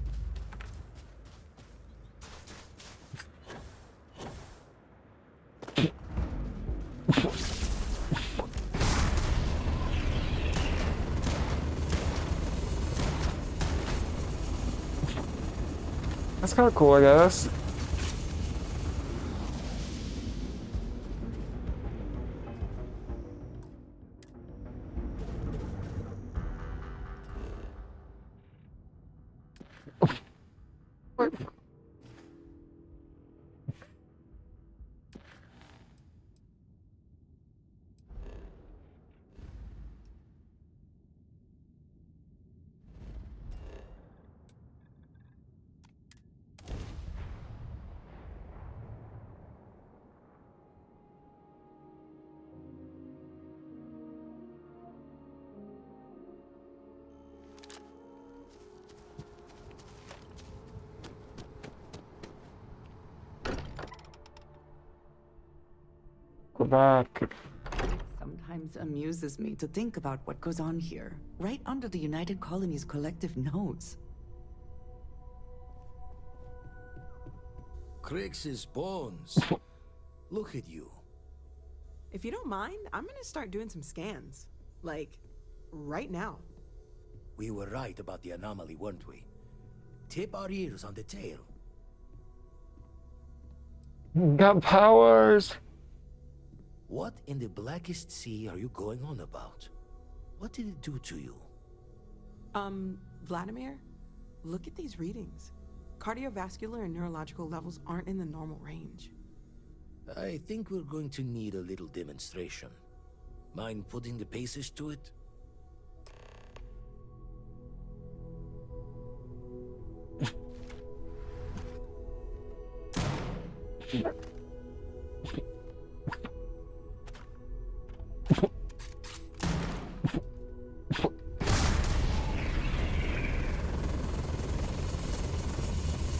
That's kind of cool, I guess. Go back. It sometimes amuses me to think about what goes on here, right under the United Colony's collective nose. Crix's bones. Look at you. If you don't mind, I'm gonna start doing some scans. Like, right now. We were right about the anomaly, weren't we? Tip our ears on the tail. Got powers. What in the blackest sea are you going on about? What did it do to you? Vladimir, look at these readings. Cardiovascular and neurological levels aren't in the normal range. I think we're going to need a little demonstration. Mind putting the paces to it?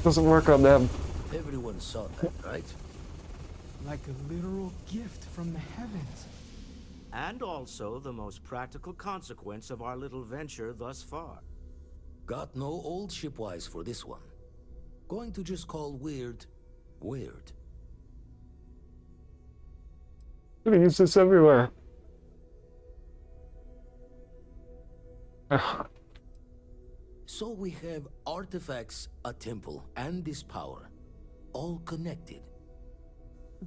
Doesn't work on them. Everyone saw that, right? Like a literal gift from the heavens. And also the most practical consequence of our little venture thus far. Got no old shipwise for this one. Going to just call weird, weird. I'm gonna use this everywhere. So we have artifacts, a temple, and this power. All connected.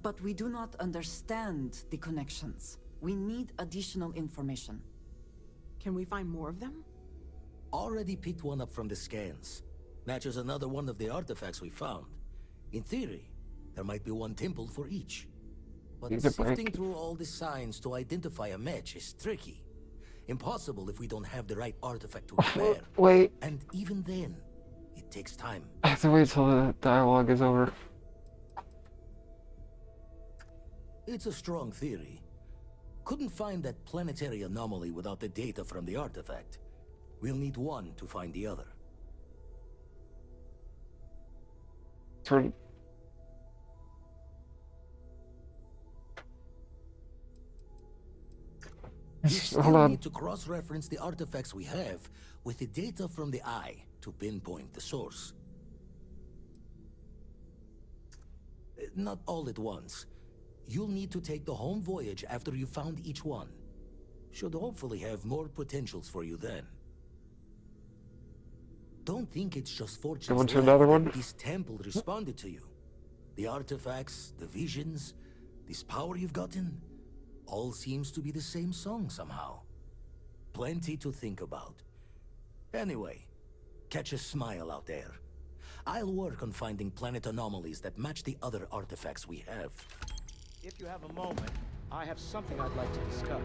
But we do not understand the connections. We need additional information. Can we find more of them? Already picked one up from the scans. Matches another one of the artifacts we found. In theory, there might be one temple for each. But sifting through all the signs to identify a match is tricky. Impossible if we don't have the right artifact to compare. Wait. And even then, it takes time. I have to wait till the dialogue is over. It's a strong theory. Couldn't find that planetary anomaly without the data from the artifact. We'll need one to find the other. Turn. We still need to cross-reference the artifacts we have with the data from the Eye to pinpoint the source. Not all at once. You'll need to take the home voyage after you found each one. Should hopefully have more potentials for you then. Don't think it's just fortunes that this temple responded to you. The artifacts, the visions, this power you've gotten, all seems to be the same song somehow. Plenty to think about. Anyway, catch a smile out there. I'll work on finding planet anomalies that match the other artifacts we have. If you have a moment, I have something I'd like to discuss.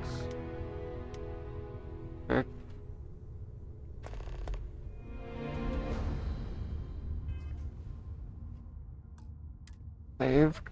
Save.